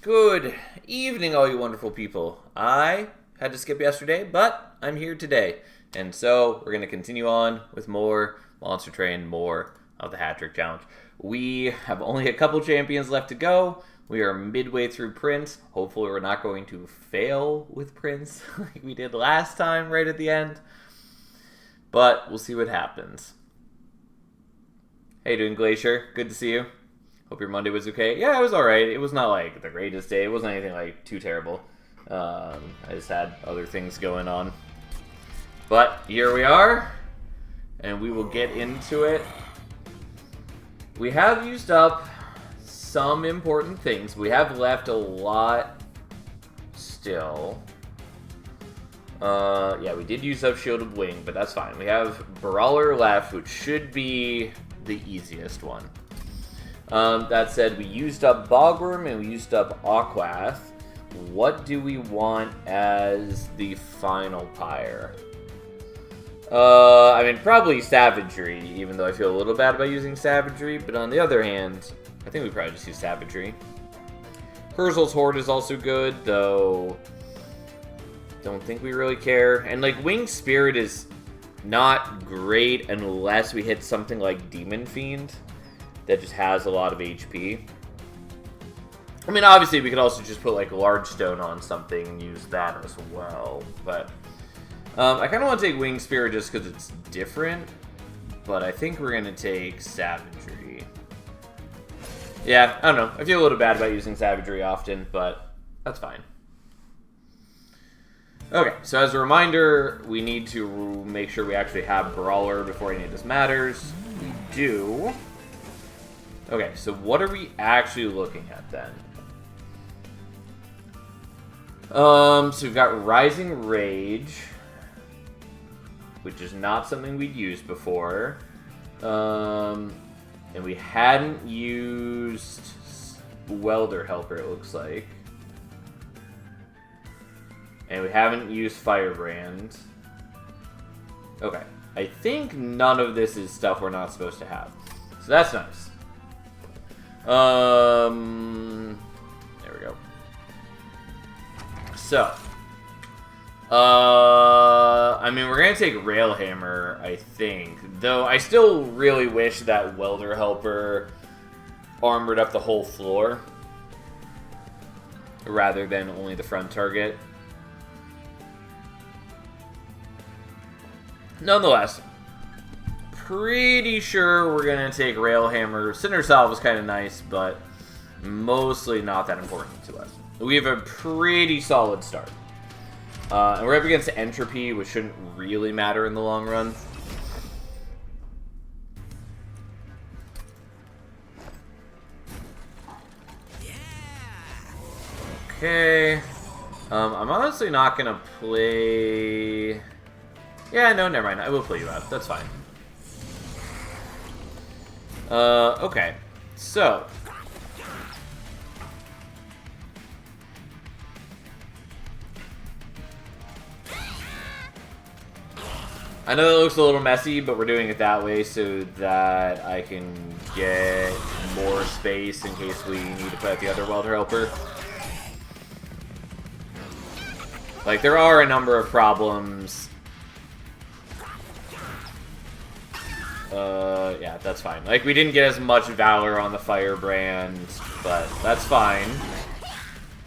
Good evening, all you wonderful people. I had to skip yesterday, but I'm here today. And so we're going to continue on with more Monster Train, more of the Hat Trick Challenge. We have only a couple champions left to go. We are midway through Prince. Hopefully we're not going to fail with Prince like we did last time right at the end. But we'll see what happens. Hey, doing Glacier? Good to see you. Hope your Monday was okay. Yeah, it was alright. It was not like the greatest day. It wasn't anything like too terrible. I just had other things going on. But here we are, and we will get into it. We have used up some important things. We have left a lot still. Yeah, we did use up Shielded Wing, but that's fine. We have Brawler left, which should be the easiest one. That said, we used up Bogworm and we used up Aquath. What do we want as the final pyre? I mean, probably Savagery, even though I feel a little bad about using Savagery. But on the other hand, I think we probably just use Savagery. Herzl's Horde is also good, though don't think we really care. And, like, Winged Spirit is not great unless we hit something like Demon Fiend that just has a lot of HP. I mean, obviously, we could also just put, like, Large Stone on something and use that as well. But I kind of want to take Winged Spirit just because it's different. But I think we're going to take Savagery. Yeah, I don't know. I feel a little bad about using Savagery often, but that's fine. Okay, so as a reminder, we need to make sure we actually have Brawler before any of this matters. We do. Okay, so what are we actually looking at then? So we've got Rising Rage, which is not something we'd used before. And we hadn't used Welder Helper, it looks like. And we haven't used Firebrand. Okay, I think none of this is stuff we're not supposed to have. So that's nice. There we go. So, I mean, we're gonna take Railhammer, I think. Though I still really wish that Welder Helper armored up the whole floor rather than only the front target. Nonetheless, pretty sure we're going to take Railhammer. Cinder Salve was kind of nice, but mostly not that important to us. We have a pretty solid start. And we're up against Entropy, which shouldn't really matter in the long run. Okay. I'm honestly not going to play... Yeah, no, never mind. I will play you out. That's fine. Okay. So. I know it looks a little messy, but we're doing it that way so that I can get more space in case we need to put out the other Welder Helper. Like, there are a number of problems. Yeah, that's fine. Like, we didn't get as much Valor on the Firebrand, but that's fine.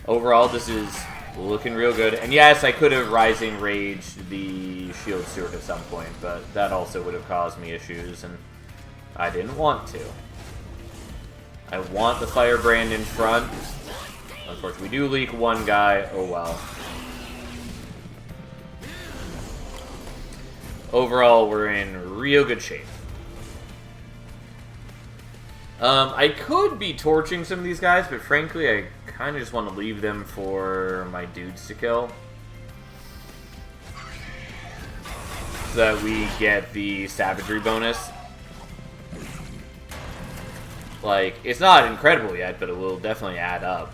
Overall, this is looking real good. And yes, I could have Rising Raged the Shield Steward at some point, but that also would have caused me issues, and I didn't want to. I want the Firebrand in front. Unfortunately, we do leak one guy. Oh, well. Overall, we're in real good shape. I could be torching some of these guys, but frankly, I kind of just want to leave them for my dudes to kill. So that we get the Savagery bonus. Like, it's not incredible yet, but it will definitely add up.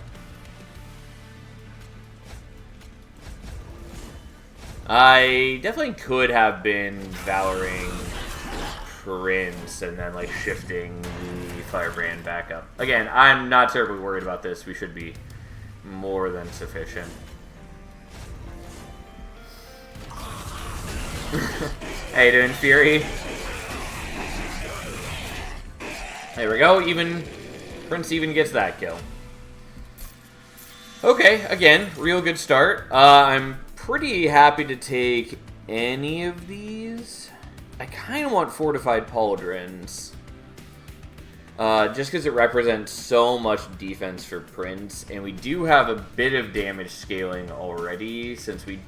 I definitely could have been Valoring Prince and then, like, shifting the Firebrand back up. Again, I'm not terribly worried about this. We should be more than sufficient. How you doing, Fury? There we go. Prince even gets that kill. Okay, again, real good start. I'm pretty happy to take any of these. I kind of want Fortified Pauldrons. Just because it represents so much defense for Prince, and we do have a bit of damage scaling already, since we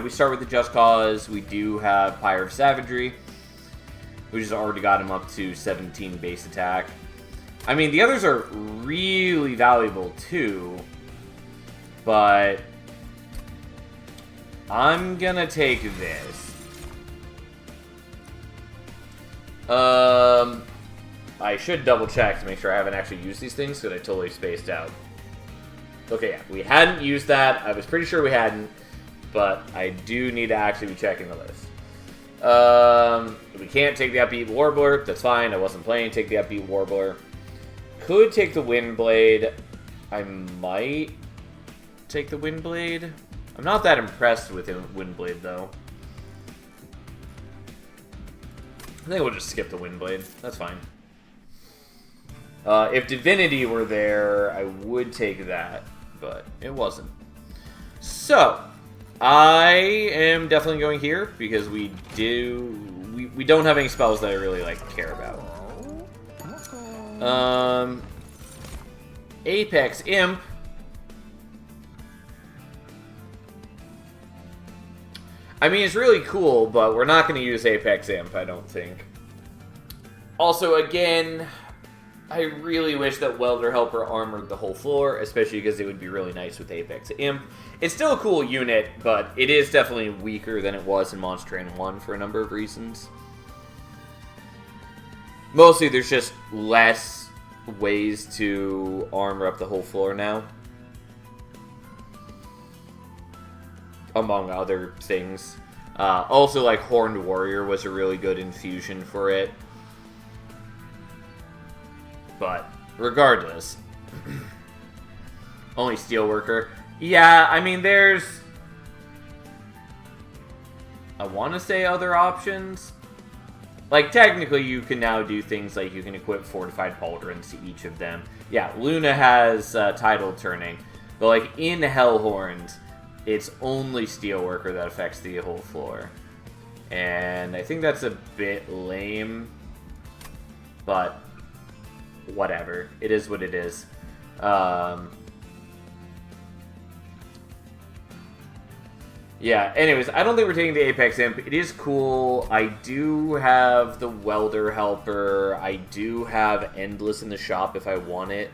start with the Just Cause. We do have Pyre of Savagery, which has already got him up to 17 base attack. I mean, the others are really valuable too, but I'm gonna take this. I should double check to make sure I haven't actually used these things, because I totally spaced out. Okay, yeah, we hadn't used that. I was pretty sure we hadn't, but I do need to actually be checking the list. We can't take the Upbeat Warbler. That's fine. I wasn't planning to take the Upbeat Warbler. Could take the Windblade. I might take the Windblade. I'm not that impressed with Windblade, though. I think we'll just skip the Windblade. That's fine. If Divinity were there, I would take that, but it wasn't. So, I am definitely going here, because we don't have any spells that I really care about. Apex Imp. I mean, it's really cool, but we're not going to use Apex Imp, I don't think. Also, again, I really wish that Welder Helper armored the whole floor, especially because it would be really nice with Apex Imp. It's still a cool unit, but it is definitely weaker than it was in Monster Train 1 for a number of reasons. Mostly, there's just less ways to armor up the whole floor now, among other things. Also, Horned Warrior was a really good infusion for it. But, regardless. Only Steelworker. Yeah, I mean, there's... I want to say other options. Technically, you can now do things like you can equip Fortified Pauldrons to each of them. Yeah, Luna has Tidal Turning. But, in Hellhorns, it's only Steelworker that affects the whole floor. And I think that's a bit lame. But... whatever. It is what it is. Yeah, anyways, I don't think we're taking the Apex Imp. It is cool. I do have the Welder Helper. I do have Endless in the shop if I want it.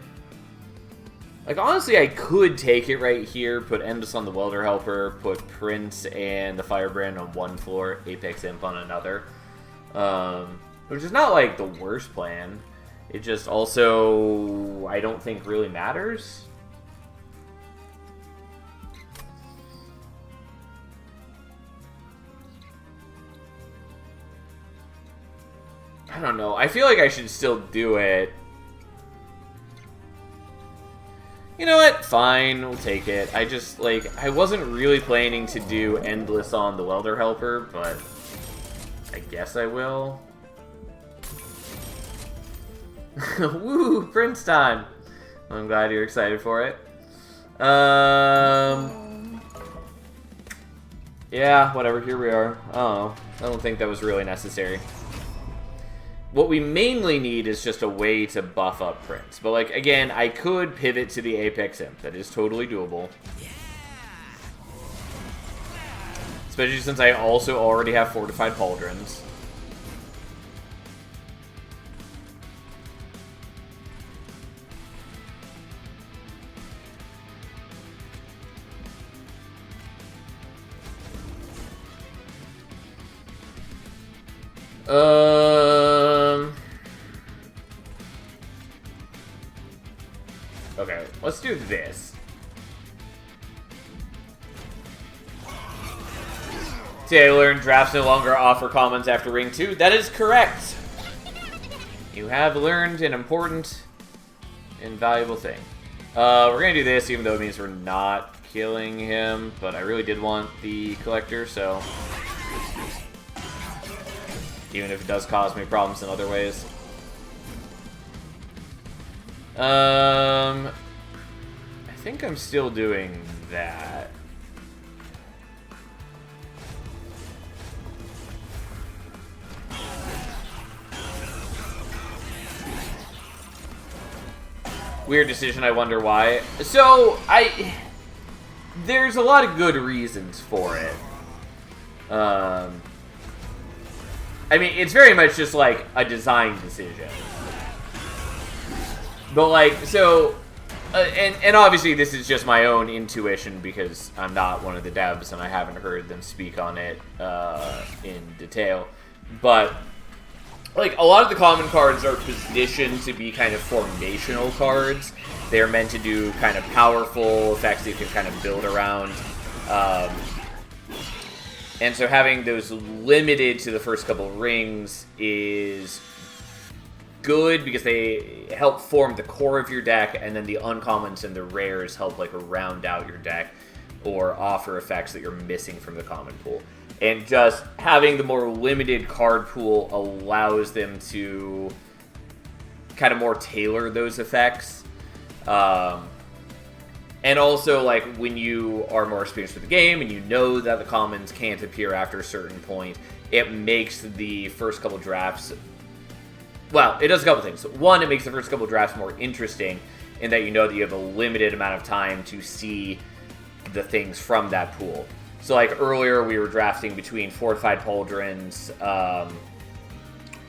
Honestly, I could take it right here, put Endless on the Welder Helper, put Prince and the Firebrand on one floor, Apex Imp on another. Which is not, the worst plan. It just also, I don't think, really matters. I don't know. I feel like I should still do it. You know what? Fine, we'll take it. I just, I wasn't really planning to do Endless on the Welder Helper, but I guess I will. Woo! Prince time! I'm glad you're excited for it. Yeah, whatever, here we are. Oh, I don't think that was really necessary. What we mainly need is just a way to buff up Prince. But, again, I could pivot to the Apex Imp. That is totally doable. Especially since I also already have Fortified Pauldrons. Okay, let's do this. Today I learned drafts no longer offer comments after Ring 2. That is correct. You have learned an important and valuable thing. We're gonna do this, even though it means we're not killing him, but I really did want the collector, so even if it does cause me problems in other ways. I think I'm still doing that. Weird decision, I wonder why. So, there's a lot of good reasons for it. I mean, it's very much just, like, a design decision. But, like, so... and obviously this is just my own intuition because I'm not one of the devs and I haven't heard them speak on it in detail. But... like, a lot of the common cards are positioned to be kind of formational cards. They're meant to do kind of powerful effects that you can kind of build around. And so having those limited to the first couple rings is good because they help form the core of your deck, and then the uncommons and the rares help, like, round out your deck or offer effects that you're missing from the common pool. And just having the more limited card pool allows them to kind of more tailor those effects. And also, like, when you are more experienced with the game and you know that the commons can't appear after a certain point, it makes the first couple drafts... well, it does a couple things. One, it makes the first couple drafts more interesting in that you know that you have a limited amount of time to see the things from that pool. So, like, earlier we were drafting between Fortified Pauldrons,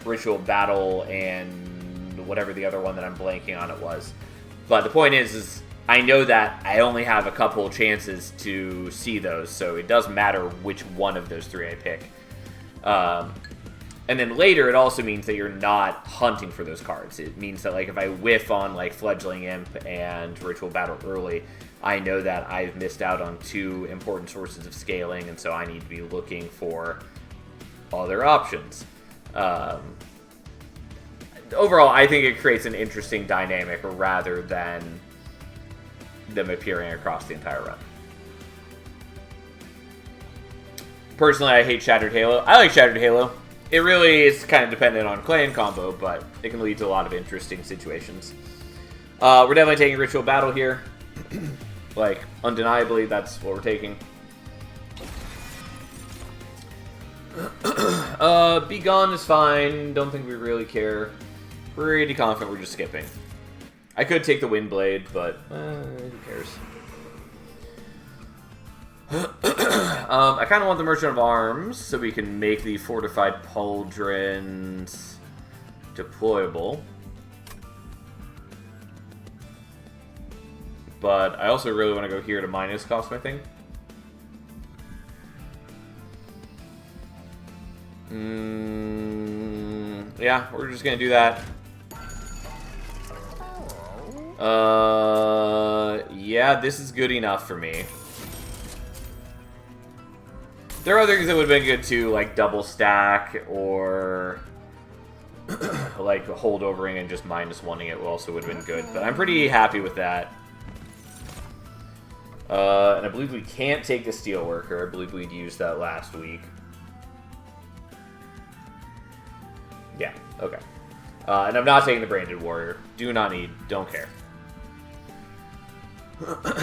Ritual Battle, and whatever the other one that I'm blanking on it was. But the point is I know that I only have a couple chances to see those, so it doesn't matter which one of those three I pick. And then later, it also means that you're not hunting for those cards. It means that, like, if I whiff on, like, Fledgling Imp and Ritual Battle early, I know that I've missed out on two important sources of scaling, and so I need to be looking for other options. Overall, I think it creates an interesting dynamic rather than them appearing across the entire run. Personally, I hate Shattered Halo. I like Shattered Halo. It really is kind of dependent on clan combo, but it can lead to a lot of interesting situations. We're definitely taking Ritual Battle here. Like, undeniably, that's what we're taking. Be Gone is fine. Don't think we really care. Pretty confident we're just skipping. I could take the Windblade, but who cares? I kind of want the Merchant of Arms so we can make the Fortified Pauldrons deployable. But I also really want to go here to minus cost my thing. Yeah, we're just going to do that. Yeah, this is good enough for me. There are other things that would have been good too, like double stack or like holdovering and just minus one-ing it also would have been good. But I'm pretty happy with that. And I believe we can't take the Steelworker. I believe we'd used that last week. Yeah, okay. And I'm not taking the Branded Warrior. Do not need, don't care.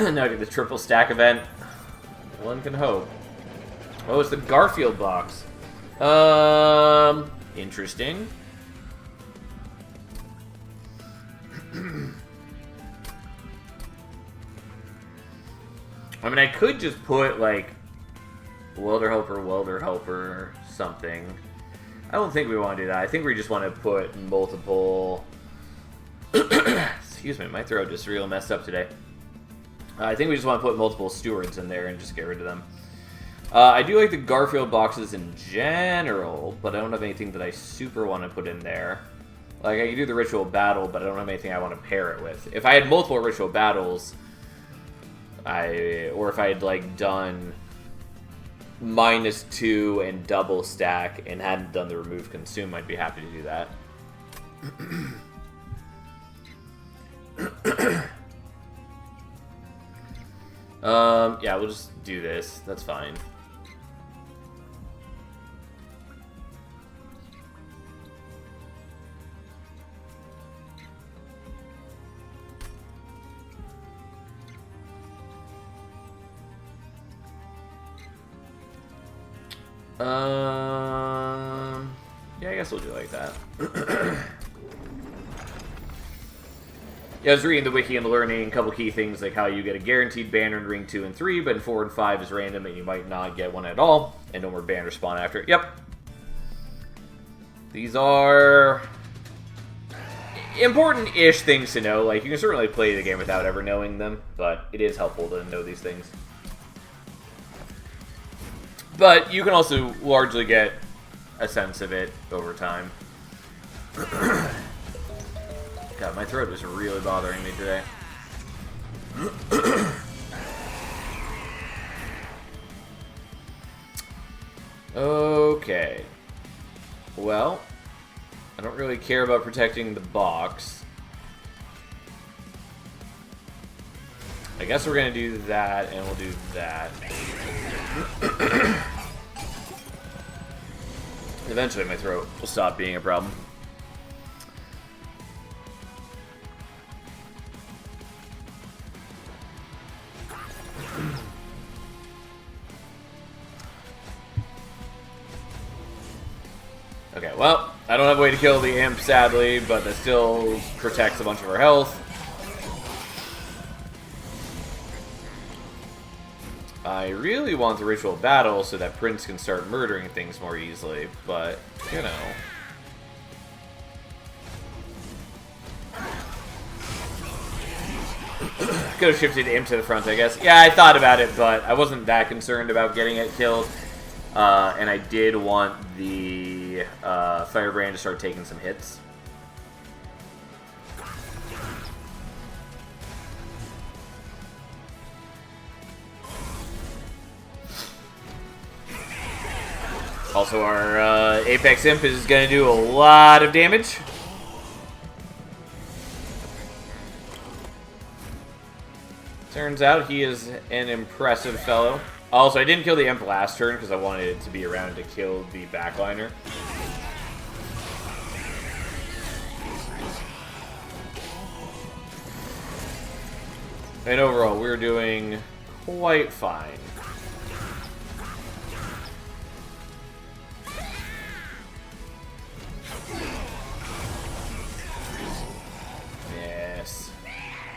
Now get the triple stack event. One can hope. Oh, it's the Garfield box. Interesting. I mean, I could just put, like, Welder Helper, something. I don't think we want to do that. I think we just want to put multiple... Excuse me, my throat just real messed up today. I think we just want to put multiple stewards in there and just get rid of them. I do like the Garfield boxes in general, but I don't have anything that I super want to put in there. Like, I can do the Ritual Battle, but I don't have anything I want to pair it with. If I had multiple Ritual Battles, or if I had, like, done -2 and double stack and hadn't done the Remove Consume, I'd be happy to do that. Yeah, we'll just do this. That's fine. Yeah, I guess we'll do it like that. Yeah, I was reading the wiki and learning a couple key things, like how you get a guaranteed banner in Ring 2 and 3, but in 4 and 5 is random and you might not get one at all, and no more banners spawn after it. Yep. These are important-ish things to know. Like, you can certainly play the game without ever knowing them, but it is helpful to know these things. But you can also largely get a sense of it over time. God, my throat is really bothering me today. Okay. Well, I don't really care about protecting the box. I guess we're going to do that, and we'll do that. Eventually my throat will stop being a problem. Okay, well, I don't have a way to kill the imp, sadly, but that still protects a bunch of our health. I really want the ritual battle so that Prince can start murdering things more easily, but, you know. Could have shifted imp to the front, I guess. Yeah, I thought about it, but I wasn't that concerned about getting it killed. And I did want the Firebrand to start taking some hits. Also, our Apex Imp is going to do a lot of damage. Turns out he is an impressive fellow. Also, I didn't kill the Imp last turn because I wanted it to be around to kill the backliner. And overall, we're doing quite fine. Yes.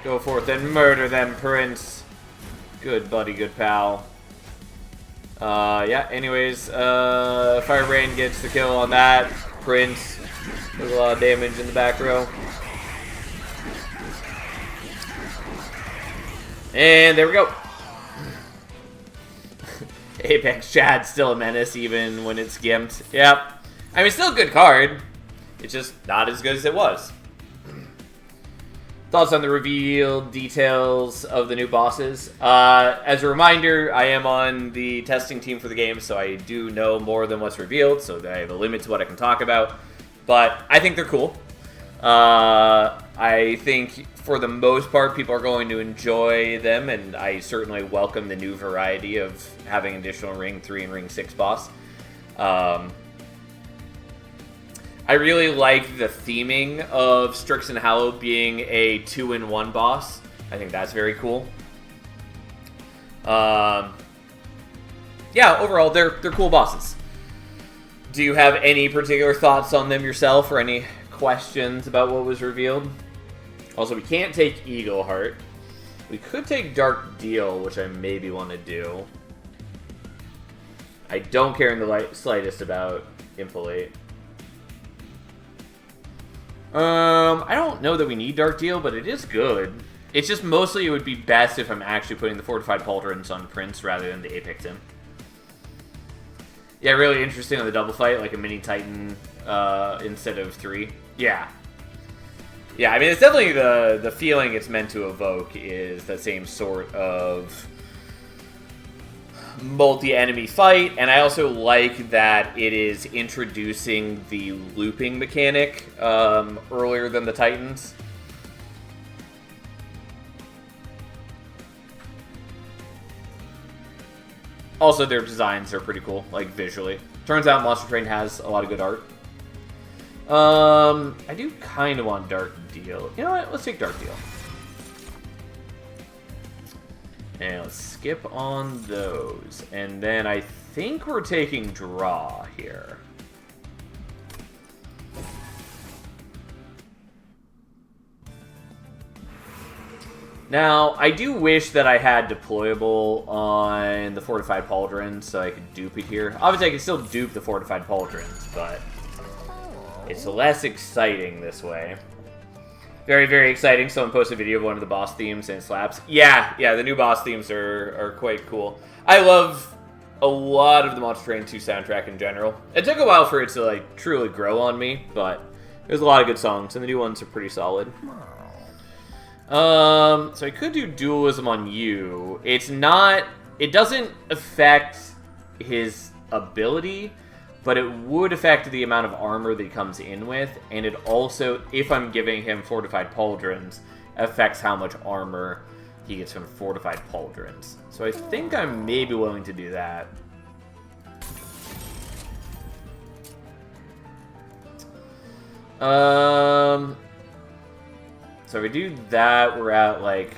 Go forth and murder them, Prince. Good buddy, good pal. Yeah, anyways, Firebrand gets the kill on that. Prince does a lot of damage in the back row. And there we go. Apex Chad's still a menace even when it's gimped. Yep. I mean, still a good card. It's just not as good as it was. Thoughts on the revealed details of the new bosses. As a reminder, I am on the testing team for the game, so I do know more than what's revealed, so I have a limit to what I can talk about. But I think they're cool. I think for the most part, people are going to enjoy them, and I certainly welcome the new variety of having additional Ring 3 and Ring 6 boss. I really like the theming of Strix and Hallow being a 2-in-1 boss. I think that's very cool. Yeah, overall, they're cool bosses. Do you have any particular thoughts on them yourself, or any questions about what was revealed? Also, we can't take Eagleheart. We could take Dark Deal, which I maybe want to do. I don't care in the slightest about Infilate. I don't know that we need Dark Deal, but it is good. It's just mostly it would be best if I'm actually putting the Fortified Pauldrons on Prince rather than the Apex Imp. Yeah, really interesting on the double fight, like a mini Titan instead of 3. Yeah. Yeah, I mean, it's definitely the feeling it's meant to evoke is the same sort of multi-enemy fight, and I also like that it is introducing the looping mechanic earlier than the Titans. Also, their designs are pretty cool, like visually. Turns out Monster Train has a lot of good art. I do kind of want Dark Deal. You know what? Let's take Dark Deal. And let's skip on those. And then I think we're taking Draw here. Now, I do wish that I had deployable on the Fortified Pauldrons so I could dupe it here. Obviously, I can still dupe the Fortified Pauldrons, but it's less exciting this way. Very, very exciting. Someone posted a video of one of the boss themes and it slaps. Yeah, the new boss themes are quite cool. I love a lot of the Monster Train 2 soundtrack in general. It took a while for it to like truly grow on me, but there's a lot of good songs and the new ones are pretty solid. So I could do Dualism on you. It doesn't affect his ability, but it would affect the amount of armor that he comes in with, and it also, if I'm giving him Fortified Pauldrons, affects how much armor he gets from Fortified Pauldrons. So I think I'm maybe willing to do that. So if we do that, we're at like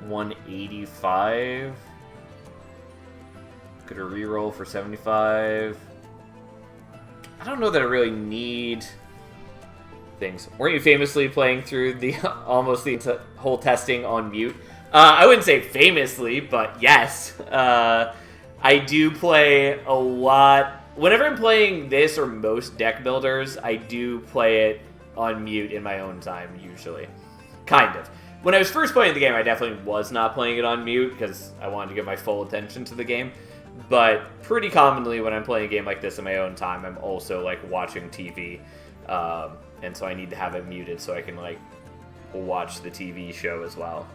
185. Could a reroll for 75. I don't know that I really need things. Weren't you famously playing through the almost the whole testing on mute? I wouldn't say famously, but yes. I do play a lot. Whenever I'm playing this or most deck builders, I do play it on mute in my own time, usually. Kind of. When I was first playing the game, I definitely was not playing it on mute because I wanted to give my full attention to the game. But pretty commonly when I'm playing a game like this in my own time, I'm also like watching TV. And so I need to have it muted so I can like watch the TV show as well.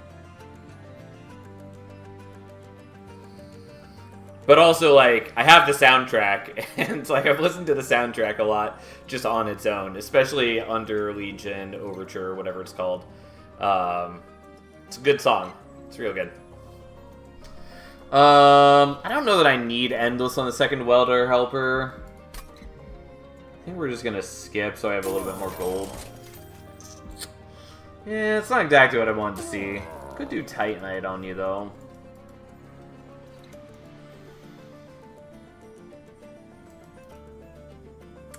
But also, like, I have the soundtrack, and like I've listened to the soundtrack a lot just on its own, especially Under Legion, Overture, whatever it's called. It's a good song. It's real good. I don't know that I need Endless on the second Welder Helper. I think we're just going to skip so I have a little bit more gold. Yeah, it's not exactly what I wanted to see. Could do Titanite on you, though.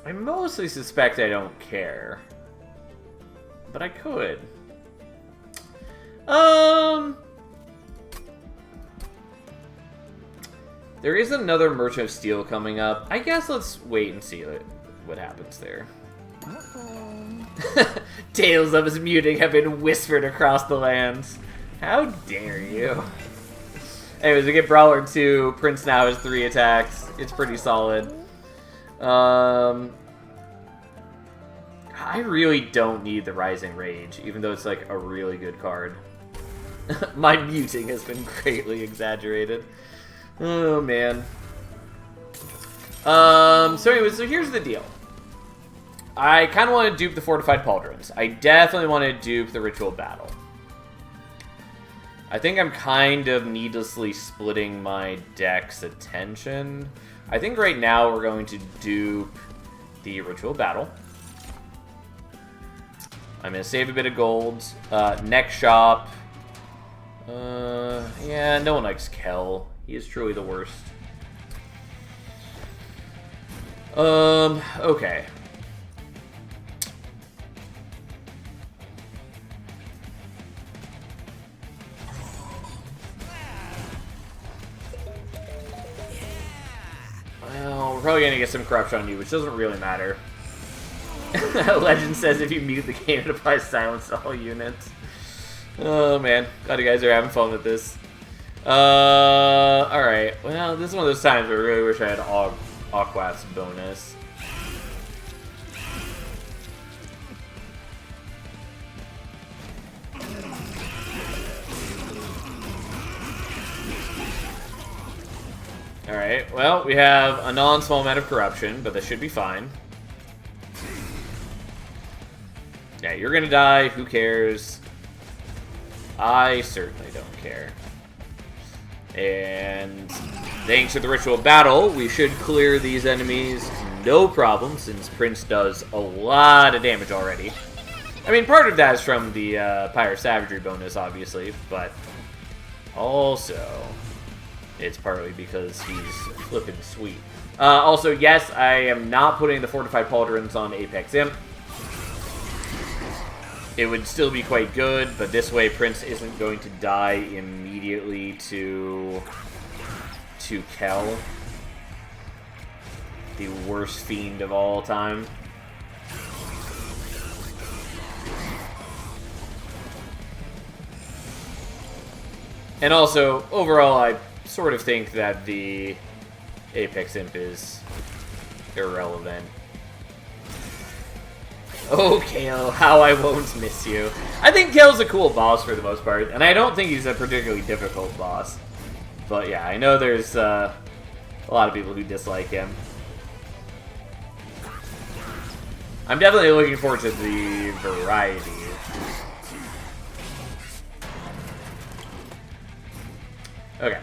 I mostly suspect I don't care. But I could. There is another Merchant of Steel coming up. I guess let's wait and see what happens there. Tales of his muting have been whispered across the lands. How dare you? Anyways, we get Brawler 2. Prince now has 3 attacks. It's pretty solid. I really don't need the Rising Rage, even though it's like a really good card. My muting has been greatly exaggerated. Oh, man. So anyways, so here's the deal. I kind of want to dupe the Fortified Pauldrons. I definitely want to dupe the Ritual Battle. I think I'm kind of needlessly splitting my deck's attention. I think right now we're going to dupe the Ritual Battle. I'm going to save a bit of gold. Next shop. Yeah, no one likes Kel. He is truly the worst. Okay. Well, we're probably going to get some corruption on you, which doesn't really matter. Legend says if you mute the game, it applies silence to all units. Oh, man. Glad you guys are having fun with this. Alright. Well, this is one of those times where I really wish I had Aquath's bonus. Alright, well, we have a non-small amount of corruption, but that should be fine. Yeah, you're gonna die, who cares? I certainly don't care. And thanks to the Ritual Battle, we should clear these enemies no problem, since Prince does a lot of damage already. I mean, part of that is from the Pyre Savagery bonus, obviously, but also it's partly because he's flippin' sweet. Also, yes, I am not putting the Fortified Pauldrons on Apex Imp. It would still be quite good, but this way Prince isn't going to die immediately to Kel, the worst fiend of all time. And also, overall, I sort of think that the Apex Imp is irrelevant. Oh, Kale, how I won't miss you. I think Kale's a cool boss for the most part, and I don't think he's a particularly difficult boss. But yeah, I know there's a lot of people who dislike him. I'm definitely looking forward to the variety. Okay.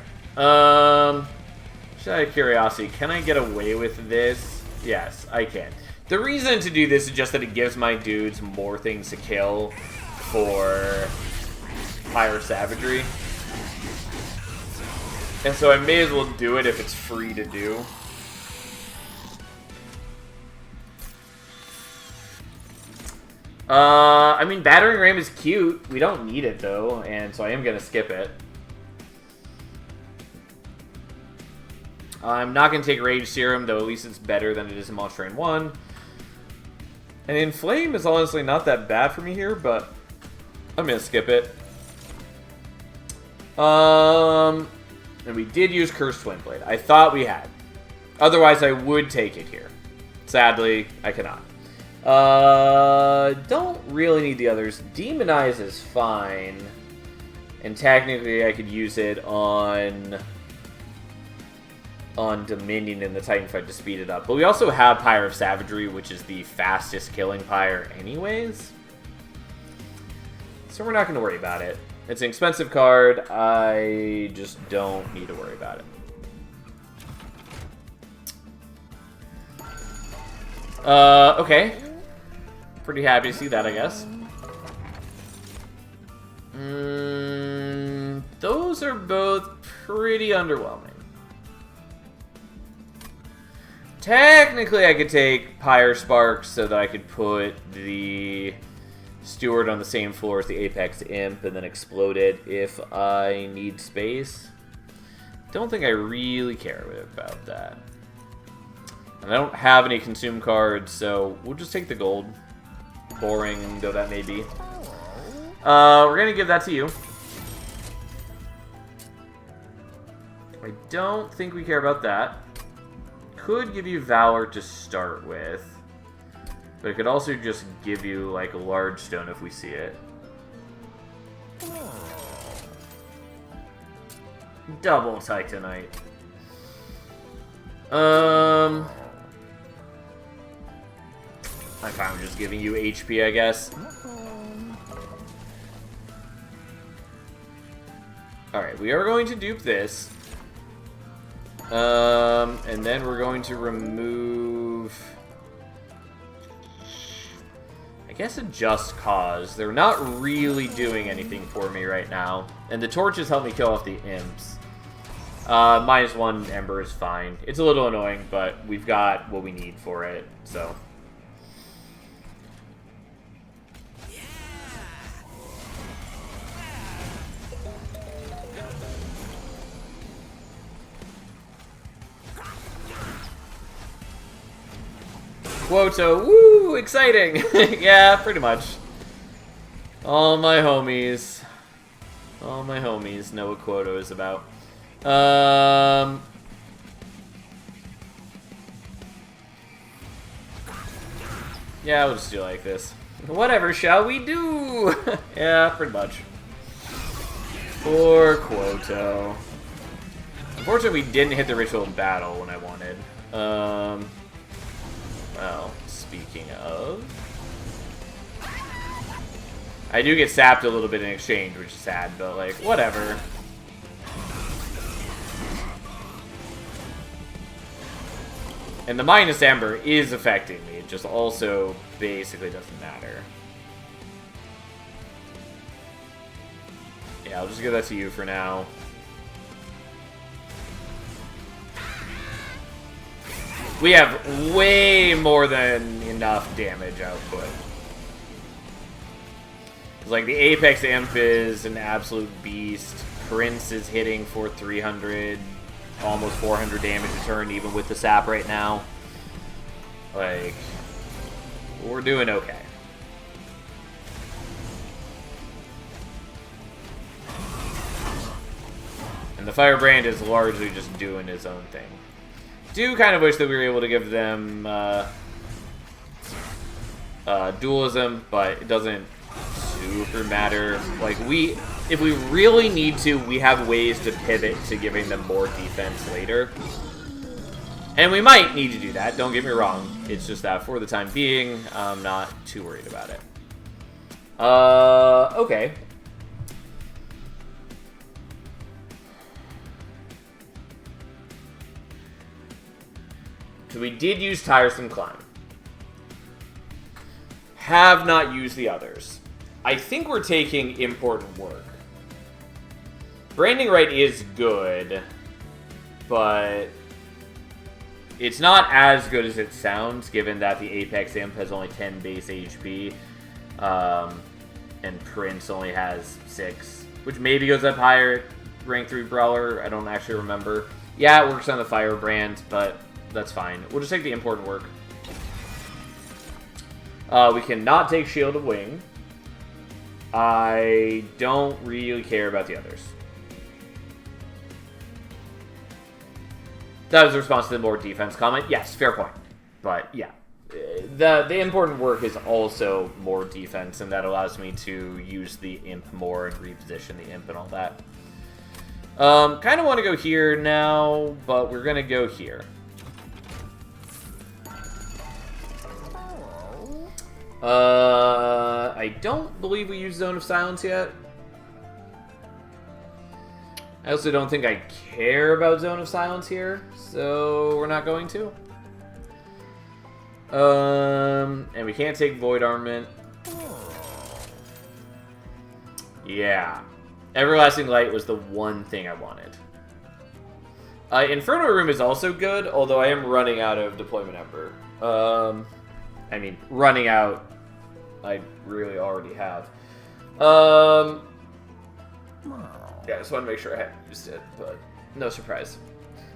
Just out of curiosity, can I get away with this? Yes, I can. The reason to do this is just that it gives my dudes more things to kill for Pyre Savagery. And so I may as well do it if it's free to do. I mean, Battering Ram is cute. We don't need it, though, and so I am going to skip it. I'm not going to take Rage Serum, though at least it's better than it is in Monster Train 1. And Inflame is honestly not that bad for me here, but I'm going to skip it. And we did use Cursed Twin Blade. I thought we had. Otherwise, I would take it here. Sadly, I cannot. Don't really need the others. Demonize is fine. And technically, I could use it on Dominion in the Titan fight to speed it up. But we also have Pyre of Savagery, which is the fastest killing Pyre anyways. So we're not going to worry about it. It's an expensive card. I just don't need to worry about it. Okay. Pretty happy to see that, I guess. Those are both pretty underwhelming. Technically, I could take Pyre Sparks so that I could put the Steward on the same floor as the Apex Imp and then explode it if I need space. Don't think I really care about that. And I don't have any consume cards, so we'll just take the gold. Boring though that may be. We're going to give that to you. I don't think we care about that. Could give you Valor to start with, but it could also just give you like a large stone if we see it. Double Titanite. I'm fine with just giving you HP, I guess. Alright, we are going to dupe this. And then we're going to remove, I guess, a Just Cause. They're not really doing anything for me right now. And the torches help me kill off the imps. -1 Ember is fine. It's a little annoying, but we've got what we need for it, so. Quoto, woo, exciting! Yeah, pretty much. All my homies know what Quoto is about. Yeah, we'll just do like this. Whatever shall we do? Yeah, pretty much. Poor Quoto. Unfortunately, we didn't hit the Ritual Battle when I wanted. Well, speaking of, I do get sapped a little bit in exchange, which is sad, but like, whatever. And the minus Ember is affecting me. It just also basically doesn't matter. Yeah, I'll just give that to you for now. We have way more than enough damage output. Like, the Apex Imp is an absolute beast. Prince is hitting for 300, almost 400 damage a turn, even with the sap right now. Like, we're doing okay. And the Firebrand is largely just doing his own thing. Do kind of wish that we were able to give them dualism, but it doesn't super matter. Like, if we really need to, we have ways to pivot to giving them more defense later. And we might need to do that, don't get me wrong. It's just that for the time being, I'm not too worried about it. Okay. So we did use Tiresome Climb. Have not used the others. I think we're taking Important Work. Branding Right is good, but it's not as good as it sounds, given that the Apex Imp has only 10 base HP, and Prince only has 6, which maybe goes up higher at rank 3 Brawler. I don't actually remember. Yeah, it works on the Firebrand, but that's fine. We'll just take the Important Work. We cannot take Shield of Wing. I don't really care about the others. That was a response to the more defense comment. Yes, fair point. But yeah, the Important Work is also more defense, and that allows me to use the Imp more and reposition the Imp and all that. Kind of want to go here now, but we're going to go here. I don't believe we used Zone of Silence yet. I also don't think I care about Zone of Silence here, so we're not going to. And we can't take Void Armament. Yeah. Everlasting Light was the one thing I wanted. Inferno Room is also good, although I am running out of Deployment Ember. I mean, running out, I really already have. Yeah, I just want to make sure I hadn't used it, but no surprise.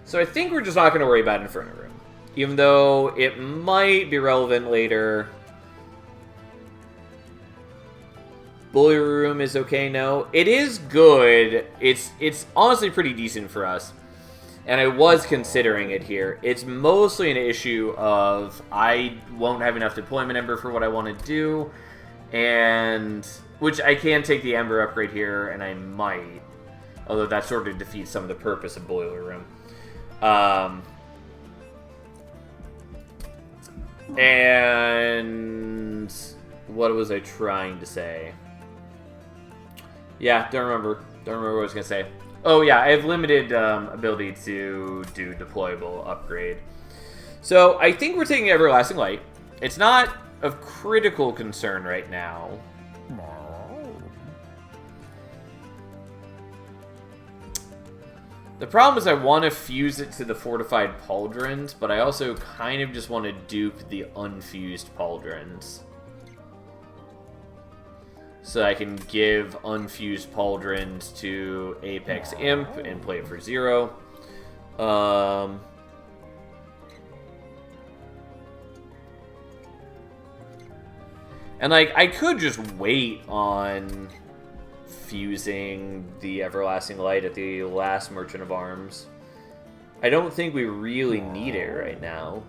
So I think we're just not going to worry about Inferno Room, even though it might be relevant later. Boiler Room is okay, no. It is good. It's honestly pretty decent for us. And I was considering it here. It's mostly an issue of I won't have enough Deployment Ember for what I want to do. And which I can take the Ember upgrade here, and I might. Although that sort of defeats some of the purpose of Boiler Room. And what was I trying to say? Yeah, don't remember. Don't remember what I was going to say. Oh, yeah, I have limited ability to do deployable upgrade. So I think we're taking Everlasting Light. It's not of critical concern right now. The problem is I want to fuse it to the Fortified Pauldrons, but I also kind of just want to dupe the unfused Pauldrons. So I can give unfused Pauldrons to Apex Imp and play it for 0. And like, I could just wait on fusing the Everlasting Light at the last Merchant of Arms. I don't think we really need it right now.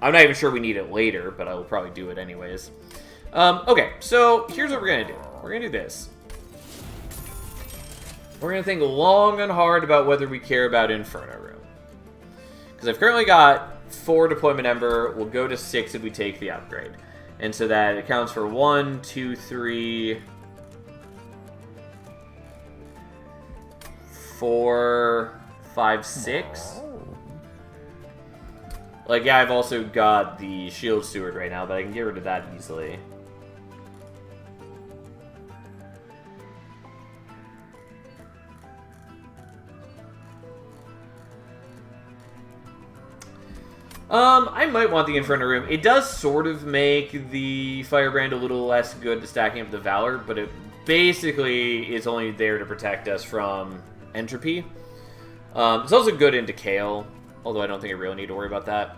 I'm not even sure we need it later, but I will probably do it anyways. Okay, so here's what we're going to do. We're going to do this. We're going to think long and hard about whether we care about Inferno Room. Because I've currently got 4 Deployment Ember. We'll go to 6 if we take the upgrade. And so that accounts for 1, 2, 3, 4, 5, 6. Like, yeah, I've also got the Shield Steward right now, but I can get rid of that easily. I might want the Inferno Room. It does sort of make the Firebrand a little less good to stacking up the Valor, but it basically is only there to protect us from Entropy. It's also good into Kale, although I don't think I really need to worry about that.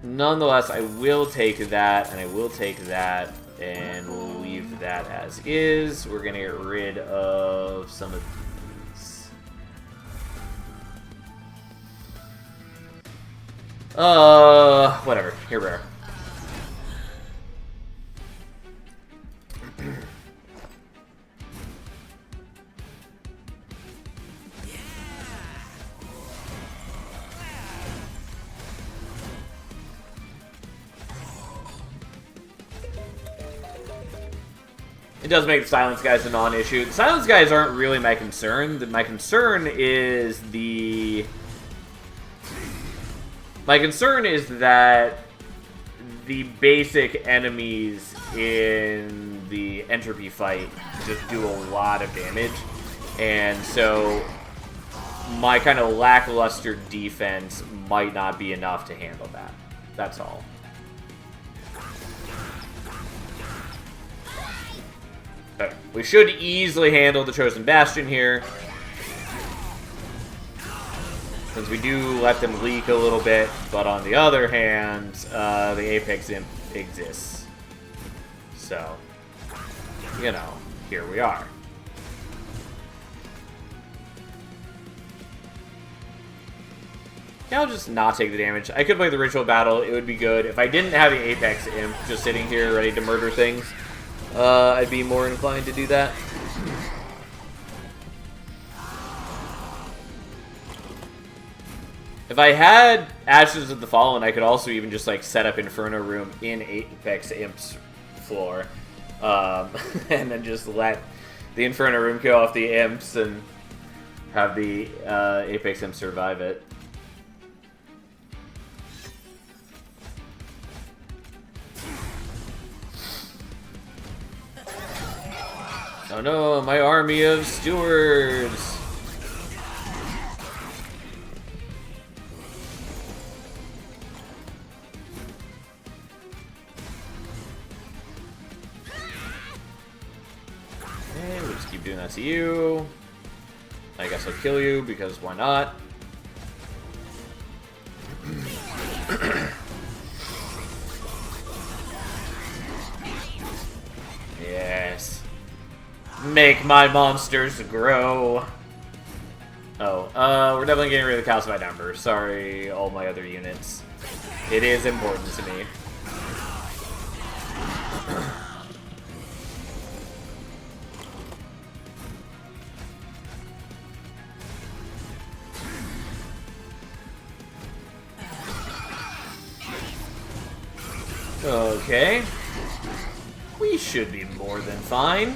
Nonetheless, I will take that, and I will take that, and we'll leave that as is. We're going to get rid of some of these. Whatever. Here we are. It does make the Silence Guys a non-issue. The Silence Guys aren't really my concern. My concern is the... My concern is that the basic enemies in the Entropy fight just do a lot of damage. And so my kind of lackluster defense might not be enough to handle that. That's all. Okay. We should easily handle the Chosen Bastion here, since we do let them leak a little bit, but on the other hand, the Apex Imp exists. So, you know, here we are. Yeah, I'll just not take the damage. I could play the Ritual Battle, it would be good. If I didn't have the Apex Imp just sitting here ready to murder things, I'd be more inclined to do that. If I had Ashes of the Fallen, I could also even just like set up Inferno Room in Apex Imp's floor, and then just let the Inferno Room kill off the Imps and have the Apex Imp survive it. Oh no, my army of stewards! Okay, we'll just keep doing that to you. I guess I'll kill you, because why not? Yes. Make my monsters grow. Oh, we're definitely getting rid of the Calcified Ember. Sorry, all my other units. It is important to me. Okay. We should be more than fine.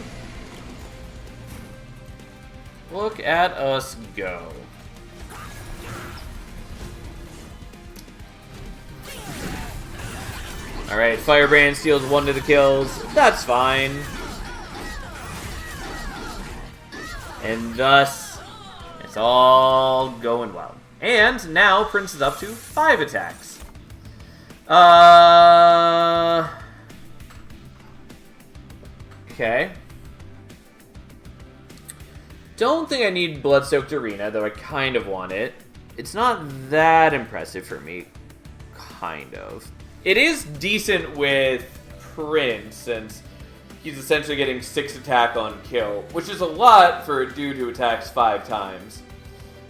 Look at us go. Alright, Firebrand steals 1 to the kills. That's fine. And thus, it's all going well. And now Prince is up to 5 attacks. Okay. Don't think I need Bloodsoaked Arena, though I kind of want it. It's not that impressive for me. Kind of. It is decent with Prince, since he's essentially getting 6 attack on kill, which is a lot for a dude who attacks 5 times.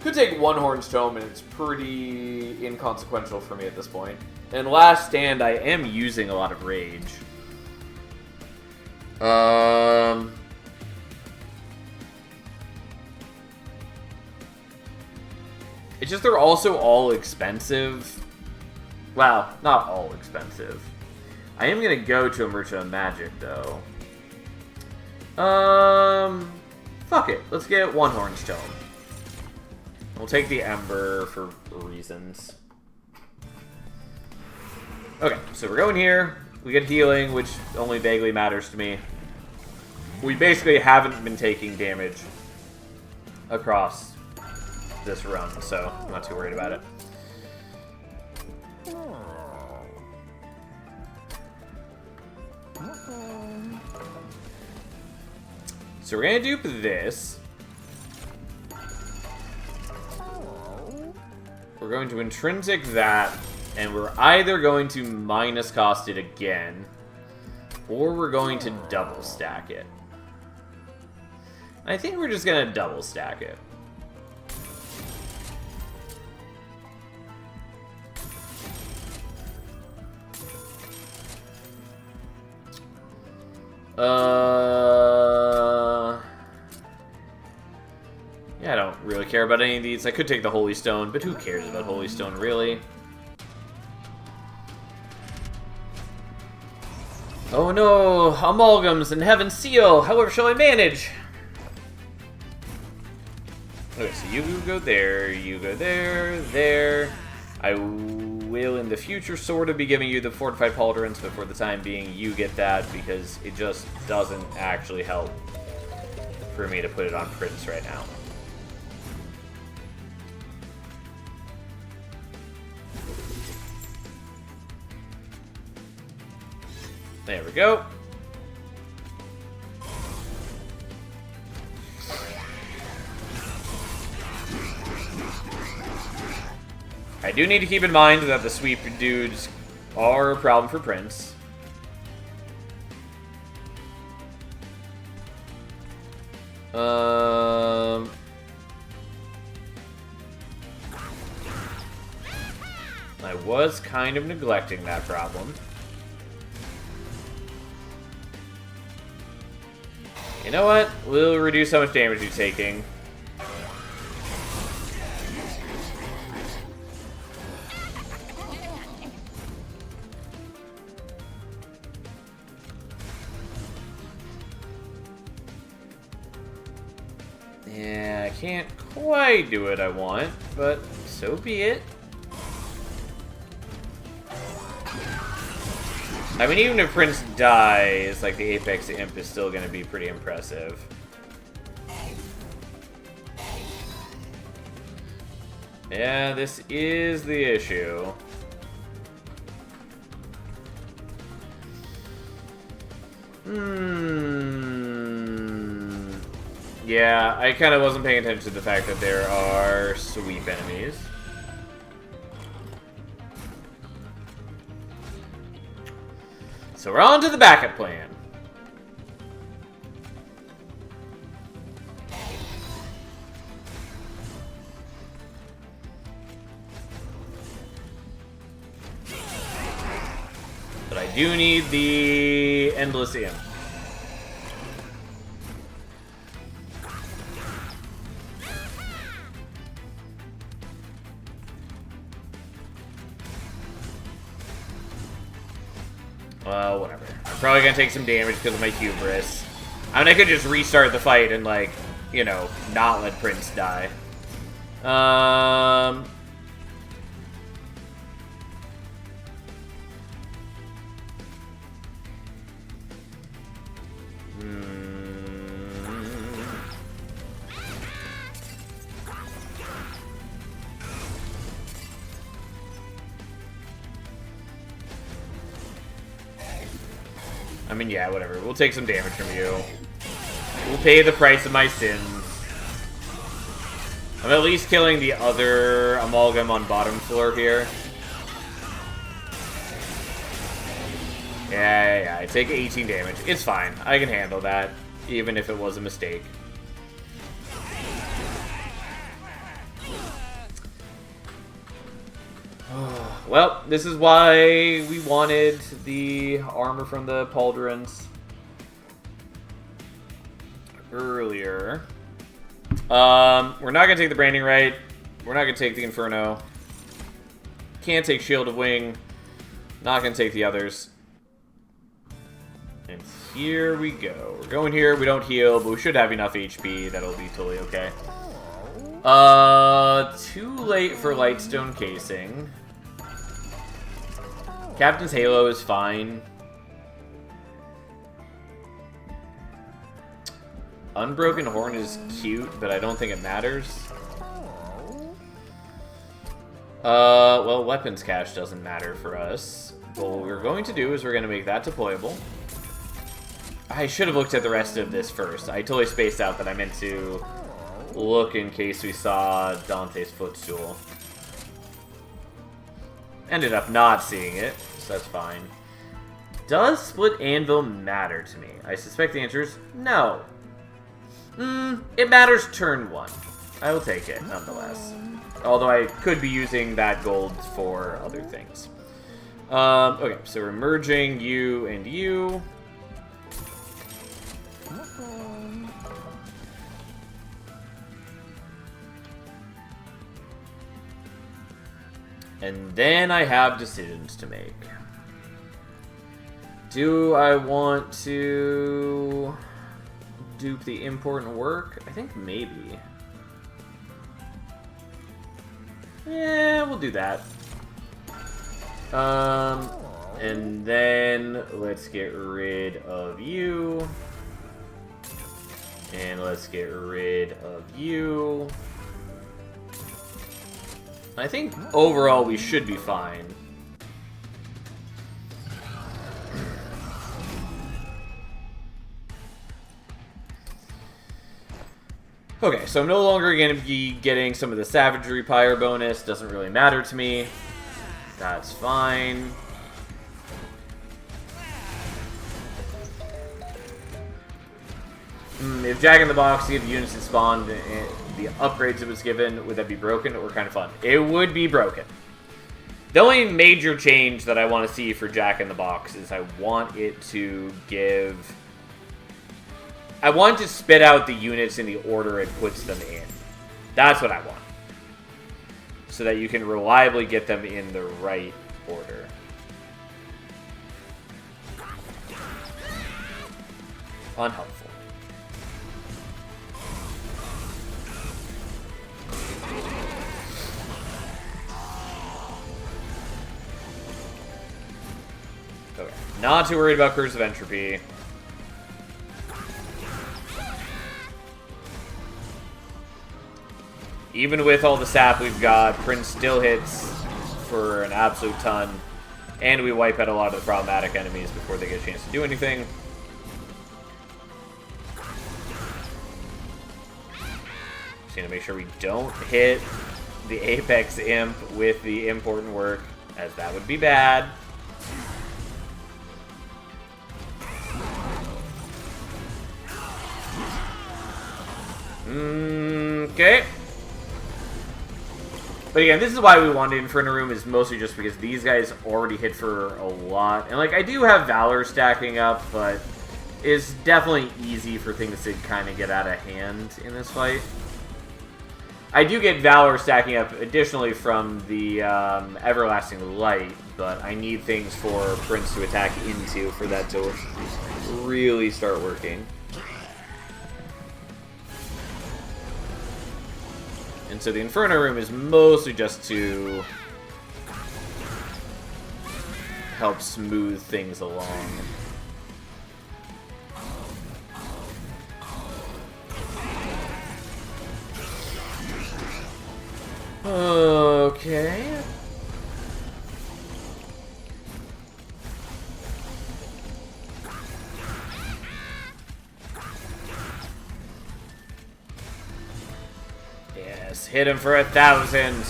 Could take One Horn's Tome, and it's pretty inconsequential for me at this point. And Last Stand, I am using a lot of Rage. It's just they're also all expensive. Well, not all expensive. I am going to go to a Merchant of Magic, though. Fuck it. Let's get One Horn's Tome. We'll take the Ember for reasons. Okay, so we're going here. We get healing, which only vaguely matters to me. We basically haven't been taking damage across this run, so I'm not too worried about it. So we're gonna dupe this. We're going to intrinsic that, and we're either going to minus cost it again, or we're going to double stack it. I think we're just gonna double stack it. Yeah, I don't really care about any of these. I could take the Holy Stone, but who cares about Holy Stone, really? Oh no, amalgams and Heaven's Seal. However shall I manage? Okay, so you go there, you go there, there. I will in the future sort of be giving you the Fortified Pauldrons, but for the time being, you get that because it just doesn't actually help for me to put it on Prince right now. There we go. I do need to keep in mind that the sweep dudes are a problem for Prince. I was kind of neglecting that problem. You know what? We'll reduce how much damage you're taking. Yeah, I can't quite do what I want, but so be it. I mean, even if Prince dies, like, the Apex Imp is still going to be pretty impressive. Yeah, this is the issue. Yeah, I kind of wasn't paying attention to the fact that there are sweep enemies. So we're on to the backup plan. But I do need the Endless Imp. Well, whatever. I'm probably gonna take some damage because of my hubris. I mean, I could just restart the fight and, like, you know, not let Prince die. I mean, yeah, whatever. We'll take some damage from you. We'll pay the price of my sins. I'm at least killing the other amalgam on bottom floor here. Yeah, I take 18 damage. It's fine. I can handle that, even if it was a mistake. Well, this is why we wanted the armor from the Pauldrons earlier. We're not going to take the Branding Right. We're not going to take the Inferno. Can't take Shield of Wing. Not going to take the others. And here we go. We're going here. We don't heal, but we should have enough HP. That'll be totally okay. Too late for Lightstone Casing. Captain's Halo is fine. Unbroken Horn is cute, but I don't think it matters. Well, Weapons Cache doesn't matter for us. But what we're going to do is we're going to make that deployable. I should have looked at the rest of this first. I totally spaced out that I meant to look in case we saw Dante's Footstool. Ended up not seeing it, so that's fine. Does Split Anvil matter to me? I suspect the answer is no. It matters turn 1. I will take it, nonetheless. Although I could be using that gold for other things. Okay, so we're merging you and you. And then I have decisions to make. Do I want to dupe the important work? I think maybe. Yeah, we'll do that. And then let's get rid of you. And let's get rid of you. I think overall we should be fine. Okay, so I'm no longer going to be getting some of the Savagery Pyre bonus. Doesn't really matter to me. That's fine. If Jack in the Box gave units that spawned the upgrades it was given, would that be broken or kind of fun? It would be broken. The only major change that I want to see for Jack in the Box is I want it to give... I want to spit out the units in the order it puts them in. That's what I want. So that you can reliably get them in the right order. Unhelpful. Okay. Not too worried about Curse of Entropy. Even with all the sap we've got, Prince still hits for an absolute ton. And we wipe out a lot of the problematic enemies before they get a chance to do anything. Just need to make sure we don't hit the Apex Imp with the important work, as that would be bad. Okay. But again, this is why we wanted Inferno Room, is mostly just because these guys already hit for a lot. And, like, I do have Valor stacking up, but it's definitely easy for things to kind of get out of hand in this fight. I do get Valor stacking up additionally from the Everlasting Light, but I need things for Prince to attack into for that to really start working. And so the Inferno Room is mostly just to help smooth things along. Okay. Yes, hit him for 1,000. And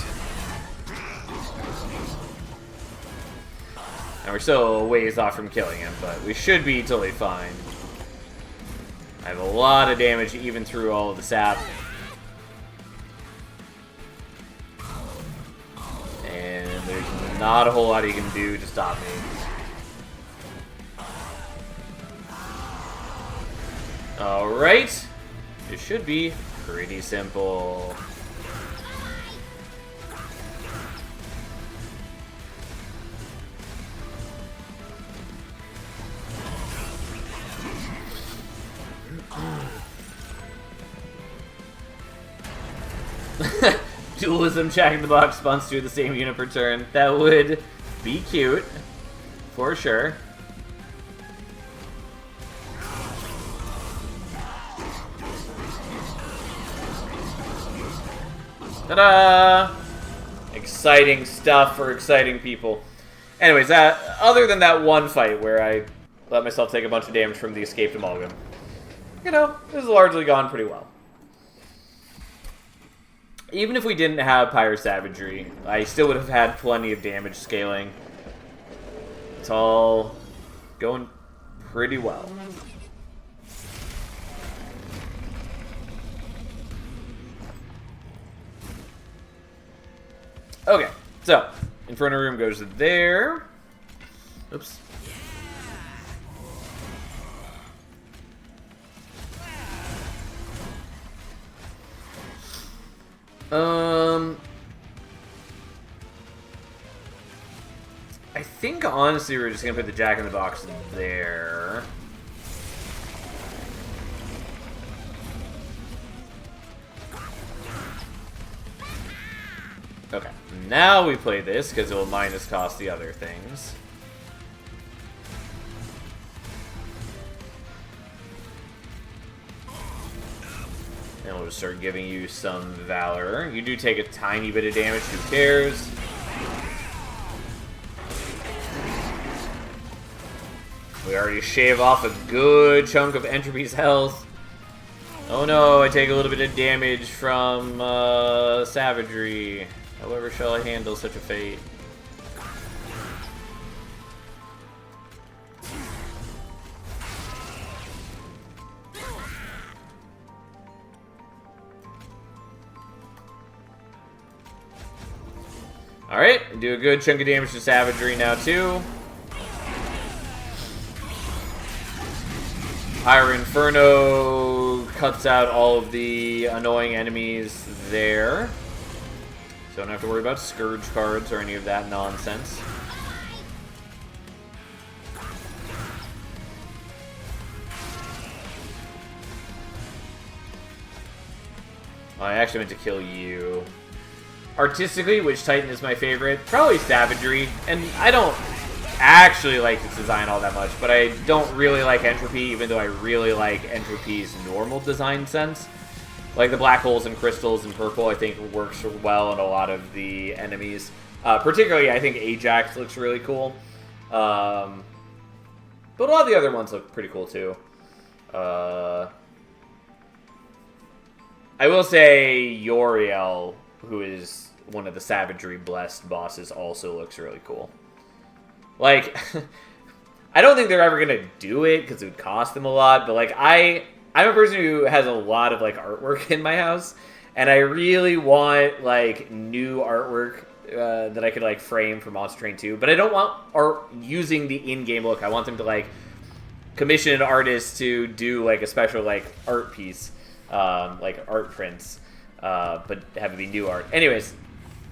we're still a ways off from killing him, but we should be totally fine. I have a lot of damage even through all of the sap. And there's not a whole lot he can do to stop me. Alright. It should be pretty simple. Dualism, Jack in the Box spawns 2 of the same unit per turn. That would be cute. for sure. Ta-da! Exciting stuff for exciting people. Anyways, other than that one fight where I let myself take a bunch of damage from the escaped amalgam, you know, this has largely gone pretty well. Even if we didn't have Pyro Savagery, I still would have had plenty of damage scaling. It's all going pretty well. Okay, so Inferno Room goes there. Oops. I think honestly we're just gonna put the Jack in the Box there. Okay, now we play this because it will minus cost the other things. And we'll just start giving you some Valor. You do take a tiny bit of damage, who cares? We already shave off a good chunk of Entropy's health. Oh no, I take a little bit of damage from Savagery. However shall I handle such a fate? Alright, do a good chunk of damage to Savagery now too. Pyro Inferno cuts out all of the annoying enemies there. So don't have to worry about Scourge cards or any of that nonsense. Oh, I actually meant to kill you. Artistically, which Titan is my favorite? Probably Savagery. And I don't actually like this design all that much, but I don't really like Entropy, even though I really like Entropy's normal design sense. Like the black holes and crystals and purple, I think works well in a lot of the enemies. Particularly, I think Ajax looks really cool. But a lot of the other ones look pretty cool too. I will say Yoriel, who is one of the Savagery Blessed bosses, also looks really cool. Like, I don't think they're ever gonna do it because it would cost them a lot, but like I'm a person who has a lot of like artwork in my house, and I really want like new artwork that I could like frame for Monster Train 2, but I don't want art using the in-game look. I want them to like commission an artist to do like a special like art piece, like art prints, but have it be new art. Anyways,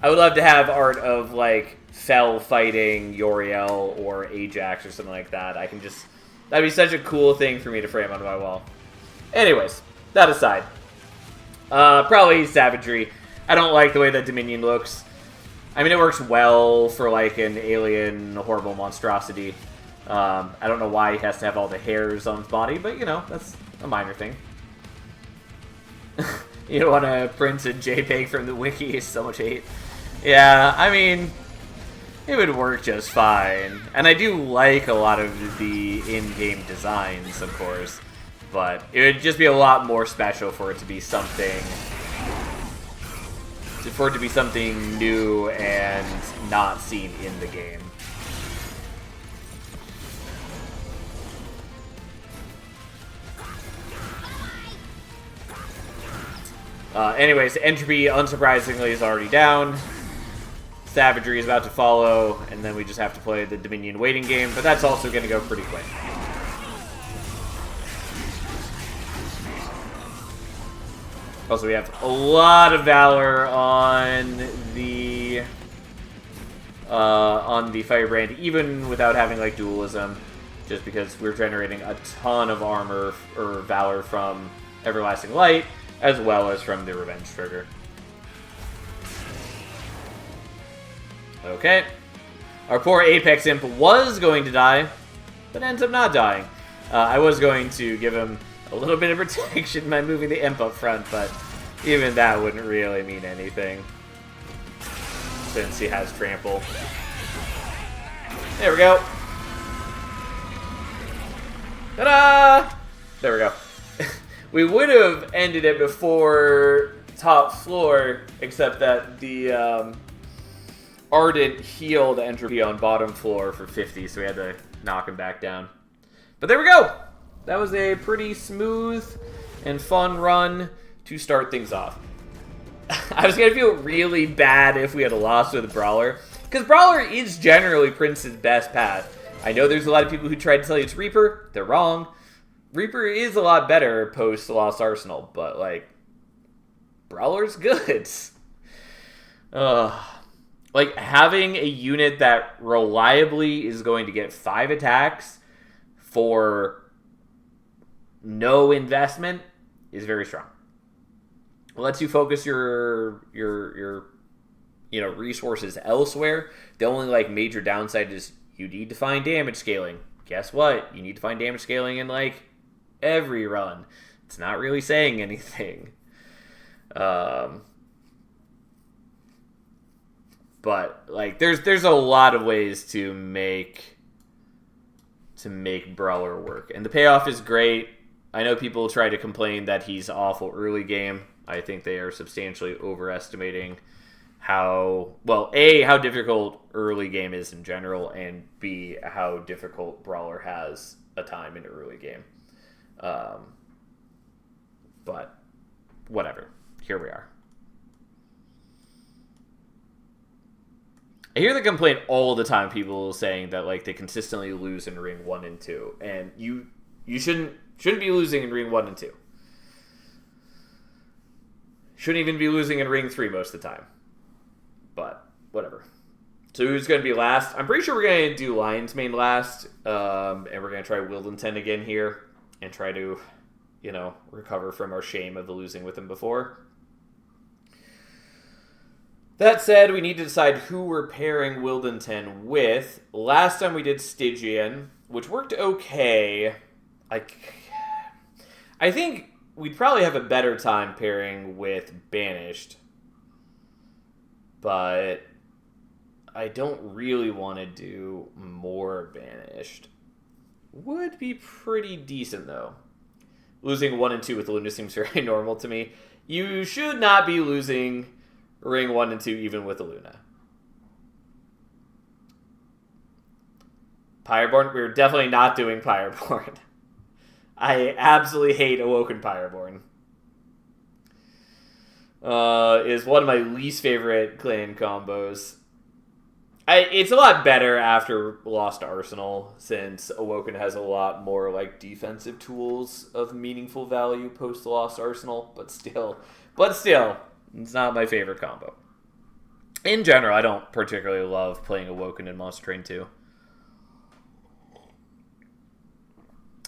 I would love to have art of like Fel fighting Yoriel or Ajax or something like that. That'd be such a cool thing for me to frame on my wall. Anyways, that aside, probably Savagery. I don't like the way that Dominion looks. I mean, it works well for like an alien horrible monstrosity. I don't know why he has to have all the hairs on his body, but you know, that's a minor thing. You don't want to print a JPEG from the wiki, so much hate. Yeah, I mean, it would work just fine. And I do like a lot of the in-game designs, of course. But it would just be a lot more special for it to be something... For it to be something new and not seen in the game. Anyways, Entropy, unsurprisingly, is already down. Savagery is about to follow, and then we just have to play the Dominion waiting game, but that's also going to go pretty quick. Also, we have a lot of Valor on the Firebrand, even without having like dualism, just because we're generating a ton of armor or Valor from Everlasting Light, as well as from the Revenge Trigger. Okay. Our poor Apex Imp was going to die, but ends up not dying. I was going to give him a little bit of protection by moving the Imp up front, but even that wouldn't really mean anything, since he has Trample. There we go. Ta-da! There we go. We would have ended it before top floor, except that the Ardent healed Entropy on bottom floor for 50, so we had to knock him back down. But there we go! That was a pretty smooth and fun run to start things off. I was gonna feel really bad if we had a loss with Brawler, because Brawler is generally Prince's best path. I know there's a lot of people who tried to tell you it's Reaper. They're wrong. Reaper is a lot better post Lost Arsenal, but, like, Brawler's good. Like, having a unit that reliably is going to get 5 attacks for no investment is very strong. It lets you focus your resources elsewhere. The only, like, major downside is you need to find damage scaling. Guess what? You need to find damage scaling in, like, every run. It's not really saying anything. But, like, there's a lot of ways to make Brawler work. And the payoff is great. I know people try to complain that he's awful early game. I think they are substantially overestimating how difficult early game is in general, and B, how difficult Brawler has a time in early game. But whatever. Here we are. I hear the complaint all the time, people saying that, like, they consistently lose in Ring 1 and 2. And you shouldn't be losing in Ring 1 and 2. Shouldn't even be losing in Ring 3 most of the time. But, whatever. So who's going to be last? I'm pretty sure we're going to do Lion's Mane last. And we're going to try Wildenton again here. And try to, recover from our shame of the losing with him before. That said, we need to decide who we're pairing Wildenton with. Last time we did Stygian, which worked okay. I think we'd probably have a better time pairing with Banished. But I don't really want to do more Banished. Would be pretty decent, though. Losing 1 and 2 with Luna seems very normal to me. You should not be losing Ring 1 and 2 even with a Luna. Pyreborn? We're definitely not doing Pyreborn. I absolutely hate Awoken Pyreborn. Is one of my least favorite clan combos. It's a lot better after Lost Arsenal, since Awoken has a lot more, like, defensive tools of meaningful value post Lost Arsenal, but still, it's not my favorite combo. In general, I don't particularly love playing Awoken in Monster Train 2.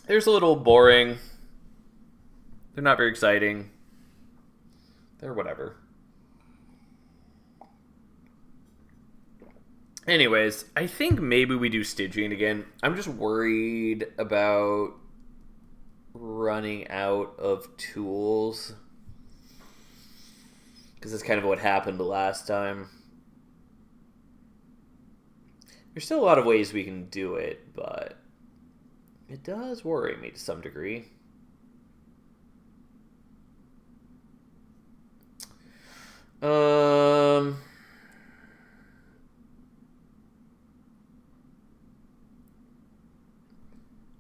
They're just a little boring. They're not very exciting. They're whatever. Anyways, I think maybe we do Stygian again. I'm just worried about running out of tools, because that's kind of what happened last time. There's still a lot of ways we can do it, but it does worry me to some degree.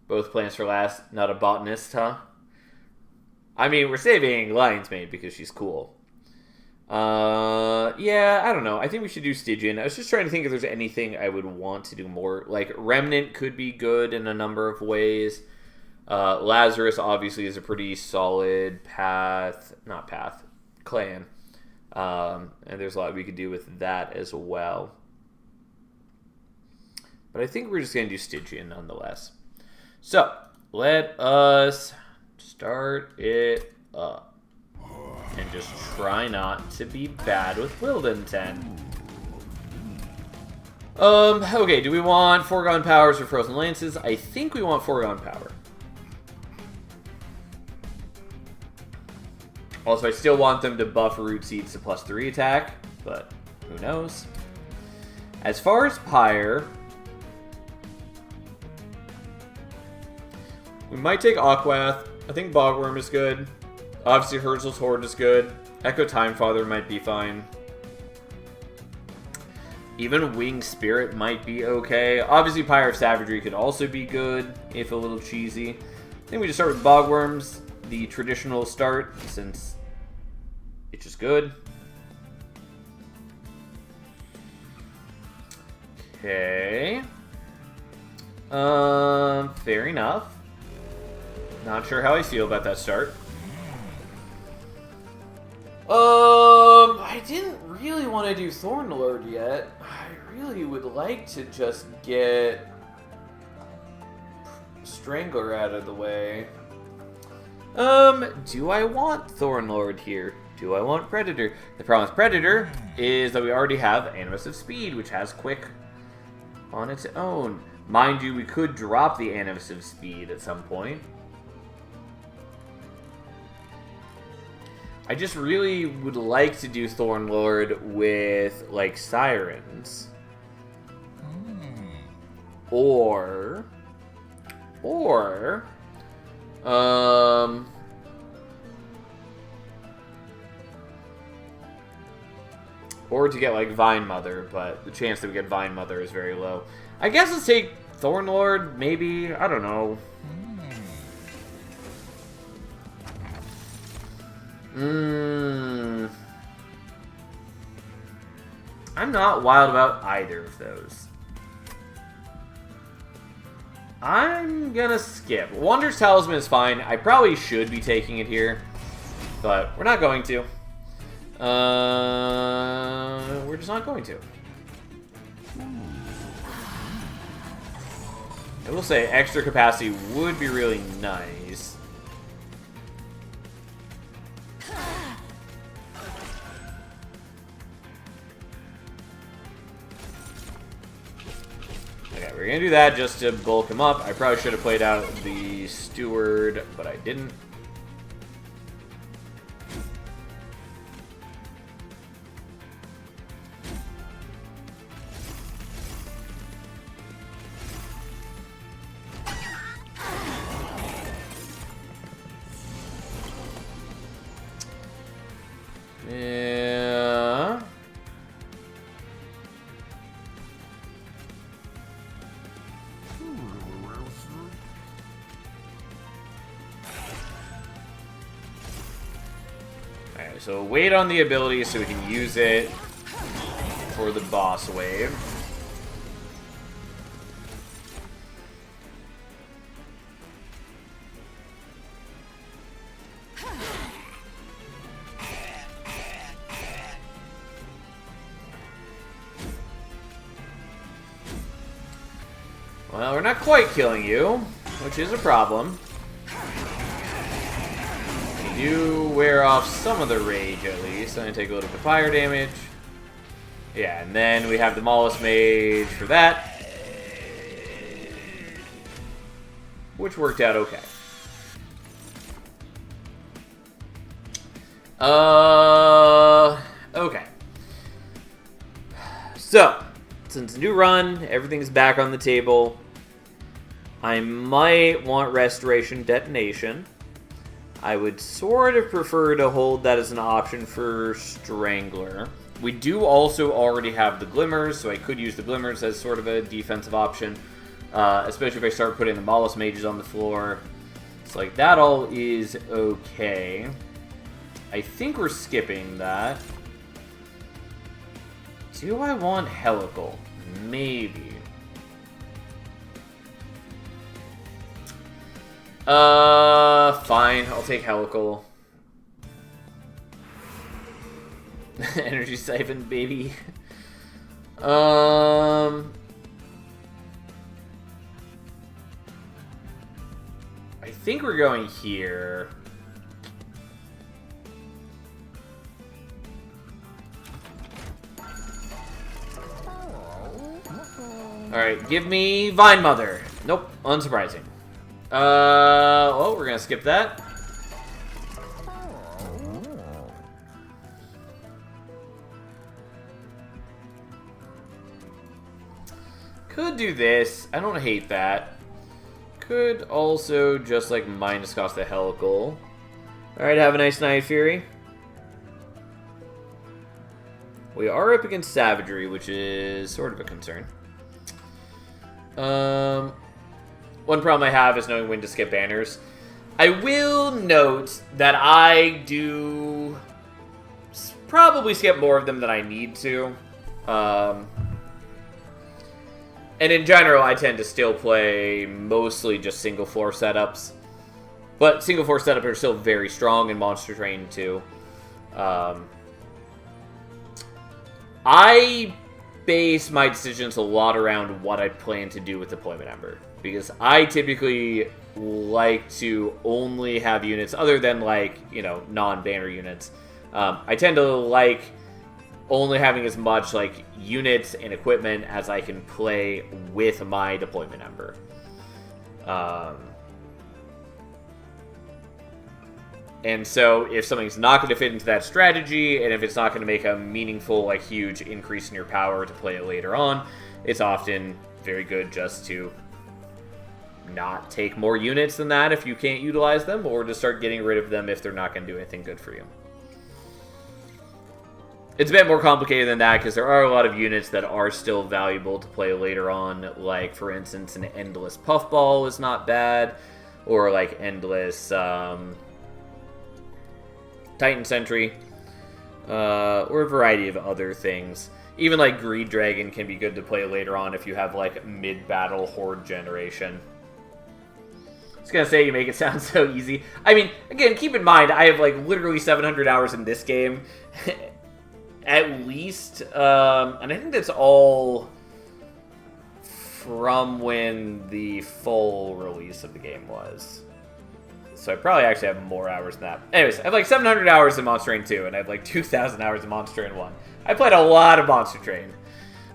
Both plans for last, not a botanist, huh? I mean, we're saving Lion's Mane because she's cool. Yeah, I don't know. I think we should do Stygian. I was just trying to think if there's anything I would want to do more. Like, Remnant could be good in a number of ways. Lazarus obviously is a pretty solid clan. And there's a lot we could do with that as well. But I think we're just going to do Stygian nonetheless. So, let us start it up. And just try not to be bad with Wildenton. Okay, do we want Foregone Powers or Frozen Lances? I think we want Foregone Power. Also, I still want them to buff Root Seeds to +3 attack, but who knows. As far as Pyre, we might take Aquath. I think Bogworm is good. Obviously, Herzl's Horde is good. Echo Timefather might be fine. Even Winged Spirit might be okay. Obviously, Pyre of Savagery could also be good, if a little cheesy. I think we just start with Bogworms, the traditional start, since it's just good. Okay. Fair enough. Not sure how I feel about that start. I didn't really want to do Thornlord yet. I really would like to just get Strangler out of the way. Do I want Thornlord here? Do I want Predator? The problem with Predator is that we already have Animus of Speed, which has Quick on its own. Mind you, we could drop the Animus of Speed at some point. I just really would like to do Thornlord with, like, Sirens. Or to get, like, Vine Mother, but the chance that we get Vine Mother is very low. I guess let's take Thornlord, maybe. I don't know. I'm not wild about either of those. I'm gonna skip. Wondrous Talisman is fine. I probably should be taking it here, but we're not going to. We're just not going to. I will say extra capacity would be really nice. Okay, we're gonna do that just to bulk him up. I probably should have played out the Steward, but I didn't. Yeah. Alright, so wait on the ability so we can use it for the boss wave. Well, we're not quite killing you, which is a problem. You do wear off some of the rage, at least. I'm going to take a little bit of fire damage. Yeah, and then we have the Mollusk Mage for that. Which worked out okay. Okay. So, since new run, everything's back on the table. I might want Restoration Detonation. I would sort of prefer to hold that as an option for Strangler. We do also already have the Glimmers, so I could use the Glimmers as sort of a defensive option. Especially if I start putting the Mollusk Mages on the floor. So like that all is okay. I think we're skipping that. Do I want Helical? Maybe. Fine. I'll take Helical. Energy Siphon, baby. I think we're going here. Alright, give me Vine Mother. Nope, unsurprising. Well, we're gonna skip that. Could do this. I don't hate that. Could also just, like, minus cost the Helical. Alright, have a nice night, Fury. We are up against Savagery, which is sort of a concern. One problem I have is knowing when to skip banners. I will note that I do probably skip more of them than I need to. And in general, I tend to still play mostly just single floor setups. But single floor setups are still very strong in Monster Train 2. I base my decisions a lot around what I plan to do with Deployment Ember. Because I typically like to only have units, other than, like, you know, non-banner units. I tend to like only having as much, like, units and equipment as I can play with my Deployment Ember. And so if something's not going to fit into that strategy, and if it's not going to make a meaningful, like, huge increase in your power to play it later on, it's often very good just to not take more units than that if you can't utilize them, or to start getting rid of them if they're not going to do anything good for you. It's a bit more complicated than that, because there are a lot of units that are still valuable to play later on, like, for instance, an Endless Puffball is not bad, or, like, Endless Titan Sentry, or a variety of other things. Even, like, Greed Dragon can be good to play later on if you have, like, mid-battle horde generation. I was gonna say, you make it sound so easy. I mean, again, keep in mind, I have, like, literally 700 hours in this game. At least. And I think that's all from when the full release of the game was. So I probably actually have more hours than that. Anyways, I have like 700 hours in Monster Train 2, and I have like 2,000 hours in Monster Train 1. I played a lot of Monster Train.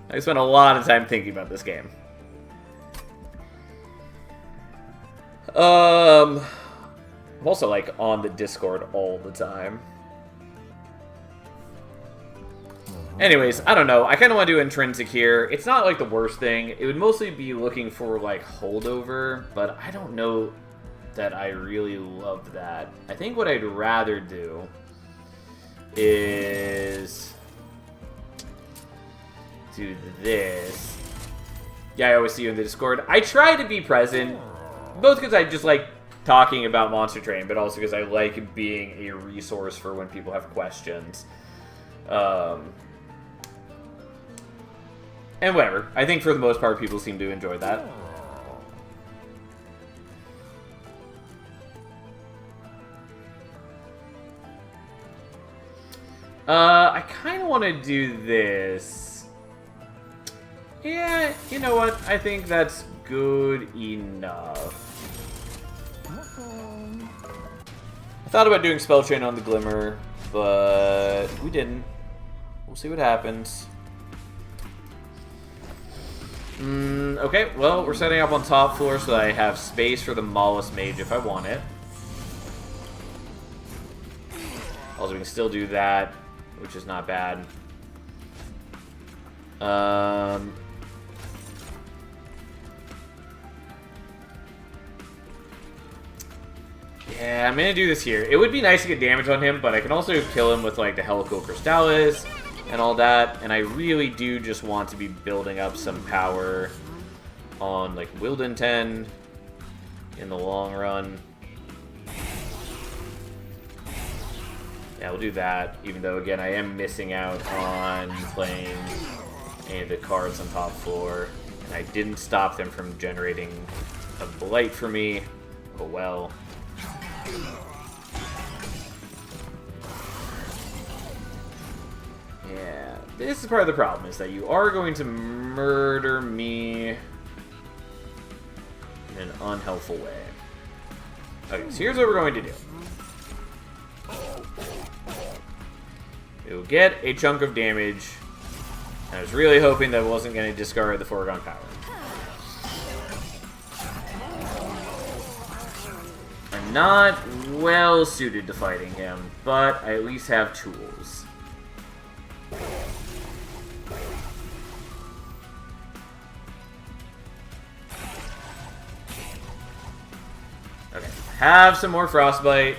I spent a lot of time thinking about this game. I'm also like on the Discord all the time. Anyways, I don't know. I kind of want to do Intrinsic here. It's not like the worst thing. It would mostly be looking for like Holdover, but I don't know that I really love that. I think what I'd rather do is do this. Yeah, I always see you in the Discord. I try to be present, both because I just like talking about Monster Train, but also because I like being a resource for when people have questions. And whatever. I think for the most part, people seem to enjoy that. I kind of want to do this. Yeah, you know what? I think that's good enough. I thought about doing Spell Chain on the Glimmer, but we didn't. We'll see what happens. Okay, well, we're setting up on top floor so that I have space for the Mollusk Mage if I want it. Also, we can still do that, which is not bad. Yeah, I'm gonna do this here. It would be nice to get damage on him, but I can also kill him with, like, the Helical Crystallis and all that, and I really do just want to be building up some power on, like, Wildenton in the long run. Yeah, we'll do that, even though, again, I am missing out on playing any of the cards on top floor, and I didn't stop them from generating a Blight for me. Oh well. Yeah, this is part of the problem, is that you are going to murder me in an unhelpful way. Okay, so here's what we're going to do. You'll get a chunk of damage. I was really hoping that I wasn't going to discard the Foregone Power. not well suited to fighting him, but I at least have tools. Okay, have some more Frostbite.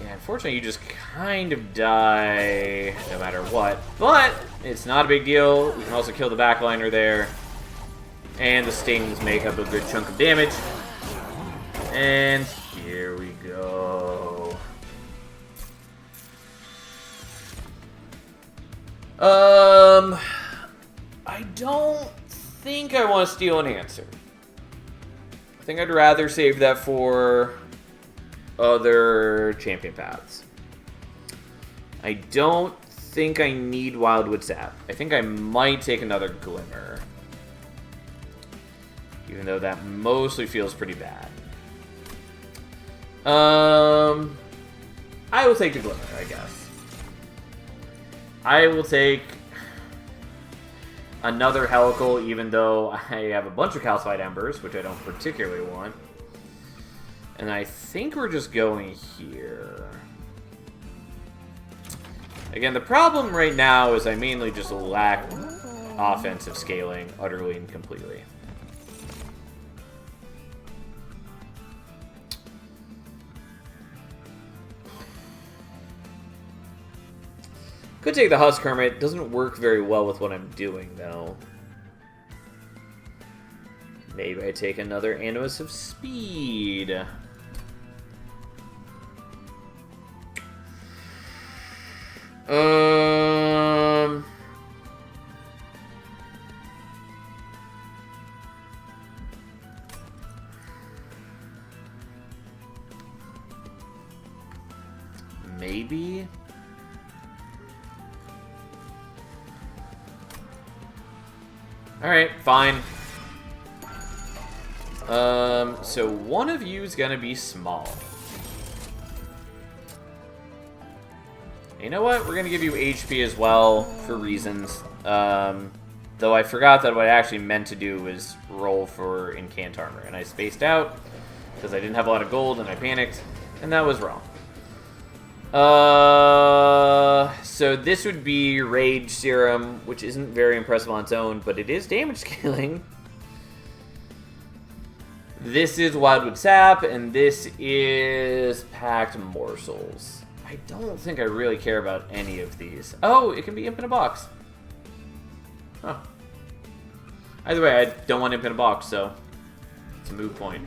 Yeah, unfortunately, you just kind of die no matter what, but it's not a big deal. We can also kill the backliner there, and the stings make up a good chunk of damage. And here we go. I don't think I want to steal an answer. I think I'd rather save that for other champion paths. I don't think I need Wildwood Sap. I think I might take another Glimmer. Even though that mostly feels pretty bad. I will take the Glimmer, I guess. I will take another Helical, even though I have a bunch of Calcified Embers, which I don't particularly want. And I think we're just going here. Again, the problem right now is I mainly just lack offensive scaling utterly and completely. Could take the Husk Hermit. Doesn't work very well with what I'm doing, though. Maybe I take another Animus of Speed. Maybe. Alright, fine. So one of you is gonna be small. You know what? We're gonna give you HP as well, for reasons. Though I forgot that what I actually meant to do was roll for Incant Armor, and I spaced out, because I didn't have a lot of gold, and I panicked, and that was wrong. So this would be Rage Serum, which isn't very impressive on its own, but it is damage scaling. This is Wildwood Sap, and this is Packed Morsels. I don't think I really care about any of these. Oh, it can be Imp in a Box. Huh. Either way, I don't want Imp in a Box, so it's a moot point.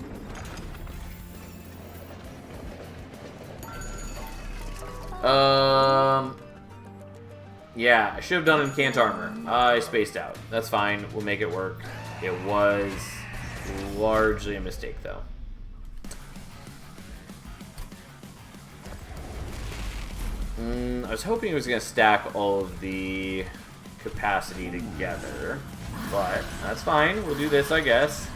Yeah, I should have done Incant Armor. I spaced out. That's fine. We'll make it work. It was largely a mistake, though. I was hoping it was going to stack all of the capacity together, but that's fine. We'll do this, I guess.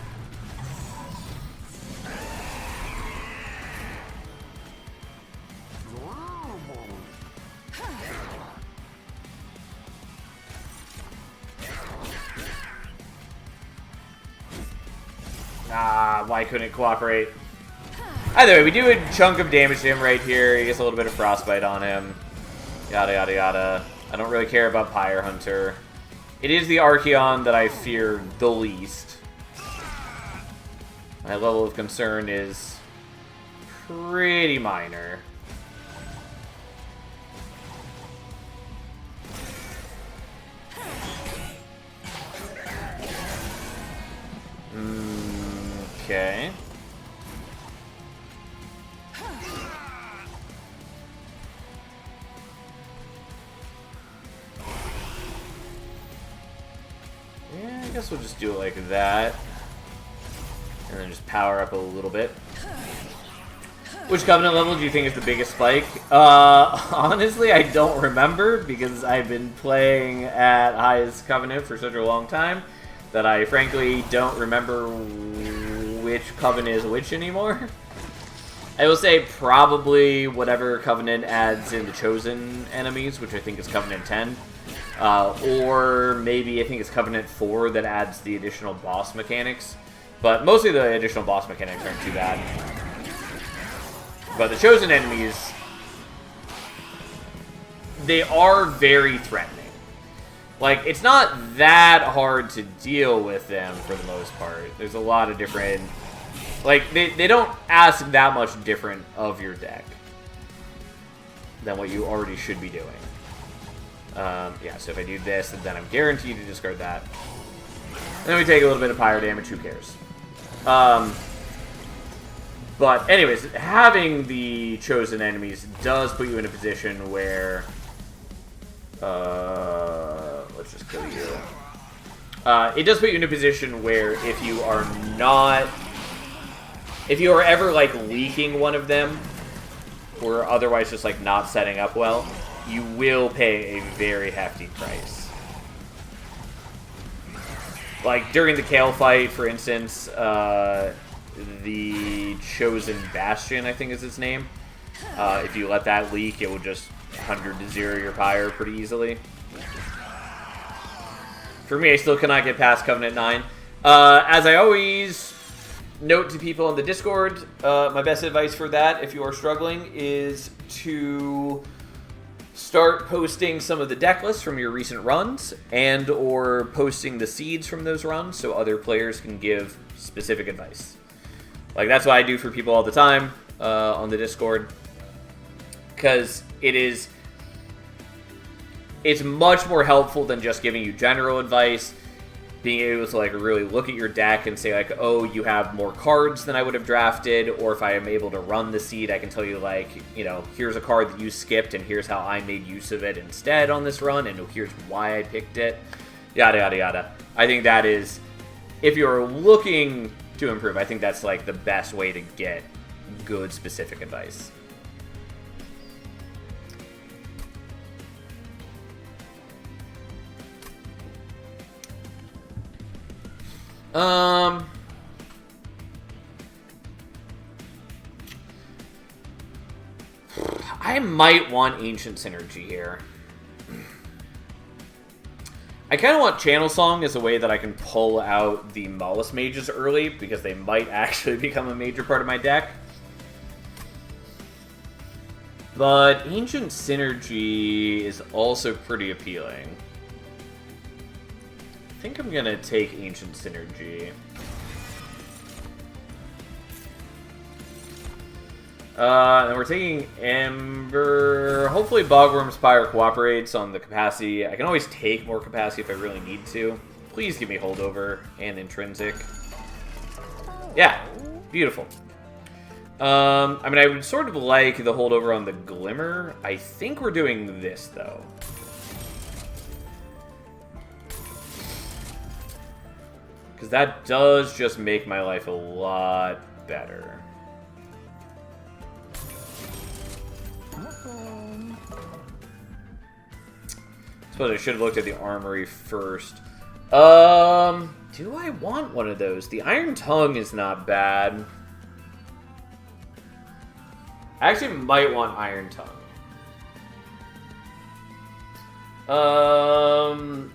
Ah, why couldn't it cooperate? Either way, we do a chunk of damage to him right here. He gets a little bit of Frostbite on him. Yada, yada, yada. I don't really care about Pyre Hunter. It is the Archeon that I fear the least. My level of concern is pretty minor. Okay. Yeah, I guess we'll just do it like that. And then just power up a little bit. Which Covenant level do you think is the biggest spike? Honestly, I don't remember because I've been playing at highest Covenant for such a long time that I frankly don't remember which Covenant is which anymore. I will say probably whatever Covenant adds in the Chosen enemies, which I think is Covenant 10. Or maybe I think it's Covenant 4 that adds the additional boss mechanics. But mostly the additional boss mechanics aren't too bad. But the chosen enemies, they are very threatening. Like, it's not that hard to deal with them for the most part. There's a lot of different... Like, they don't ask that much different of your deck than what you already should be doing. Yeah, so if I do this, then I'm guaranteed to discard that. And then we take a little bit of pyro damage, who cares? But anyways, having the chosen enemies does put you in a position where... let's just kill you. It does put you in a position where if you are not... If you are ever, like, leaking one of them, or otherwise just, like, not setting up well, you will pay a very hefty price. Like, during the Kale fight, for instance, the Chosen Bastion, I think is its name. If you let that leak, it will just 100-0 your Pyre pretty easily. For me, I still cannot get past Covenant 9. As I always note to people on the Discord, my best advice for that, if you are struggling, is to start posting some of the deck lists from your recent runs and or posting the seeds from those runs so other players can give specific advice. Like, that's what I do for people all the time on the Discord, because it's much more helpful than just giving you general advice. Being able to, like, really look at your deck and say, like, oh, you have more cards than I would have drafted, or if I am able to run the seed, I can tell you, like, you know, here's a card that you skipped, and here's how I made use of it instead on this run, and here's why I picked it, yada, yada, yada. I think that is, if you're looking to improve, I think that's, like, the best way to get good, specific advice. I might want Ancient Synergy here. I kind of want Channel Song as a way that I can pull out the Mollusk Mages early, because they might actually become a major part of my deck. But Ancient Synergy is also pretty appealing. I think I'm gonna take Ancient Synergy. And we're taking Ember. Hopefully Bogworm Spire cooperates on the capacity. I can always take more capacity if I really need to. Please give me Holdover and Intrinsic. Yeah, beautiful. I mean, I would sort of like the Holdover on the Glimmer. I think we're doing this, though. Because that does just make my life a lot better. Suppose I should have looked at the Armory first. Do I want one of those? The Iron Tongue is not bad. I actually might want Iron Tongue.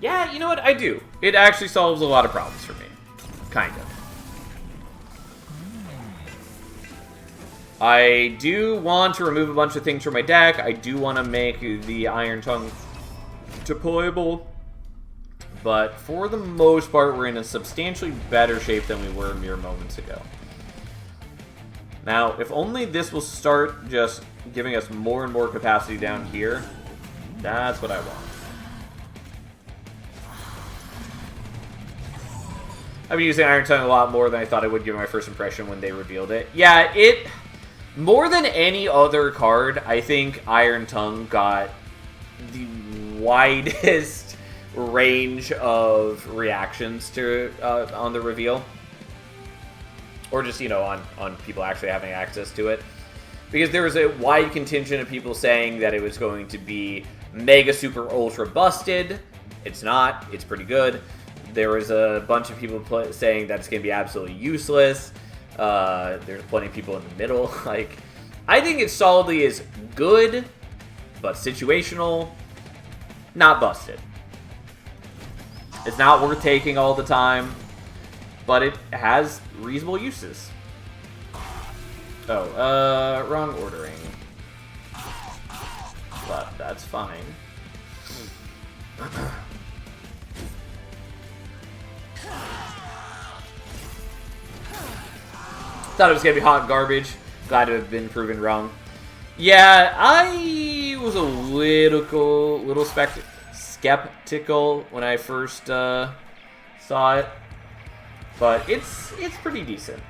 Yeah, you know what? I do. It actually solves a lot of problems for me. Kind of. I do want to remove a bunch of things from my deck. I do want to make the Iron Tongue deployable. But for the most part, we're in a substantially better shape than we were mere moments ago. Now, if only this will start just giving us more and more capacity down here, that's what I want. I've been using Iron Tongue a lot more than I thought I would given my first impression when they revealed it. Yeah, more than any other card, I think Iron Tongue got the widest range of reactions to on the reveal. Or just, you know, on people actually having access to it. Because there was a wide contingent of people saying that it was going to be mega super ultra busted. It's not. It's pretty good. There was a bunch of people saying that it's going to be absolutely useless. There's plenty of people in the middle. Like, I think it solidly is good, but situational, not busted. It's not worth taking all the time, but it has reasonable uses. Oh, wrong ordering. But that's fine. Thought it was gonna be hot garbage. Glad to have been proven wrong. Yeah, I was a little skeptical when I first saw it, but it's pretty decent.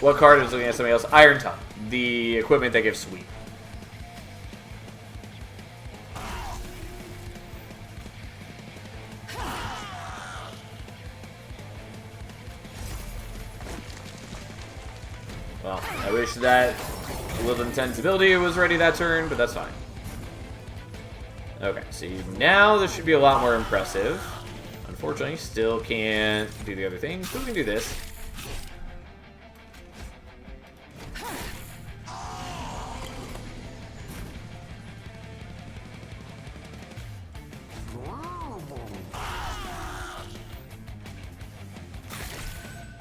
What card is looking at somebody else? Iron Tongue, the equipment that gives sweep. Well, I wish that Little Insensibility was ready that turn, but that's fine. Okay, so now this should be a lot more impressive. Unfortunately, still can't do the other things, but we can do this.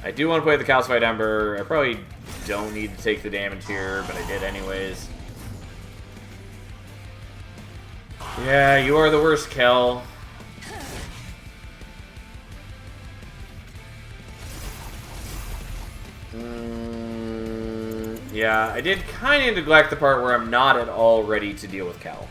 I do want to play the Calcified Ember. I probably don't need to take the damage here, but I did anyways. Yeah, you are the worst, Kel. Yeah, I did kind of neglect the part where I'm not at all ready to deal with Kel.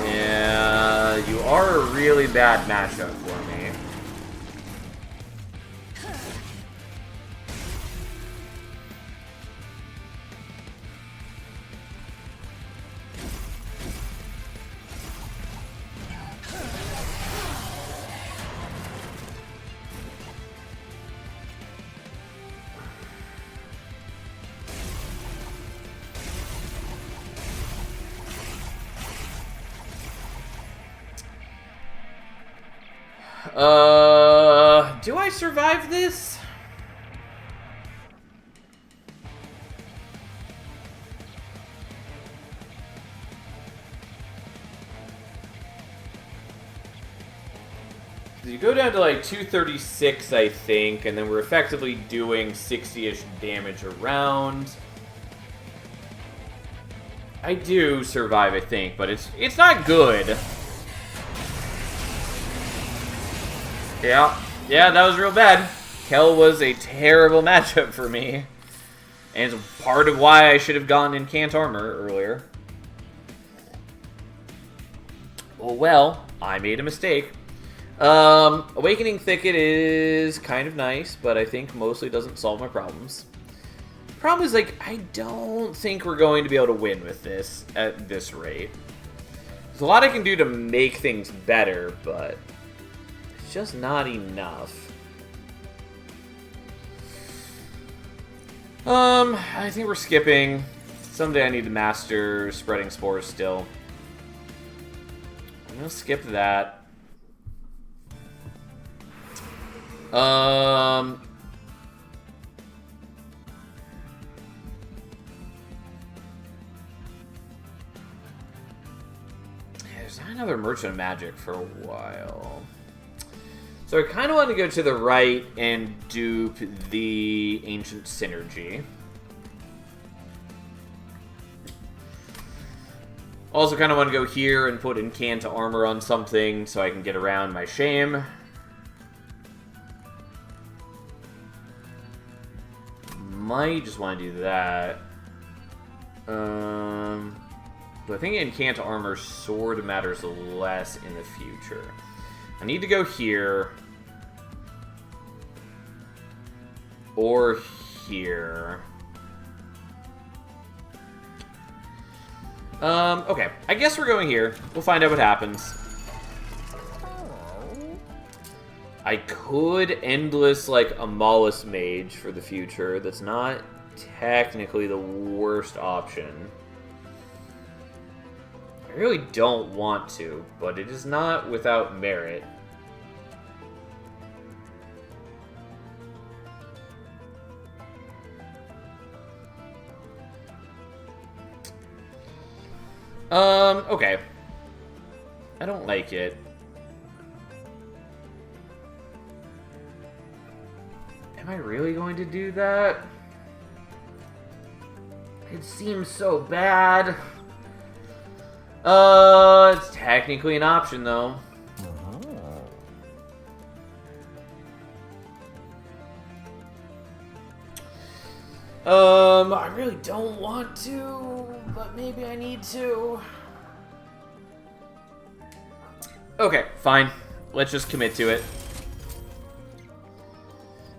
Yeah, you are a really bad matchup for me. Do I survive this? You go down to like 236, I think, and then we're effectively doing 60-ish damage around. I do survive, I think, but it's not good. Yeah, that was real bad. Kel was a terrible matchup for me. And it's part of why I should have gone Incant Armor earlier. Well, I made a mistake. Awakening Thicket is kind of nice, but I think mostly doesn't solve my problems. Problem is, like, I don't think we're going to be able to win with this at this rate. There's a lot I can do to make things better, but it's just not enough. I think we're skipping. Someday I need to master Spreading Spores still. I'm gonna skip that. There's not another Merchant of Magic for a while. So I kind of want to go to the right and dupe the Ancient Synergy. Also kind of want to go here and put Incant Armor on something so I can get around my shame. Might just want to do that. But I think Incant Armor sort of matters less in the future. I need to go here. Or here. Okay. I guess we're going here. We'll find out what happens. I could endless, like, a Mollusk Mage for the future. That's not technically the worst option. I really don't want to, but it is not without merit. Okay. I don't like it. Am I really going to do that? It seems so bad. It's technically an option, though. I really don't want to, but maybe I need to. Okay, fine. Let's just commit to it.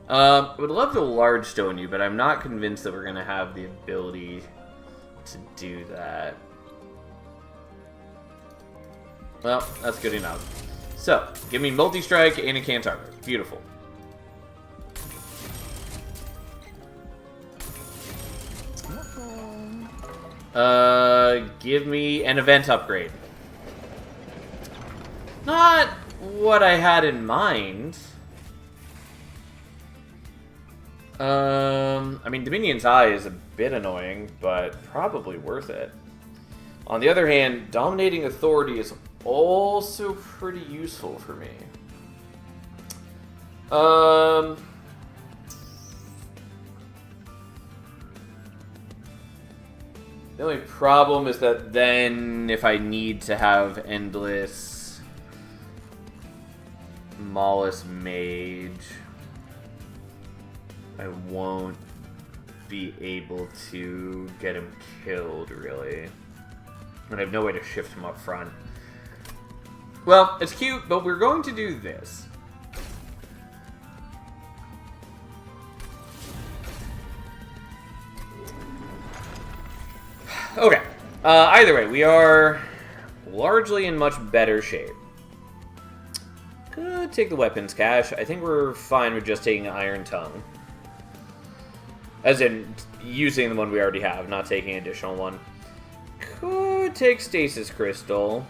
I would love to large stone you, but I'm not convinced that we're going to have the ability to do that. Well, that's good enough. So, give me multi-strike and a Cantarmer. Beautiful. Give me an event upgrade. Not what I had in mind. I mean, Dominion's Eye is a bit annoying, but probably worth it. On the other hand, Dominating Authority is also pretty useful for me. The only problem is that then if I need to have endless Mollusk Mage, I won't be able to get him killed, really. And I have no way to shift him up front. Well, it's cute, but we're going to do this. Okay. Either way, we are largely in much better shape. Could take the weapons cache. I think we're fine with just taking Iron Tongue. As in, using the one we already have, not taking an additional one. Could take Stasis Crystal.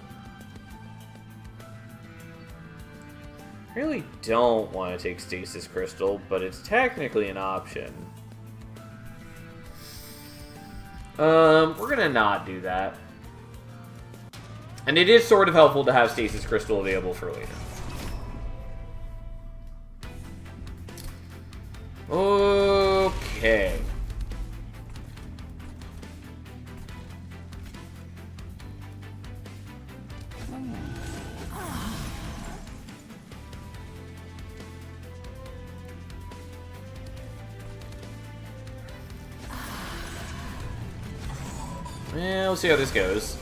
Really don't want to take Stasis Crystal, but it's technically an option. We're gonna not do that. And it is sort of helpful to have Stasis Crystal available for later. Okay. Yeah, we'll see how this goes.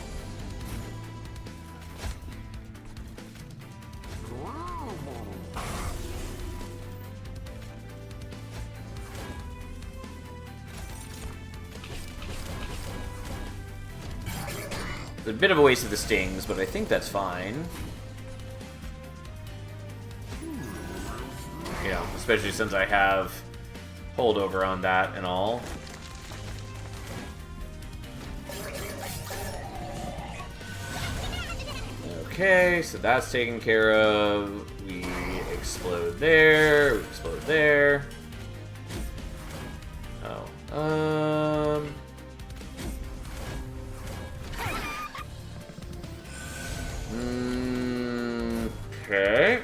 It's a bit of a waste of the stings, but I think that's fine. Yeah, especially since I have holdover on that and all. Okay, so that's taken care of. We explode there. We explode there. Oh. Okay.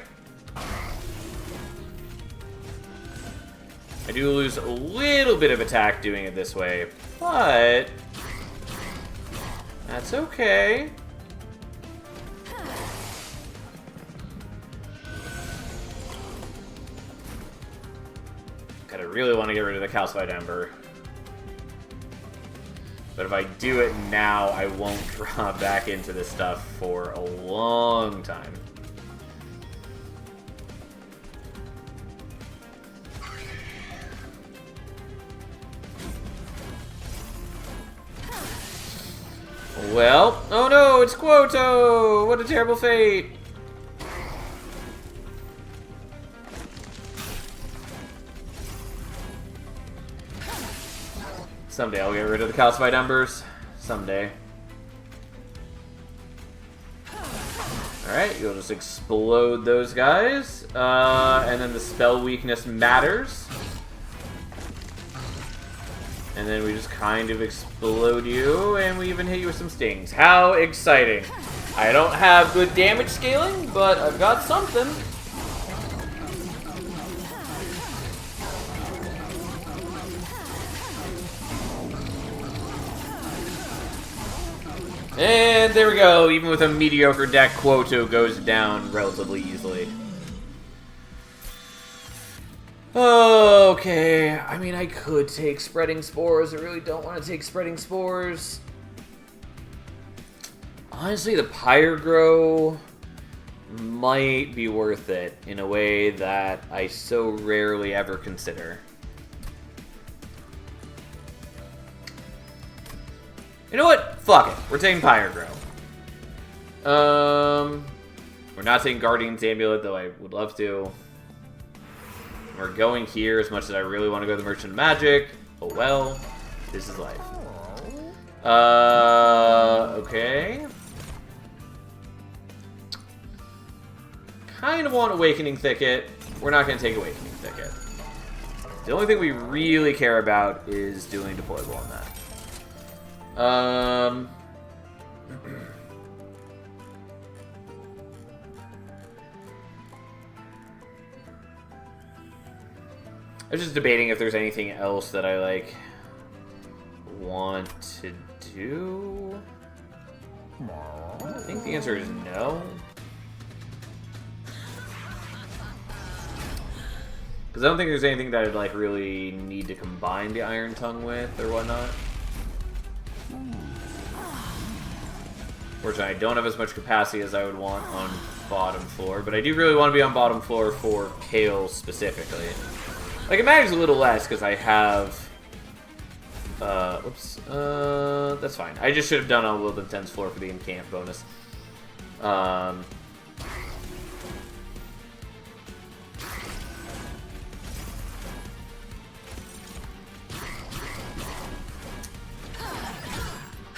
I do lose a little bit of attack doing it this way, but that's okay. I really want to get rid of the Calcified Ember. But if I do it now, I won't draw back into this stuff for a long time. Well, oh no, it's Quoto! What a terrible fate! Someday I'll get rid of the calcified embers. Someday. Alright, you'll just explode those guys. And then the spell weakness matters. And then we just kind of explode you, and we even hit you with some stings. How exciting. I don't have good damage scaling, but I've got something. And there we go. Even with a mediocre deck, Quoto goes down relatively easily. Okay, I mean, I could take Spreading Spores. I really don't want to take Spreading Spores. Honestly, the Pyrogrow might be worth it in a way that I so rarely ever consider. You know what? Fuck it. We're taking Pyrogrow. We're not taking Guardian's Amulet, though I would love to. We're going here as much as I really want to go to the Merchant of Magic. Oh well. This is life. Okay. Kind of want Awakening Thicket. We're not going to take Awakening Thicket. The only thing we really care about is doing deployable on that. I was just debating if there's anything else that I, like, want to do. I think the answer is no. Because I don't think there's anything that I'd, like, really need to combine the Iron Tongue with or whatnot. Fortunately, I don't have as much capacity as I would want on bottom floor, but I do really want to be on bottom floor for Kale specifically. Like, it matters a little less because I have... Whoops. That's fine. I just should have done on Wilden 10's floor for the Encamp bonus.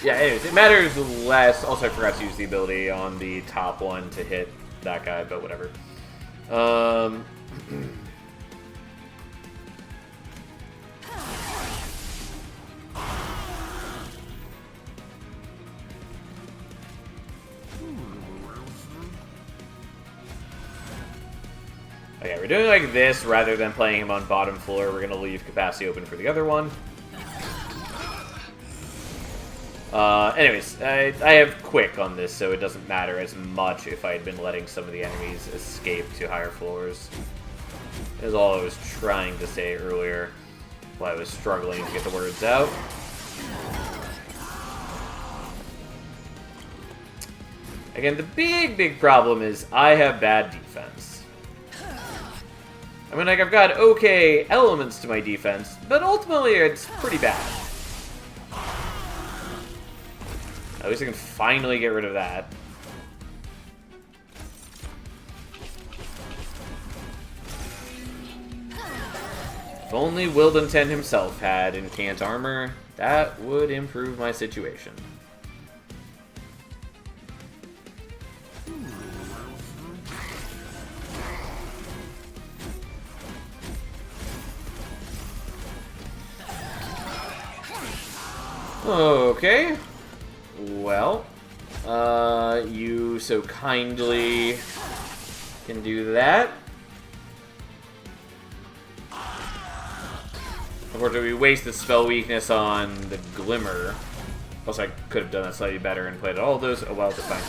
Yeah, anyways, it matters less. Also, I forgot to use the ability on the top one to hit that guy, but whatever. Okay, we're doing like this rather than playing him on bottom floor. We're going to leave capacity open for the other one. Anyways, I have Quick on this, so it doesn't matter as much if I had been letting some of the enemies escape to higher floors. Is all I was trying to say earlier while I was struggling to get the words out. Again, the big problem is I have bad defense. I mean, like, I've got okay elements to my defense, but ultimately it's pretty bad. At least I can finally get rid of that. If only Wilden 10 himself had Incant Armor, that would improve my situation. Okay. Well, you so kindly can do that. Unfortunately, we wasted spell weakness on the Glimmer. Also, I could have done that slightly better and played all of those. Oh well, that's fine.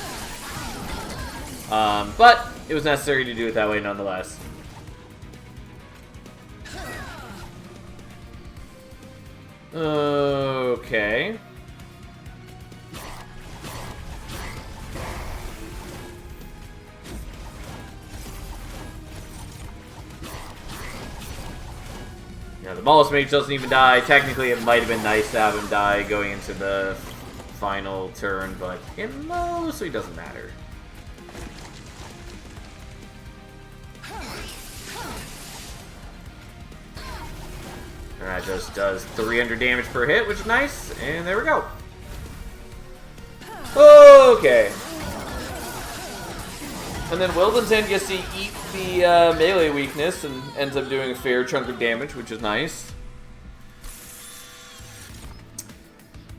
But it was necessary to do it that way nonetheless. Okay. Now, the Ballast Mage doesn't even die. Technically, it might have been nice to have him die going into the final turn, but it mostly doesn't matter. And that just does 300 damage per hit, which is nice. And there we go. Okay. And then Wildenton gets to eat the melee weakness and ends up doing a fair chunk of damage, which is nice.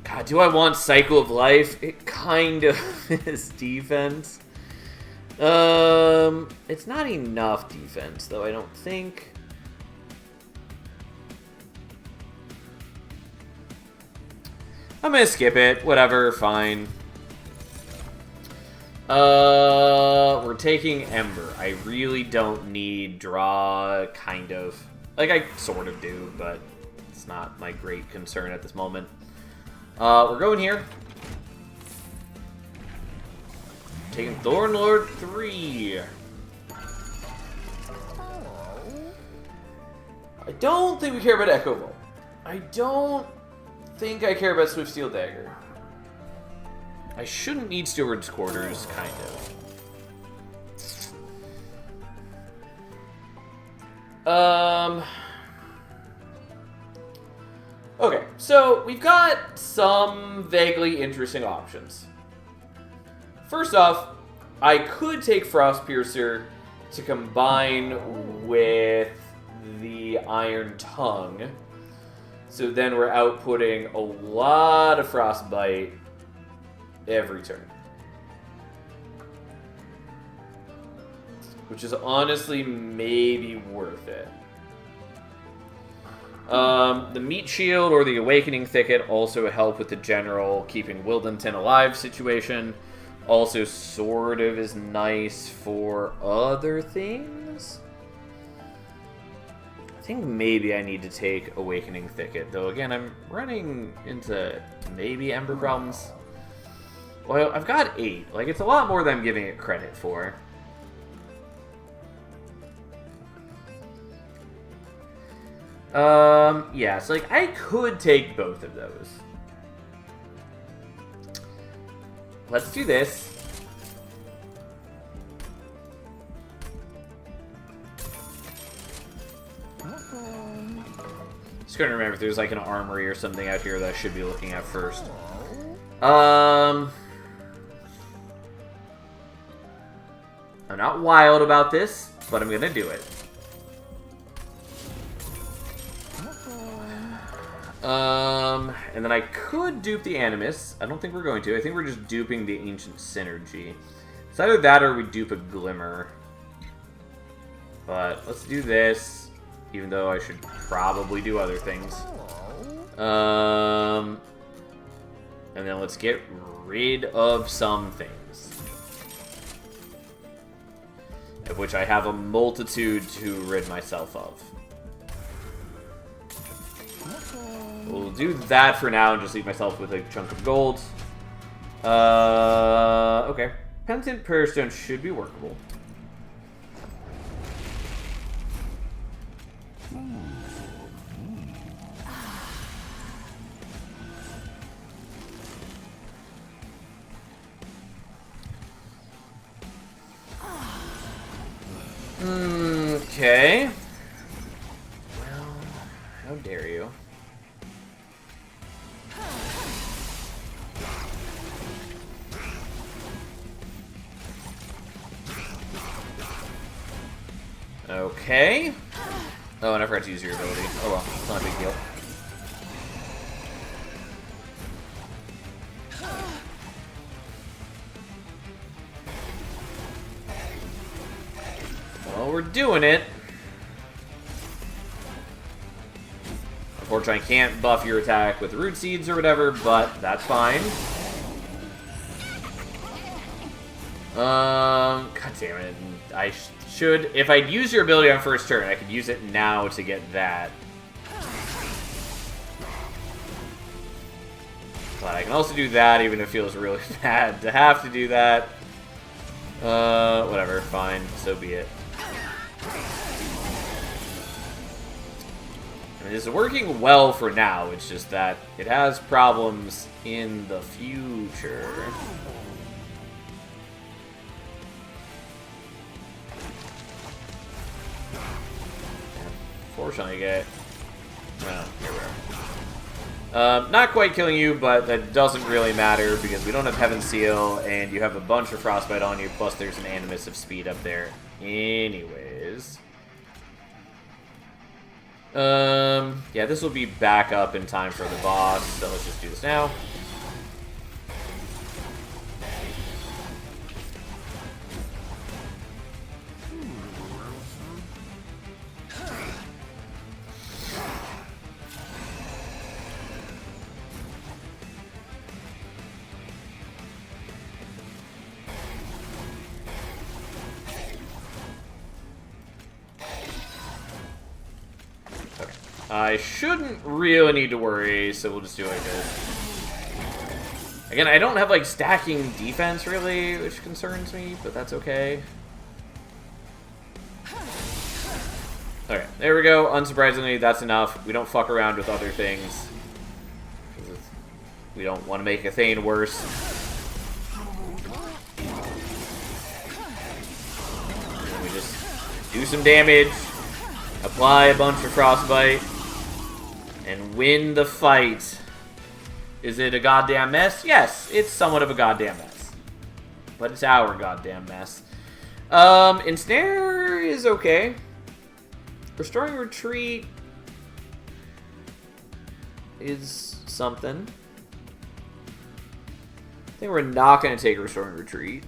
God, do I want Cycle of Life? It kind of is defense. It's not enough defense, though, I don't think. I'm gonna skip it. Whatever, fine. We're taking Ember. I really don't need draw, kind of. Like, I sort of do, but it's not my great concern at this moment. We're going here. Taking Thornlord 3. I don't think we care about Echo Bolt. I don't think I care about Swift Steel Dagger. I shouldn't need Steward's Quarters, kind of. Okay, so we've got some vaguely interesting options. First off, I could take Frostpiercer to combine with the Iron Tongue. So then we're outputting a lot of Frostbite every turn. Which is honestly maybe worth it. The Meat Shield or the Awakening Thicket also help with the general keeping Wildenton alive situation. Also sort of is nice for other things. I think maybe I need to take Awakening Thicket, though again I'm running into maybe Ember problems. Well, I've got 8. Like, it's a lot more than I'm giving it credit for. Yeah, so like I could take both of those. Let's do this. Just couldn't remember if there's like an armory or something out here that I should be looking at first. I'm not wild about this, but I'm gonna do it. And then I could dupe the Animus. I don't think we're going to. I think we're just duping the Ancient Synergy. It's either that or we dupe a Glimmer. But let's do this, even though I should probably do other things. And then let's get rid of some things. Of which I have a multitude to rid myself of. We'll do that for now and just leave myself with a chunk of gold. Okay. Penitent Prayer Stone should be workable. Okay. Well, how dare you? Okay. Oh, and I forgot to use your ability. Oh well, it's not a big deal. Well, we're doing it. Unfortunately, I can't buff your attack with Root Seeds or whatever, but that's fine. God damn it. I should... If I'd use your ability on first turn, I could use it now to get that. But I can also do that, even if it feels really bad to have to do that. Whatever, fine. So be it. I mean, this is working well for now, it's just that it has problems in the future. Fortunately, I get Well, here we are. Not quite killing you, but that doesn't really matter because we don't have Heaven Seal, and you have a bunch of Frostbite on you, plus there's an Animus of Speed up there. Anyways. Yeah, this will be back up in time for the boss, so let's just do this now. I shouldn't really need to worry, so we'll just do it like this. Again, I don't have, like, stacking defense, really, which concerns me, but that's okay. Okay, there we go. Unsurprisingly, that's enough. We don't fuck around with other things. We don't want to make a Thane worse. And we just do some damage, apply a bunch of Frostbite, and win the fight. Is it a goddamn mess? Yes, it's somewhat of a goddamn mess. But it's our goddamn mess. Ensnare is okay. Restoring Retreat is something. I think we're not going to take Restoring Retreat.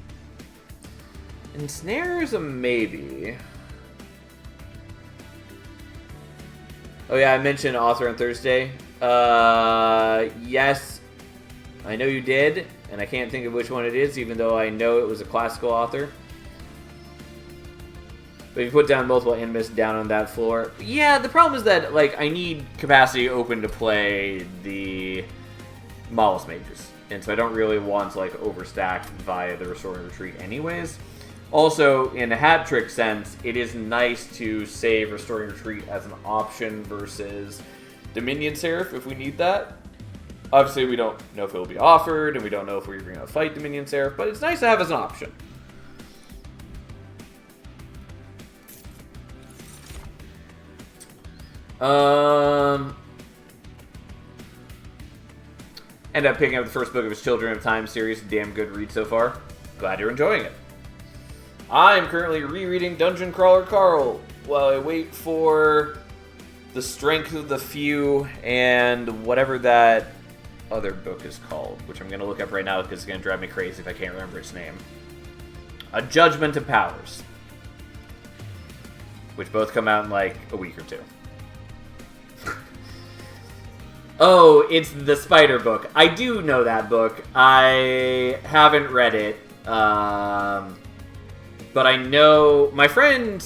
Ensnare is a maybe. Oh yeah, I mentioned author on Thursday. Yes, I know you did, and I can't think of which one it is, even though I know it was a classical author. But if you put down multiple Animus down on that floor, yeah, the problem is that, like, I need capacity open to play the Mollusk Mages, and so I don't really want to, like, overstack via the Restoring Retreat anyways. Also, in a hat trick sense, it is nice to save Restoring Retreat as an option versus Dominion Seraph if we need that. Obviously, we don't know if it will be offered, and we don't know if we're going to fight Dominion Seraph, but it's nice to have as an option. End up picking up the first book of his Children of Time series. Damn good read so far. Glad you're enjoying it. I'm currently rereading Dungeon Crawler Carl while I wait for The Strength of the Few and whatever that other book is called, which I'm going to look up right now because it's going to drive me crazy if I can't remember its name. A Judgment of Powers, which both come out in like a week or two. Oh, it's the Spider book. I do know that book. I haven't read it. But I know my friend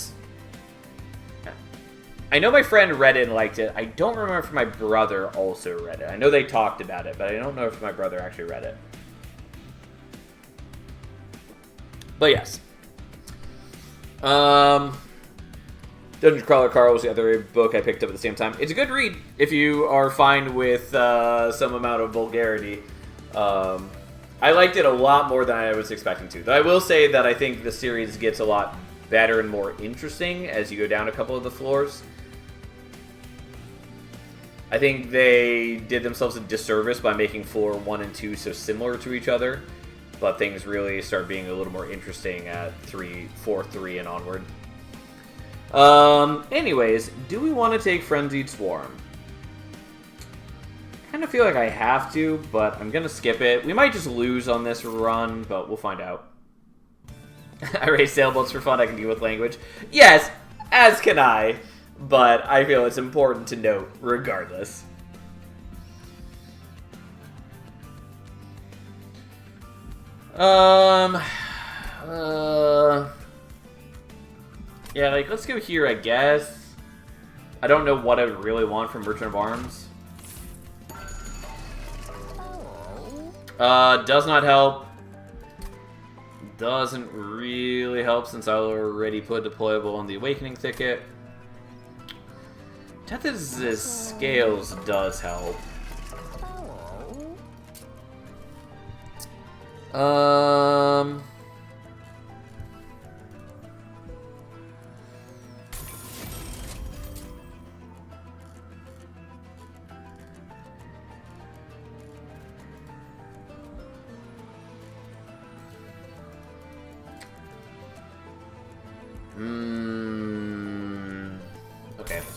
read it and liked it. I don't remember if my brother also read it. I know they talked about it, but I don't know if my brother actually read it. But yes. Dungeon Crawler Carl was the other book I picked up at the same time. It's a good read if you are fine with some amount of vulgarity. I liked it a lot more than I was expecting to. Though I will say that I think the series gets a lot better and more interesting as you go down a couple of the floors. I think they did themselves a disservice by making floor 1 and 2 so similar to each other, but things really start being a little more interesting at 4, 3, and onward. Anyways, do we want to take Frenzied Swarm? I kind of feel like I have to, but I'm going to skip it. We might just lose on this run, but we'll find out. I raise sailboats for fun, I can deal with language. Yes, as can I, but I feel it's important to note regardless. Yeah, like, let's go here, I guess. I don't know what I would really want from Merchant of Arms. Does not help. Doesn't really help since I already put deployable on the Awakening Thicket. Tethys' Scales does help.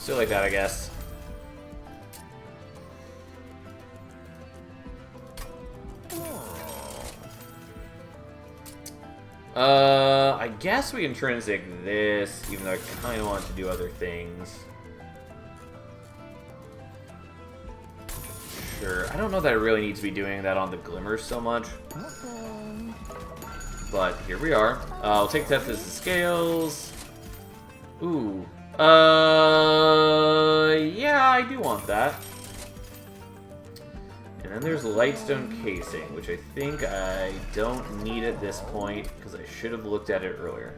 do it like that, I guess. I guess we intrinsic this, even though I kind of want to do other things. Sure. I don't know that I really need to be doing that on the Glimmers so much. But here we are. I'll take Death as the Scales. Ooh. Yeah, I do want that. And then there's Lightstone Casing, which I think I don't need at this point, because I should have looked at it earlier.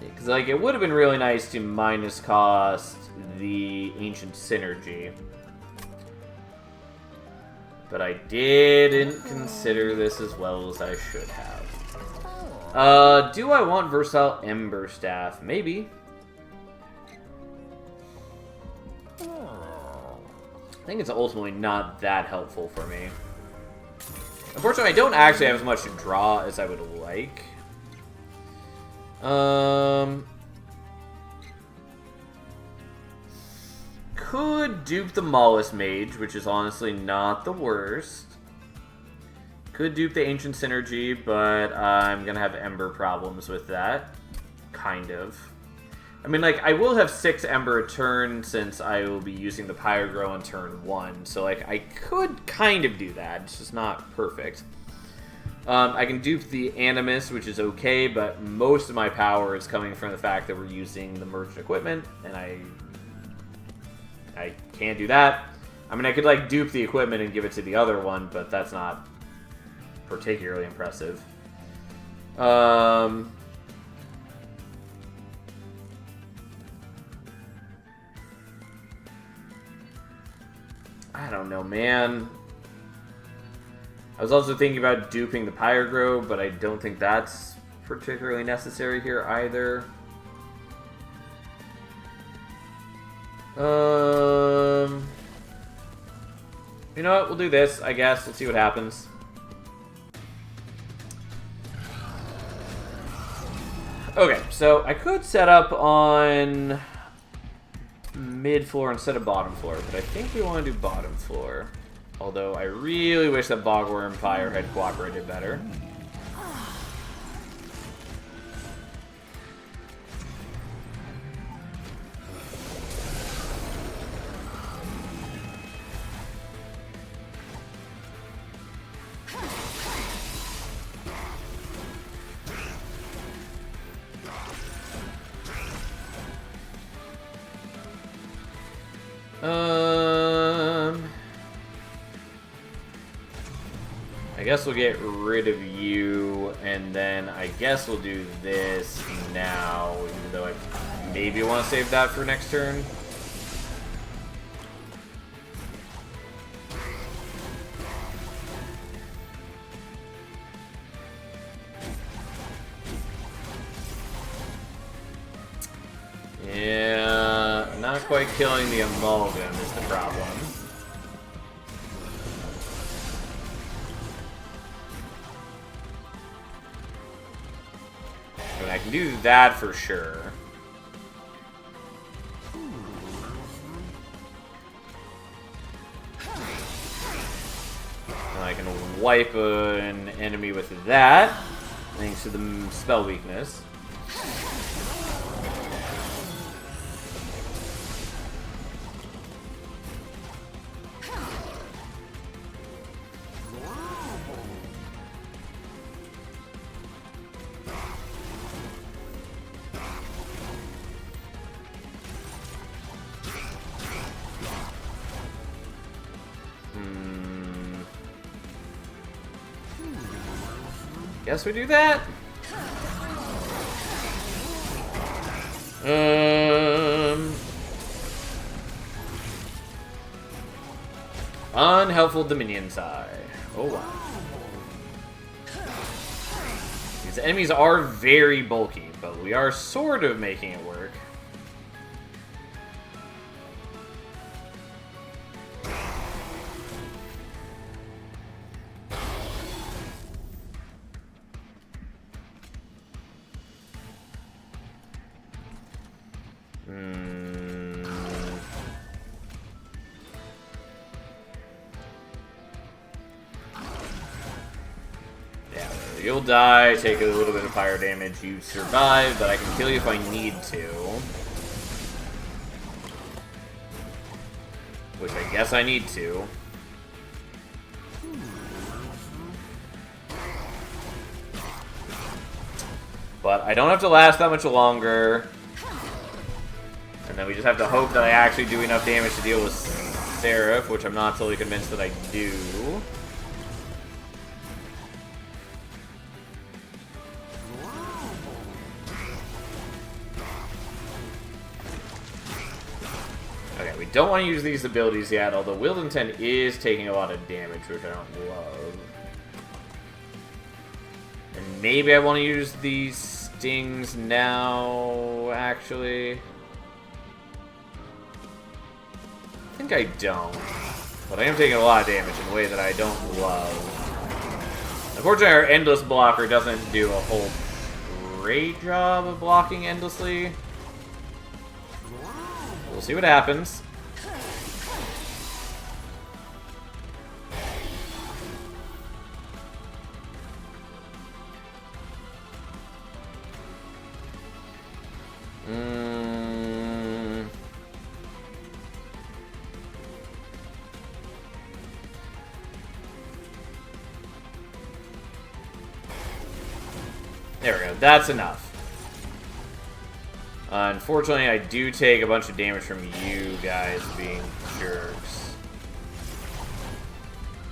Because, like, it would have been really nice to minus cost the Ancient Synergy. But I didn't consider this as well as I should have. Do I want Versatile Ember Staff? Maybe. I think it's ultimately not that helpful for me. Unfortunately, I don't actually have as much to draw as I would like. Could dupe the Mollusk Mage, which is honestly not the worst. Could dupe the Ancient Synergy, but I'm gonna have Ember problems with that. Kind of. I mean, like, I will have 6 Ember a turn since I will be using the Pyrogrow on turn 1. So, like, I could kind of do that. It's just not perfect. I can dupe the Animus, which is okay, but most of my power is coming from the fact that we're using the merged equipment, and I can't do that. I mean, I could, like, dupe the equipment and give it to the other one, but that's not particularly impressive. I don't know, man. I was also thinking about duping the Pyrogrow, but I don't think that's particularly necessary here either. You know what? We'll do this, I guess. We'll see what happens. Okay, so I could set up on mid floor instead of bottom floor, but I think we want to do bottom floor. Although I really wish that Bogworm Fire had cooperated better. I guess we'll get rid of you, and then I guess we'll do this now, even though I maybe want to save that for next turn. Yeah, not quite killing the Amalgam is the problem. I can do that for sure. And I can wipe an enemy with that, thanks to the spell weakness. Guess we do that. Unhelpful Dominion's Eye. Oh wow. These enemies are very bulky, but we are sort of making it work. So you'll die, take a little bit of fire damage, you survive, but I can kill you if I need to. Which I guess I need to. But I don't have to last that much longer. And then we just have to hope that I actually do enough damage to deal with Seraph, which I'm not totally convinced that I do. Okay, we don't want to use these abilities yet, although Willed Intent is taking a lot of damage, which I don't love. And maybe I want to use these stings now, actually. I think I don't. But I am taking a lot of damage in a way that I don't love. Unfortunately, our Endless Blocker doesn't do a whole great job of blocking endlessly. We'll see what happens. There we go. That's enough. Unfortunately, I do take a bunch of damage from you guys being jerks.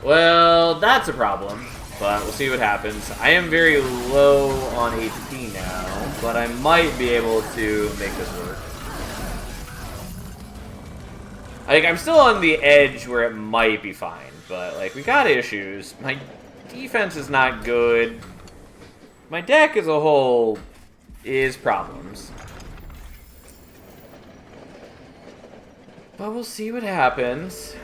Well, that's a problem, but we'll see what happens. I am very low on HP now, but I might be able to make this work. I'm still on the edge where it might be fine, but, we got issues. My defense is not good. My deck as a whole is problems. But we'll see what happens.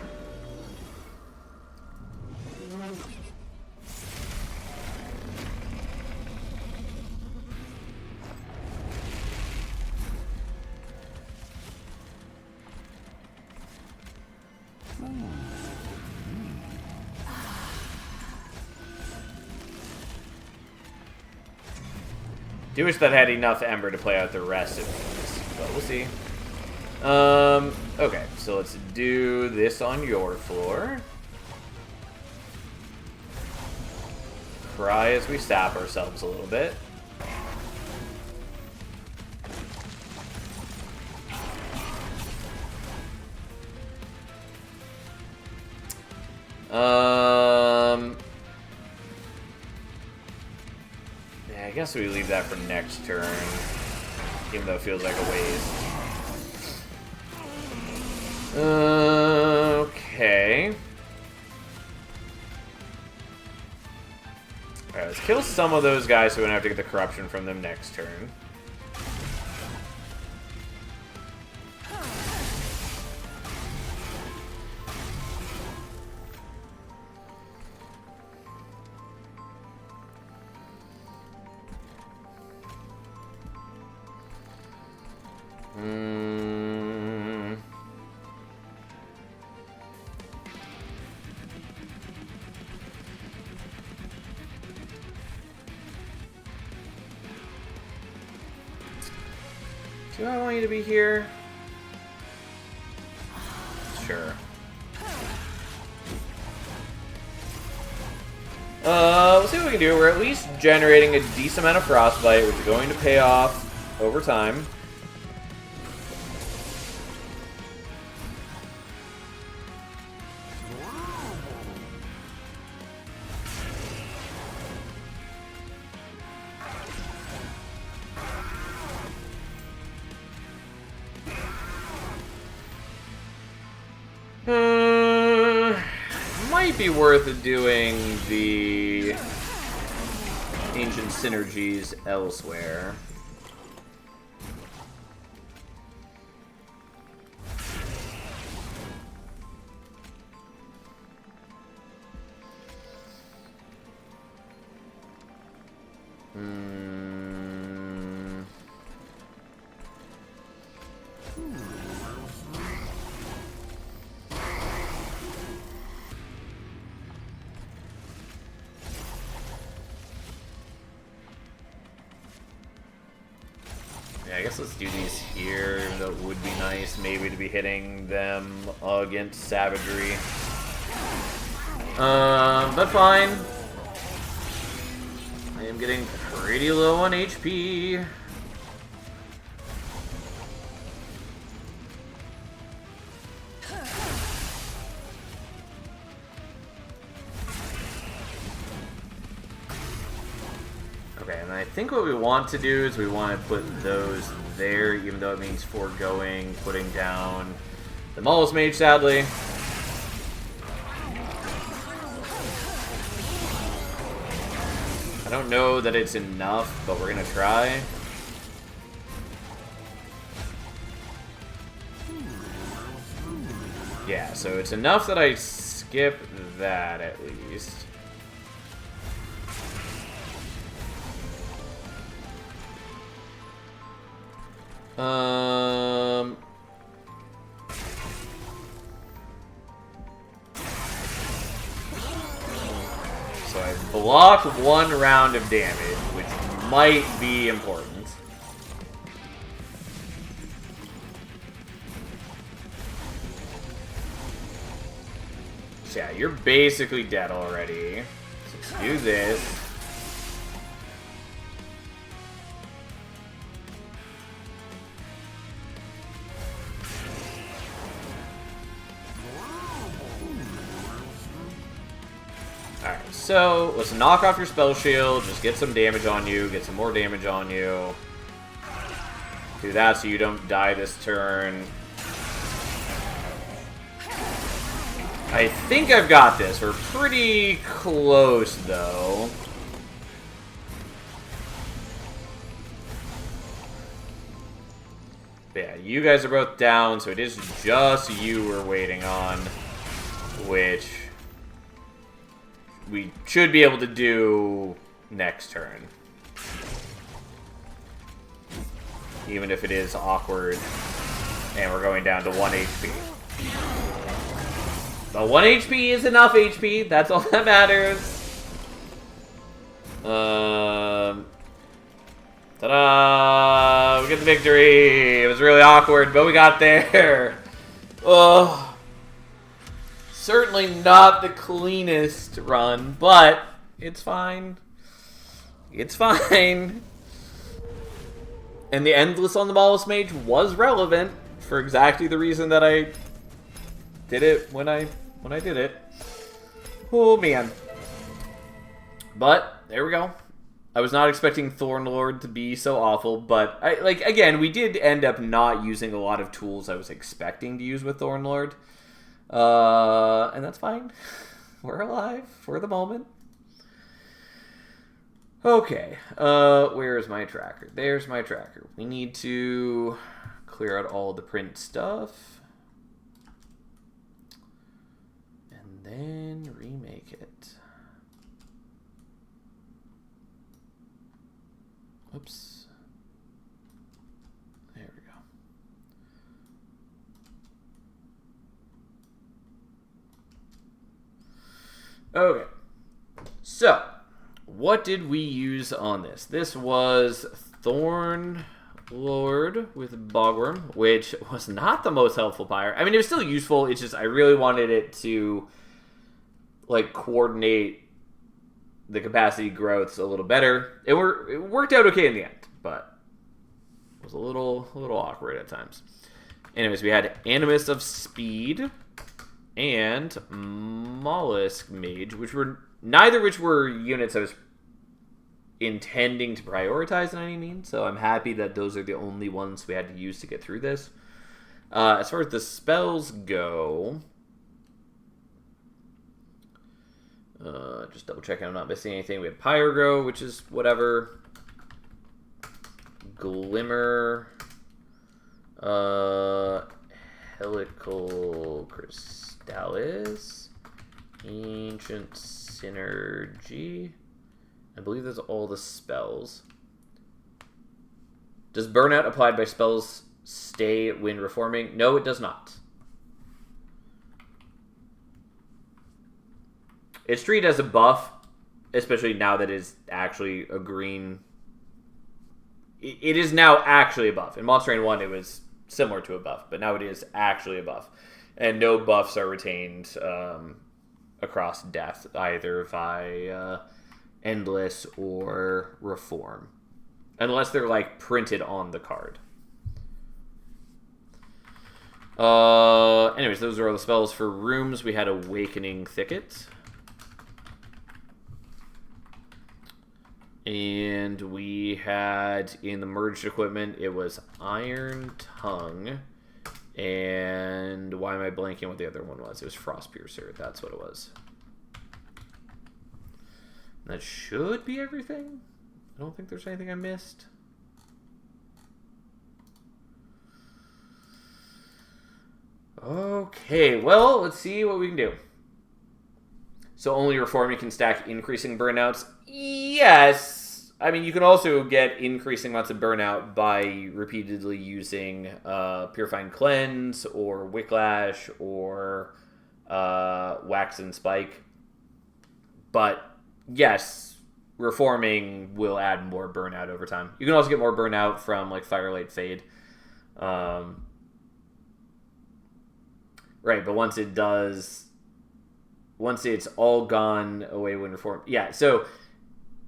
Do wish that I had enough Ember to play out the rest of these, but we'll see. Okay, so let's do this on your floor. Cry as we sap ourselves a little bit. Yeah, I guess we leave that for next turn, even though it feels like a waste. Okay. Alright, let's kill some of those guys so we don't have to get the corruption from them next turn. Do I want you to be here? Sure. We'll see what we can do. We're at least generating a decent amount of Frostbite, which is going to pay off over time. Might be worth doing the Ancient Synergies elsewhere. I guess let's do these here. That would be nice, maybe, to be hitting them against Savagery. But fine. I am getting pretty low on HP. Okay, and I think what we want to do is we want to put those there, even though it means foregoing putting down the Maulus Mage, sadly. I don't know that it's enough, but we're gonna try. Yeah, so it's enough that I skip that at least. So I blocked 1 round of damage, which might be important. So yeah, you're basically dead already. So let's do this. Alright, so let's knock off your spell shield, just get some damage on you, get some more damage on you. Do that so you don't die this turn. I think I've got this. We're pretty close, though. Yeah, you guys are both down, so it is just you we're waiting on, which we should be able to do next turn. Even if it is awkward, and we're going down to 1 HP. But 1 HP is enough HP, that's all that matters. Ta-da! We get the victory! It was really awkward, but we got there! Oh. Certainly not the cleanest run, but it's fine. It's fine. And the Endless on the Maulus Mage was relevant for exactly the reason that I did it when I did it. Oh man. But there we go. I was not expecting Thornlord to be so awful, but again, we did end up not using a lot of tools I was expecting to use with Thornlord. And that's fine. We're alive for the moment. Okay, where is my tracker? There's my tracker. We need to clear out all the print stuff. And then remake it. Oops. There we go. Okay. So, what did we use on this? This was Thorn Lord with Bogworm, which was not the most helpful pyre. I mean, it was still useful. It's just I really wanted it to like coordinate the capacity growths a little better. It worked out okay in the end, but it was a little awkward at times. Anyways, we had Animus of Speed and Mollusk Mage, neither which were units I was intending to prioritize in any means, so I'm happy that those are the only ones we had to use to get through this. As far as the spells go, just double checking I'm not missing anything. We have Pyrogrow, which is whatever. Glimmer. Helical Crystallis. Ancient Synergy. I believe that's all the spells. Does Burnout applied by spells stay when reforming? No, it does not. It's treated as a buff, especially now that it's actually a green it is now actually a buff. In Monster Train 1, it was similar to a buff, but now it is actually a buff. And no buffs are retained across death, either by Endless or Reform. Unless they're, like, printed on the card. Anyways, those are all the spells for rooms. We had Awakening Thicket. And we had, in the merged equipment, it was Iron Tongue. And why am I blanking what the other one was? It was Frostpiercer. That's what it was. That should be everything. I don't think there's anything I missed. Okay, well, let's see what we can do. So only Reforming can stack increasing burnouts? Yes! I mean, you can also get increasing amounts of burnout by repeatedly using Purifying Cleanse, or Wicklash, or Wax and Spike. But, yes, Reforming will add more burnout over time. You can also get more burnout from, like, Firelight Fade. Right, but once it's all gone away when reformed. Yeah, so,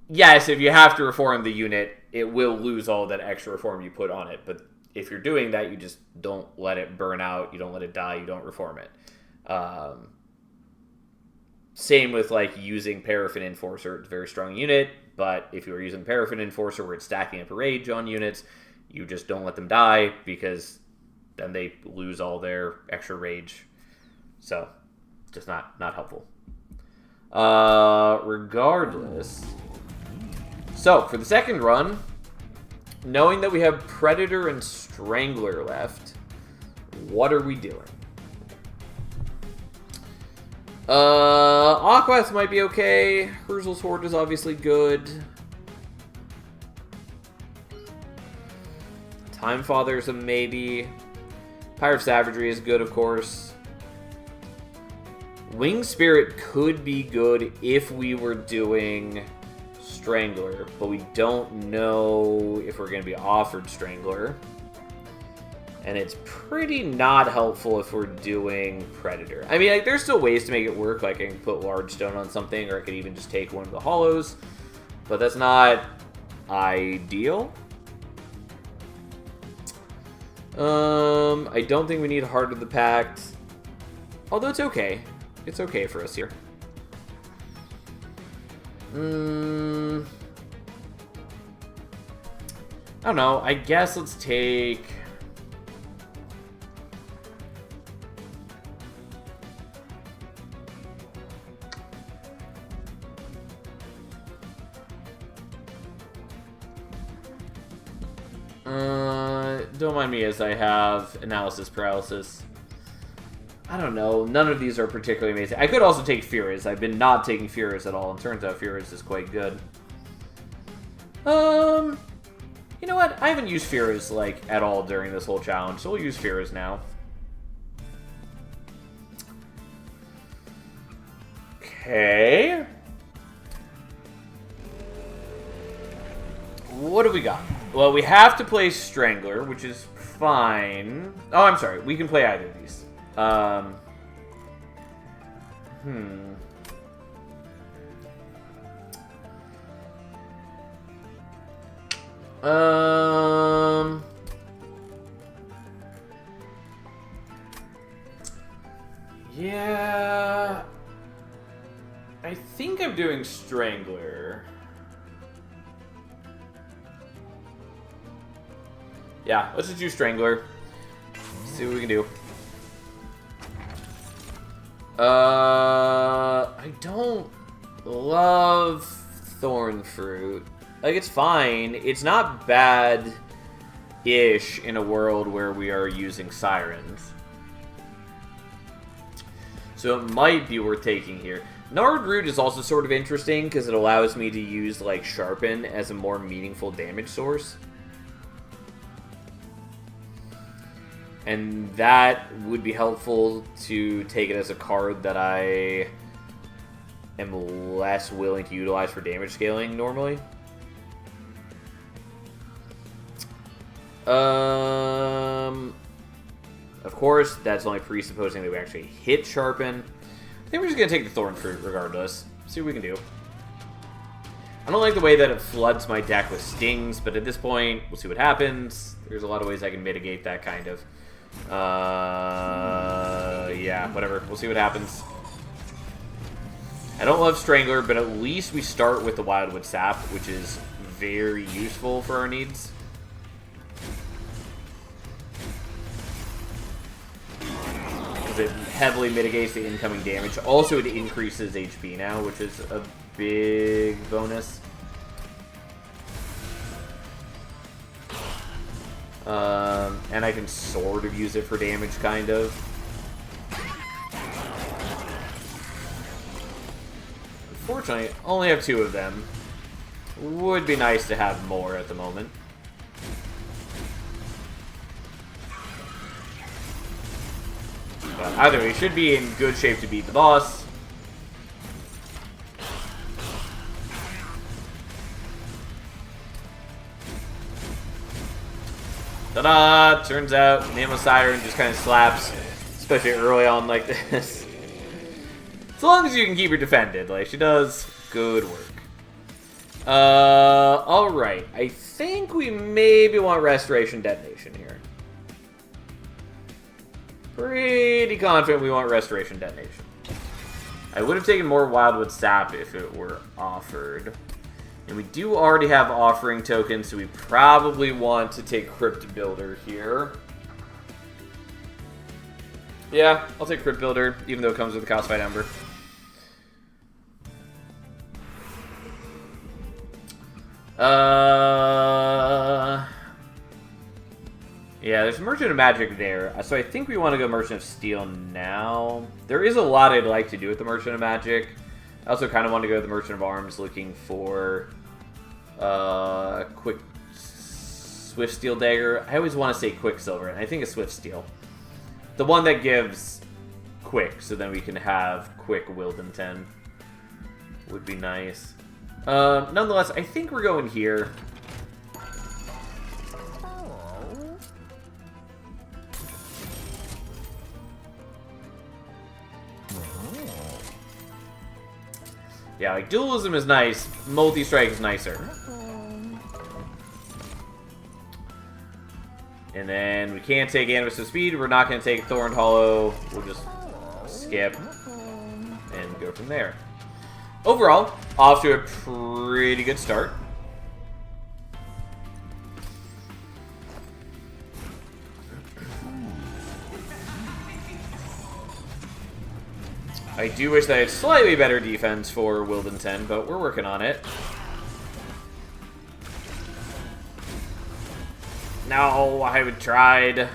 yes, if you have to reform the unit, it will lose all that extra reform you put on it. But if you're doing that, you just don't let it burn out, you don't let it die, you don't reform it. Same with, like, using Paraffin Enforcer. It's a very strong unit, but if you are using Paraffin Enforcer where it's stacking up a rage on units, you just don't let them die, because then they lose all their extra rage. So, just not helpful. Regardless. So, for the second run, knowing that we have Predator and Strangler left, what are we doing? Aquath might be okay. Herzl's Horde is obviously good. Time Father's a maybe. Pyre of Savagery is good, of course. Winged Spirit could be good if we were doing Strangler, but we don't know if we're going to be offered Strangler. And it's pretty not helpful if we're doing Predator. I mean, like, there's still ways to make it work. Like, I can put Large Stone on something, or I could even just take one of the hollows. But that's not ideal. I don't think we need Heart of the Pact. Although it's okay. It's okay for us here. I don't know. I guess let's take... don't mind me as I have Analysis Paralysis. I don't know. None of these are particularly amazing. I could also take Furiz. I've been not taking Furiz at all, and turns out Furiz is quite good. You know what? I haven't used Furiz, like, at all during this whole challenge, so we'll use Furiz now. Okay. What do we got? Well, we have to play Strangler, which is fine. Oh, I'm sorry. We can play either of these. Yeah. I think I'm doing Strangler. Yeah, let's just do Strangler. See what we can do. I don't love Thorn Fruit. Like, it's fine. It's not bad-ish in a world where we are using Sirens. So it might be worth taking here. Gnarled Root is also sort of interesting because it allows me to use, like, Sharpen as a more meaningful damage source. And that would be helpful to take it as a card that I am less willing to utilize for damage scaling normally. Of course, that's only presupposing that we actually hit Sharpen. I think we're just going to take the Thorn Fruit regardless. See what we can do. I don't like the way that it floods my deck with stings, but at this point, we'll see what happens. There's a lot of ways I can mitigate that kind of. Yeah, whatever. We'll see what happens. I don't love Strangler, but at least we start with the Wildwood Sap, which is very useful for our needs. It heavily mitigates the incoming damage. Also, it increases HP now, which is a big bonus. And I can sort of use it for damage, kind of. Unfortunately, I only have 2 of them. Would be nice to have more at the moment. But either way, should be in good shape to beat the boss. Ta-da! Turns out Nemo Siren just kind of slaps, especially early on like this. As long as you can keep her defended, like she does good work. Alright. I think we maybe want Restoration Detonation here. Pretty confident we want Restoration Detonation. I would have taken more Wildwood Sap if it were offered. And we do already have offering tokens, so we probably want to take Crypt Builder here. Yeah, I'll take Crypt Builder, even though it comes with the Calcified Ember. Yeah, there's Merchant of Magic there, so I think we want to go Merchant of Steel now. There is a lot I'd like to do with the Merchant of Magic. I also kind of want to go to the Merchant of Arms looking for quick Swift Steel Dagger. I always want to say Quicksilver, and I think it's Swift Steel. The one that gives quick, so then we can have quick Wildenton. Would be nice. Nonetheless, I think we're going here. Yeah, like, Dualism is nice. Multi-Strike is nicer. And then we can't take Animus of Speed. We're not going to take Thorned Hollow. We'll just skip and go from there. Overall, off to a pretty good start. I do wish that I had slightly better defense for Wildenton, but we're working on it. No, I would tried. And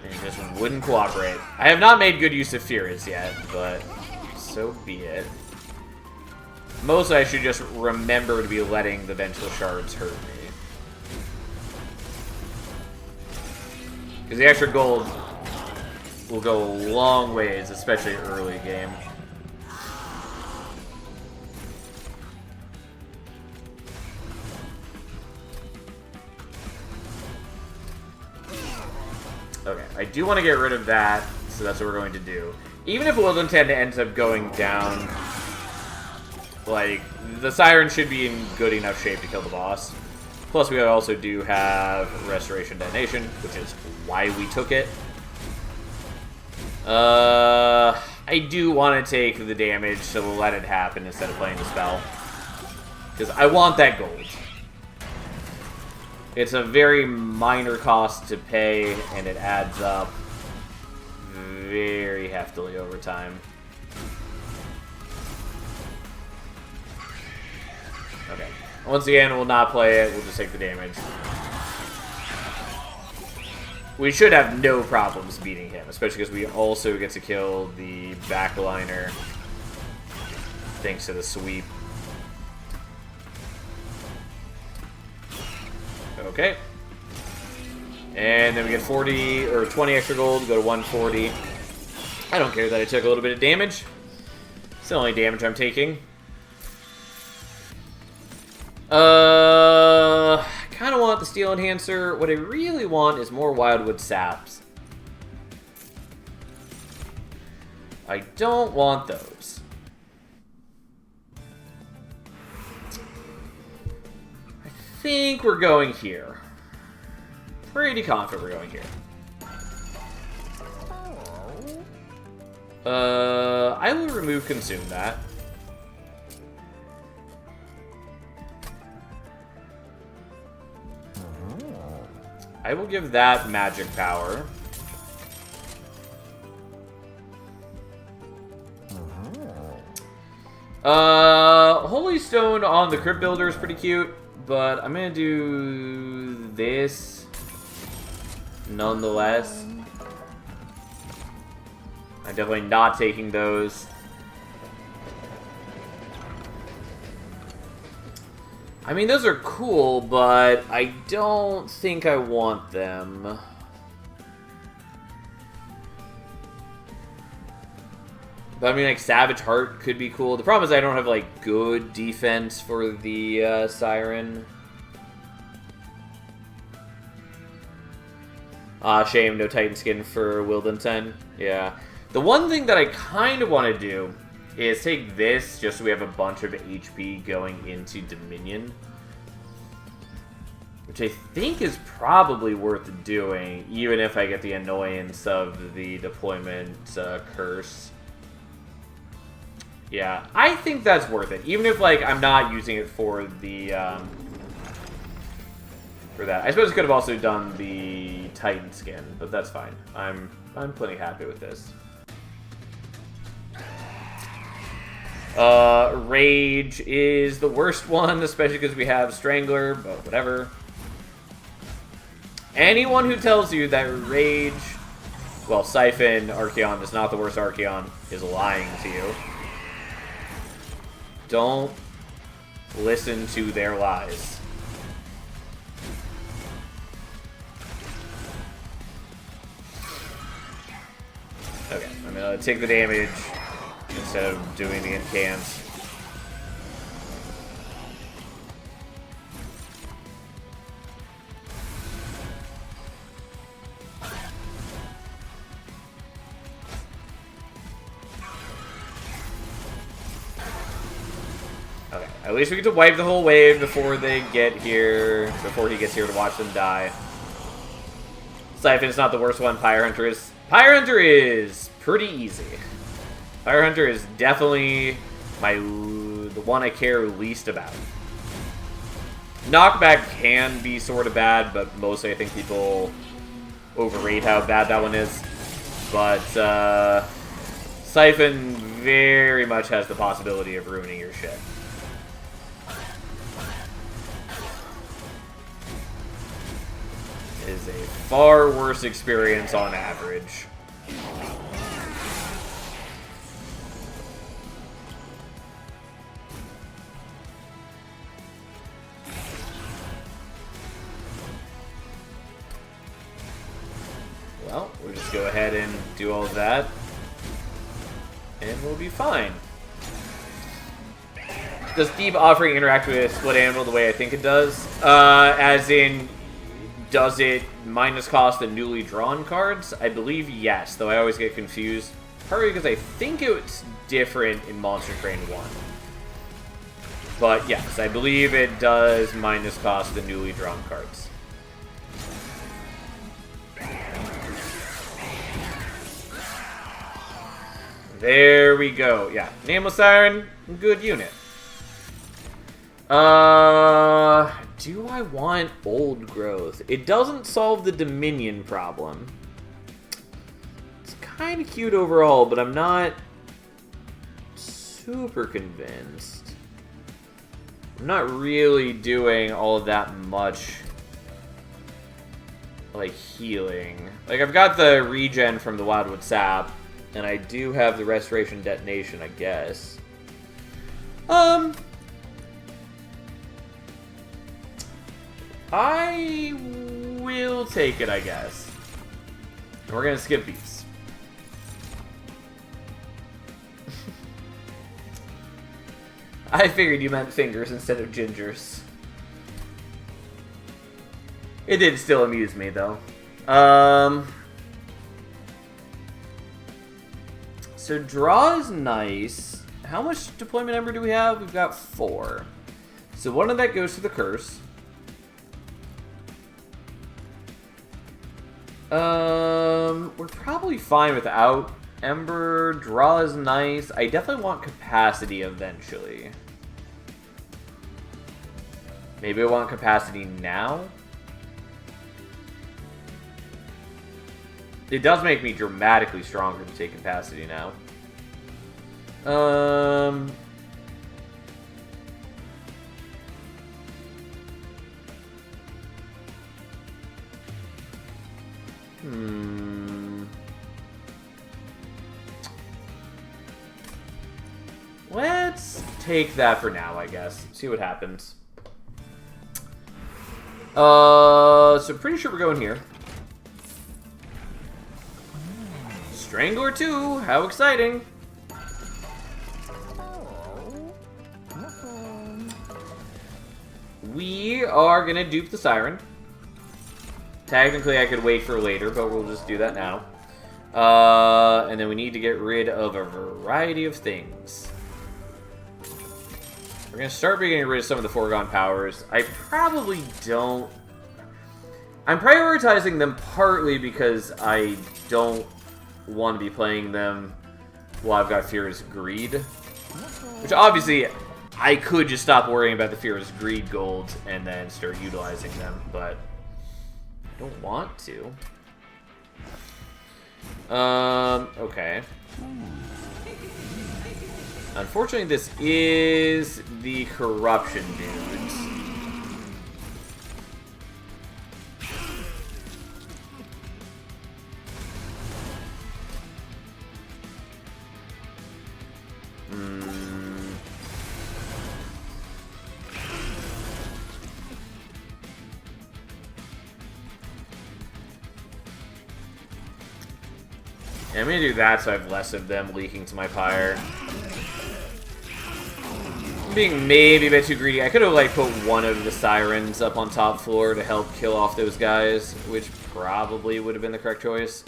it just wouldn't cooperate. I have not made good use of Furies yet, but so be it. Mostly I should just remember to be letting the Vengeful Shards hurt me. Because the extra gold will go a long ways, especially early game. Okay, I do want to get rid of that, so that's what we're going to do. Even if Wildenton ends up going down, like, the Siren should be in good enough shape to kill the boss. Plus, we also do have Restoration Detonation, which is why we took it. I do want to take the damage, so we'll let it happen instead of playing the spell. Because I want that gold. It's a very minor cost to pay, and it adds up very heftily over time. Okay. Once again, we'll not play it, we'll just take the damage. We should have no problems beating him, especially because we also get to kill the backliner thanks to the sweep. Okay. And then we get 40 or 20 extra gold, go to 140. I don't care that I took a little bit of damage. It's the only damage I'm taking. I kind of want the Steel Enhancer. What I really want is more Wildwood Saps. I don't want those. I think we're going here. Pretty confident we're going here. I will remove Consume that. I will give that magic power. Holy Stone on the Crypt Builder is pretty cute, but I'm gonna do this nonetheless. I'm definitely not taking those. I mean, those are cool, but I don't think I want them. But I mean, like, Savage Heart could be cool. The problem is I don't have, like, good defense for the Siren. Shame, no Titan Skin for Wildenton. Yeah. The one thing that I kind of want to do is take this, just so we have a bunch of HP going into Dominion. Which I think is probably worth doing, even if I get the annoyance of the deployment curse. Yeah, I think that's worth it. Even if, like, I'm not using it for the, for that. I suppose I could have also done the Titan Skin, but that's fine. I'm plenty happy with this. Rage is the worst one, especially because we have Strangler, but whatever. Anyone who tells you that Rage, well, Siphon Archeon is not the worst Archeon is lying to you. Don't listen to their lies. Okay, I'm gonna take the damage instead of doing the incants. Okay, at least we get to wipe the whole wave before they get here, before he gets here to watch them die. Siphon's not the worst one, Pyre Hunter is. Pyre Hunter is pretty easy. Pyre Hunter is definitely the one I care least about. Knockback can be sort of bad, but mostly I think people overrate how bad that one is. But Siphon very much has the possibility of ruining your shit. It is a far worse experience on average. Well, we'll just go ahead and do all of that, and we'll be fine. Does Thief Offering interact with Split Anvil the way I think it does? As in, does it minus cost the newly drawn cards? I believe yes, though I always get confused. Partly because I think it's different in Monster Train 1. But yes, I believe it does minus cost the newly drawn cards. There we go. Yeah, Nameless Siren, good unit. Do I want Old Growth? It doesn't solve the Dominion problem. It's kind of cute overall, but I'm not super convinced. I'm not really doing all of that much, like, healing. Like, I've got the regen from the Wildwood Sap, and I do have the Restoration Detonation, I guess. I will take it, I guess. We're gonna skip these. I figured you meant fingers instead of gingers. It did still amuse me, though. So draw is nice. How much deployment ember do we have? We've got 4. So one of that goes to the curse. We're probably fine without ember. Draw is nice. I definitely want capacity eventually. Maybe I want capacity now? It does make me dramatically stronger to take capacity now. Let's take that for now, I guess. See what happens. So pretty sure we're going here. Strangler 2, how exciting! We are gonna dupe the Siren. Technically I could wait for later, but we'll just do that now. And then we need to get rid of a variety of things. We're gonna start by getting rid of some of the foregone powers. I probably don't... I'm prioritizing them partly because I don't want to be playing them while I've got Fear's Greed. Which obviously, I could just stop worrying about the Fear's Greed gold and then start utilizing them, but I don't want to. Okay. Unfortunately, this is the corruption dudes. Yeah, I'm gonna do that so I have less of them leaking to my pyre. I'm being maybe a bit too greedy. I could have like put one of the sirens up on top floor to help kill off those guys, which probably would have been the correct choice.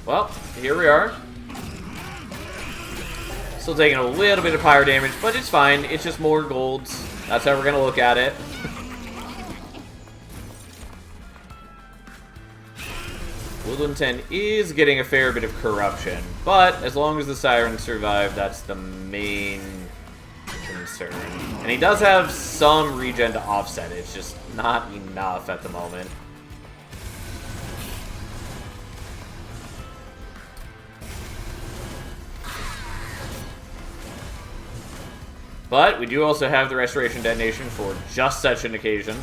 Well, here we are. Still taking a little bit of pyre damage, but it's fine. It's just more golds. That's how we're going to look at it. Woodland 10 is getting a fair bit of corruption, but as long as the Sirens survive, that's the main concern. And he does have some regen to offset it. It's just not enough at the moment. But we do also have the Restoration Detonation for just such an occasion.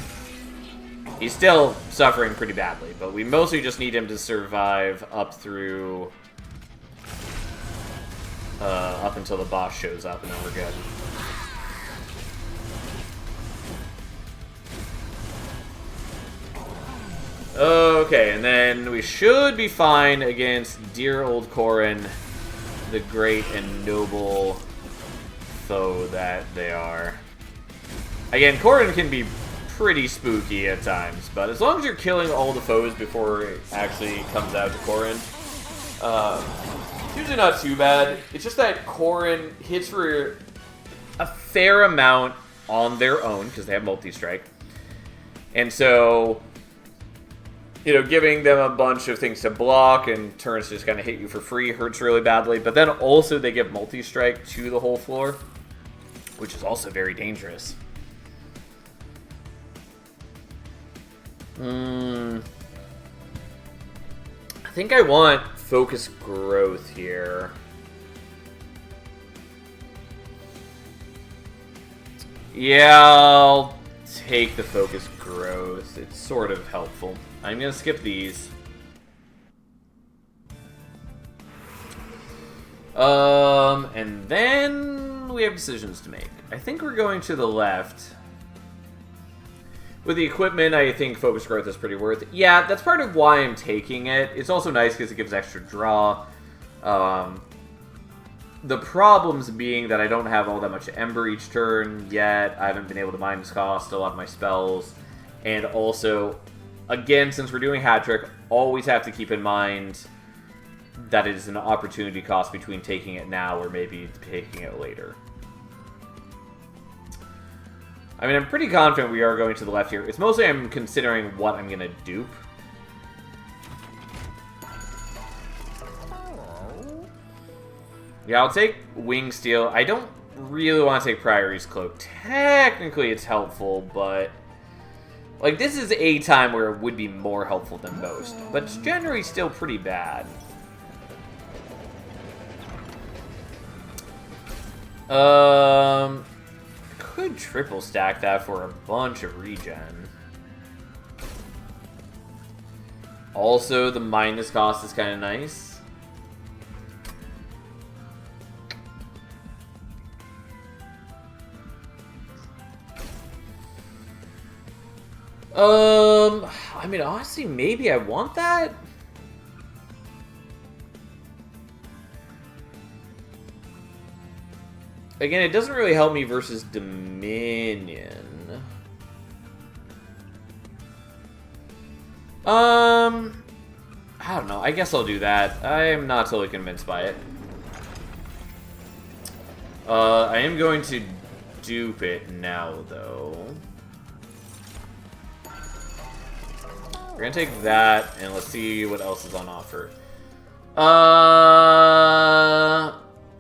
He's still suffering pretty badly, but we mostly just need him to survive up through... up until the boss shows up, and then we're good. Okay, and then we should be fine against dear old Corrin, the great and noble foe that they are. Again, Corrin can be pretty spooky at times, but as long as you're killing all the foes before it actually comes out to Corrin, it's usually not too bad. It's just that Corrin hits for a fair amount on their own, because they have multi-strike. And so, you know, giving them a bunch of things to block and turns just kind of hit you for free hurts really badly. But then also they give multi-strike to the whole floor, which is also very dangerous. I think I want focus growth here. Yeah, I'll take the focus growth. It's sort of helpful. I'm going to skip these. And then we have decisions to make. I think we're going to the left. With the equipment, I think Focus Growth is pretty worth it. Yeah, that's part of why I'm taking it. It's also nice because it gives extra draw. The problems being that I don't have all that much Ember each turn yet. I haven't been able to Minus Cost a lot of my spells. And also, again, since we're doing Hat Trick, always have to keep in mind that it is an opportunity cost between taking it now or maybe taking it later. I mean, I'm pretty confident we are going to the left here. It's mostly I'm considering what I'm going to dupe. Yeah, I'll take Wing Steel. I don't really want to take Priory's Cloak. Technically, it's helpful, but... like, this is a time where it would be more helpful than most. But it's generally still pretty bad. Could triple stack that for a bunch of regen. Also, the minus cost is kind of nice. I mean, honestly, maybe I want that. Again, it doesn't really help me versus Dominion. I don't know. I guess I'll do that. I am not totally convinced by it. I am going to dupe it now, though. We're gonna take that, and let's see what else is on offer.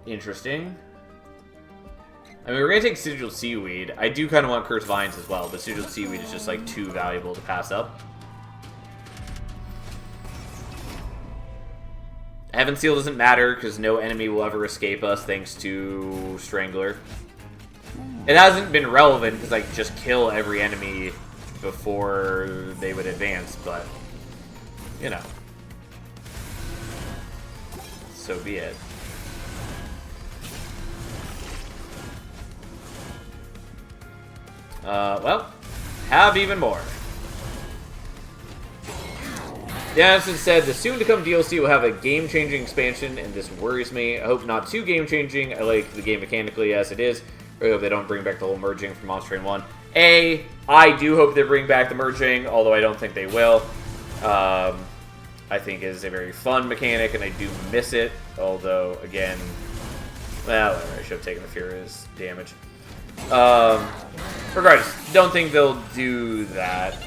Interesting. I mean, we're gonna take Sigil Seaweed. I do kind of want Cursed Vines as well, but Sigil Seaweed is just, like, too valuable to pass up. Heaven Seal doesn't matter, because no enemy will ever escape us, thanks to Strangler. It hasn't been relevant, because I just kill every enemy before they would advance, but, you know. So be it. Well, have even more. Jansen said, the soon-to-come DLC will have a game-changing expansion, and this worries me. I hope not too game-changing. I like the game mechanically as it is. I hope they don't bring back the whole merging from Monster Train 1. I do hope they bring back the merging, although I don't think they will. I think it is a very fun mechanic, and I do miss it. Although, again, well, I should have taken the Furious damage. Regardless, don't think they'll do that.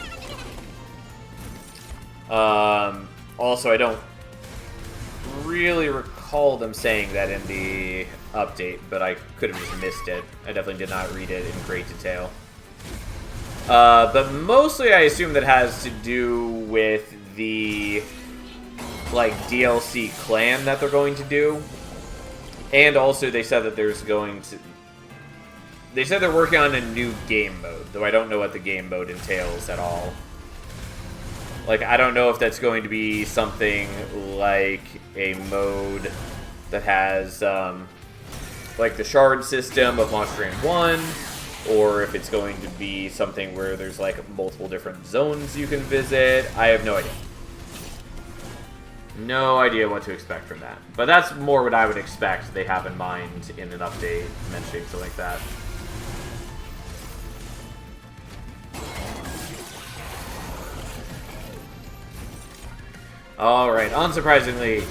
Also, I don't really recall them saying that in the update, but I could have just missed it. I definitely did not read it in great detail. But mostly I assume that has to do with the, like, DLC clan that they're going to do. And also they said that there's going to... they said they're working on a new game mode, though I don't know what the game mode entails at all. Like, I don't know if that's going to be something like a mode that has, like the shard system of Monster Train 1, or if it's going to be something where there's, like, multiple different zones you can visit. I have no idea. No idea what to expect from that. But that's more what I would expect they have in mind in an update mentioning something like that. Alright, unsurprisingly,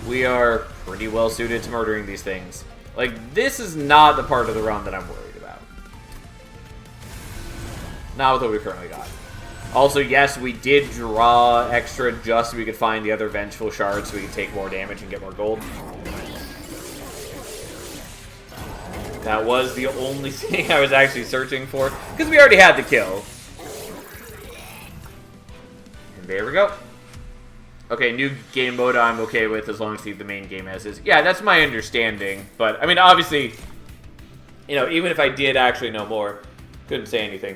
we are pretty well suited to murdering these things. Like, this is not the part of the run that I'm worried about. Not with what we currently got. Also, yes, we did draw extra just so we could find the other Vengeful Shards so we could take more damage and get more gold. That was the only thing I was actually searching for, because we already had the kill. And there we go. Okay, new game mode I'm okay with as long as the main game as is. Yeah, that's my understanding. But, I mean, obviously, you know, even if I did actually know more, couldn't say anything.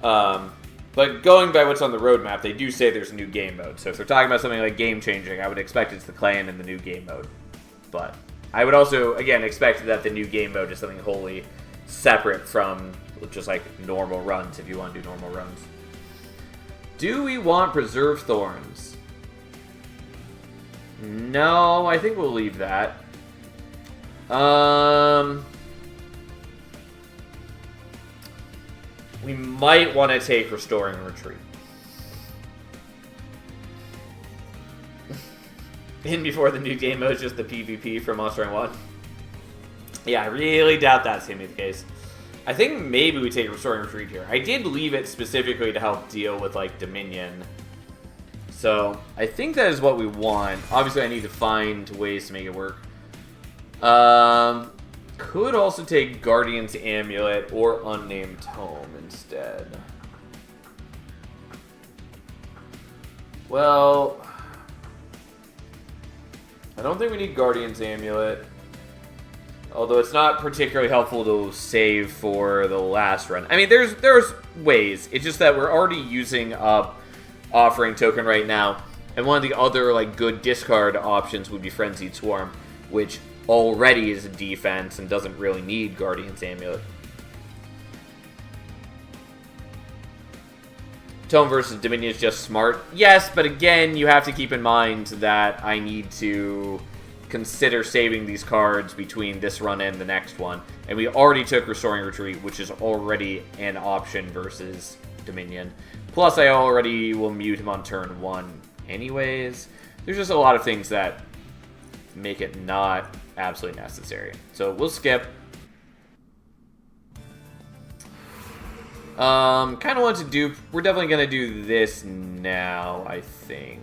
But going by what's on the roadmap, they do say there's a new game mode. So if they're talking about something like game-changing, I would expect it's the clan and the new game mode. But I would also, again, expect that the new game mode is something wholly separate from just, like, normal runs, if you want to do normal runs. Do we want Preserve Thorns? No, I think we'll leave that. We might want to take Restoring Retreat. In before the new game mode is just the PvP from Monster Hunter 1. Yeah, I really doubt that's going to be the case. I think maybe we take Restoring Retreat here. I did leave it specifically to help deal with, like, Dominion. So, I think that is what we want. Obviously, I need to find ways to make it work. Could also take Guardian's Amulet or Unnamed Tome instead. Well, I don't think we need Guardian's Amulet. Although it's not particularly helpful to save for the last run. I mean, there's ways. It's just that we're already using up Offering Token right now. And one of the other like good discard options would be Frenzied Swarm, which already is a defense and doesn't really need Guardian's Amulet. Tome versus Dominion is just smart. Yes, but again, you have to keep in mind that I need to consider saving these cards between this run and the next one. And we already took Restoring Retreat, which is already an option versus Dominion. Plus, I already will mute him on turn 1 anyways. There's just a lot of things that make it not absolutely necessary. So we'll skip. Kind of want to do... We're definitely going to do this now, I think.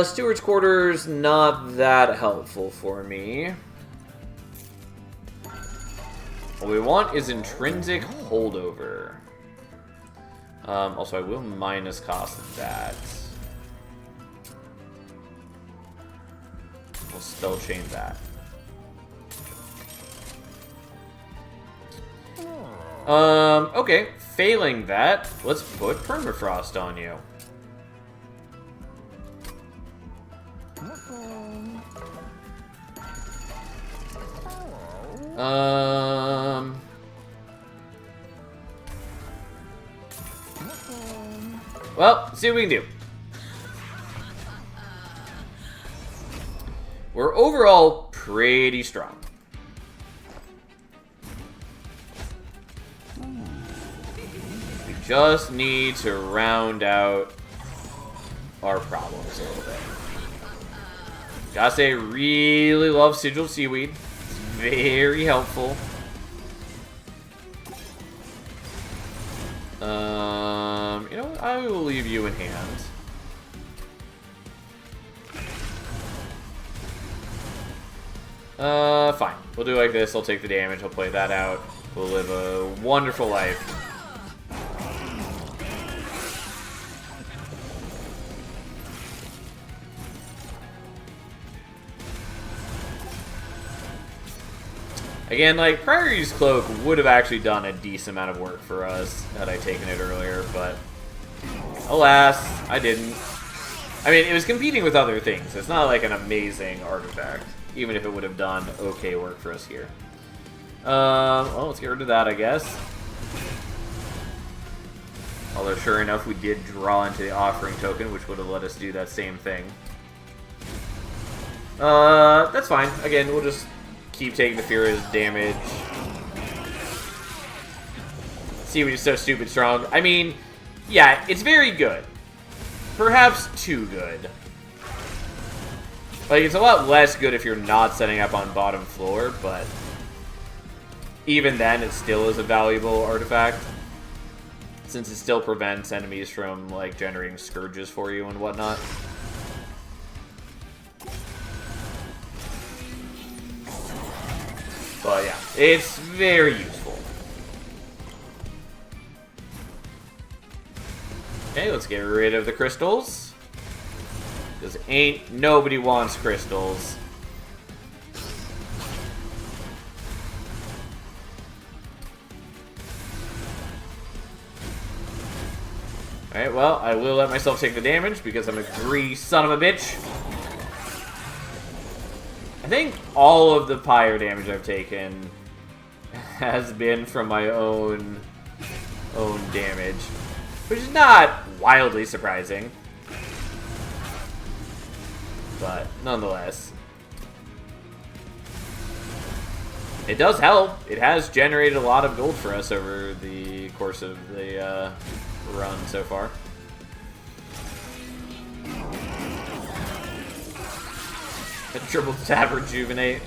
Steward's Quarters, not that helpful for me. What we want is Intrinsic Holdover. Also, I will minus cost that. We'll spell chain that. Okay. Failing that, let's put Permafrost on you. Well, see what we can do. We're overall pretty strong. We just need to round out our problems a little bit. Gotta say, really love Sigil Seaweed. It's very helpful. You know what? I will leave you in hand. Fine. We'll do like this. I'll take the damage. I'll play that out. We'll live a wonderful life. Again, like, Priority's Cloak would have actually done a decent amount of work for us had I taken it earlier, but alas, I didn't. I mean, it was competing with other things. It's not like an amazing artifact, even if it would have done okay work for us here. Well, let's get rid of that, I guess. Although, sure enough, we did draw into the Offering Token, which would have let us do that same thing. That's fine. Again, we'll just keep taking the Furious damage. Seaweed is so stupid strong. I mean, yeah, it's very good. Perhaps too good. Like, it's a lot less good if you're not setting up on bottom floor, but even then, it still is a valuable artifact. Since it still prevents enemies from, like, generating scourges for you and whatnot. But yeah, it's very useful. Okay, let's get rid of the crystals. Because ain't nobody wants crystals. Alright, well, I will let myself take the damage because I'm a greedy son of a bitch. I think all of the pyre damage I've taken has been from my own damage, which is not wildly surprising, but nonetheless, it does help. It has generated a lot of gold for us over the course of the run so far. A triple tap rejuvenate.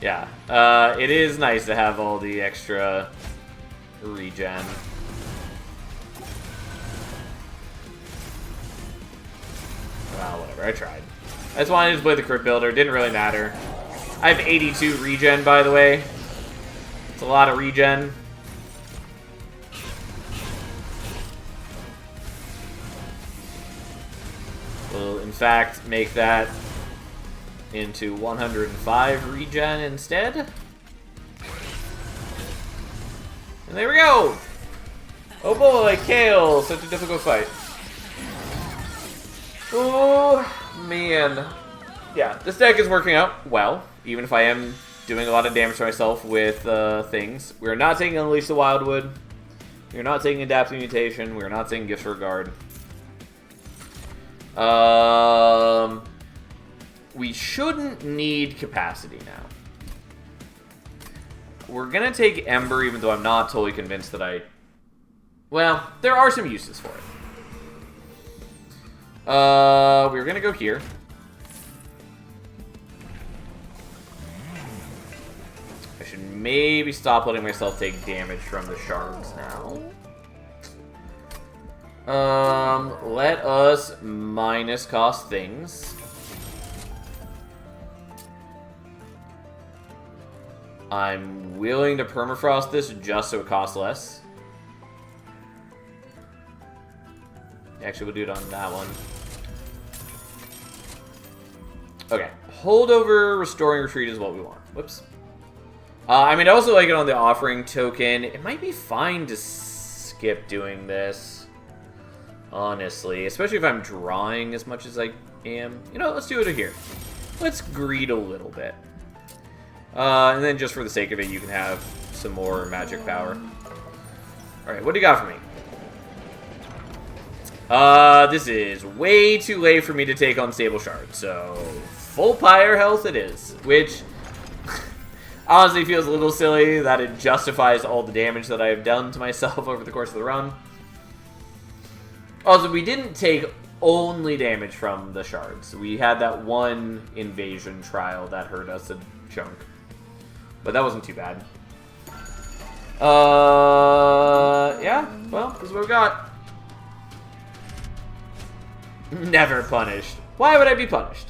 Yeah, it is nice to have all the extra regen. Well, whatever, I tried. I just wanted to play the crit builder, didn't really matter. I have 82 regen, by the way. It's a lot of regen. We'll, in fact, make that into 105 regen instead. And there we go! Oh boy, Kale! Such a difficult fight. Oh, man. Yeah, this deck is working out well, even if I am doing a lot of damage to myself with things. We're not taking Unleash the Wildwood. We're not taking Adaptive Mutation. We're not taking Gifts for Guard. We shouldn't need Capacity now. We're gonna take Ember, even though I'm not totally convinced that I... Well, there are some uses for it. We're gonna go here. I should maybe stop letting myself take damage from the shards now. Let us minus cost things. I'm willing to permafrost this just so it costs less. Actually, we'll do it on that one. Okay. Holdover, Restoring Retreat is what we want. Whoops. I mean, I also like it on the Offering Token. It might be fine to skip doing this, honestly. Especially if I'm drawing as much as I am. You know, let's do it here. Let's greed a little bit. And then just for the sake of it, you can have some more magic power. Alright, what do you got for me? This is way too late for me to take on Stable Shard, so full pyre health it is, which honestly feels a little silly that it justifies all the damage that I have done to myself over the course of the run. Also, we didn't take only damage from the shards. We had that one invasion trial that hurt us a chunk, but that wasn't too bad. Yeah, well, this is what we got. Never punished. Why would I be punished?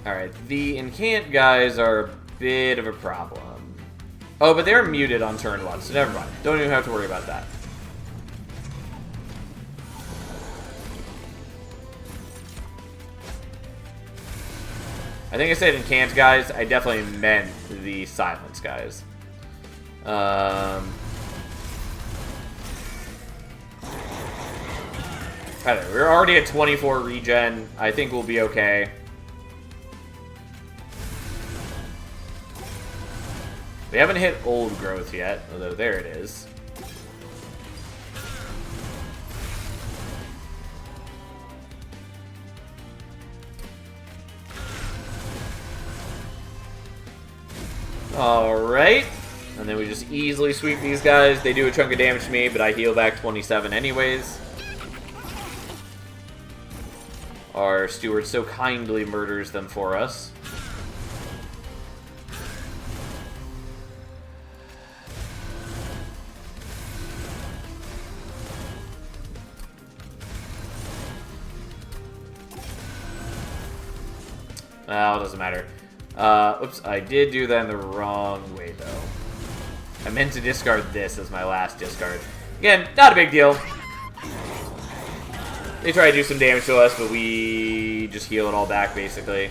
Alright, the incant guys are a bit of a problem. Oh, but they're muted on turn 1, so never mind. Don't even have to worry about that. I think I said incant guys. I definitely meant the silence guys. Alright, we're already at 24 regen. I think we'll be okay. We haven't hit old growth yet, although there it is. Alright. And then we just easily sweep these guys. They do a chunk of damage to me, but I heal back 27 anyways. Our steward so kindly murders them for us. Well, it doesn't matter. Oops, I did do that in the wrong way, though. I meant to discard this as my last discard. Again, not a big deal. They try to do some damage to us, but we just heal it all back, basically.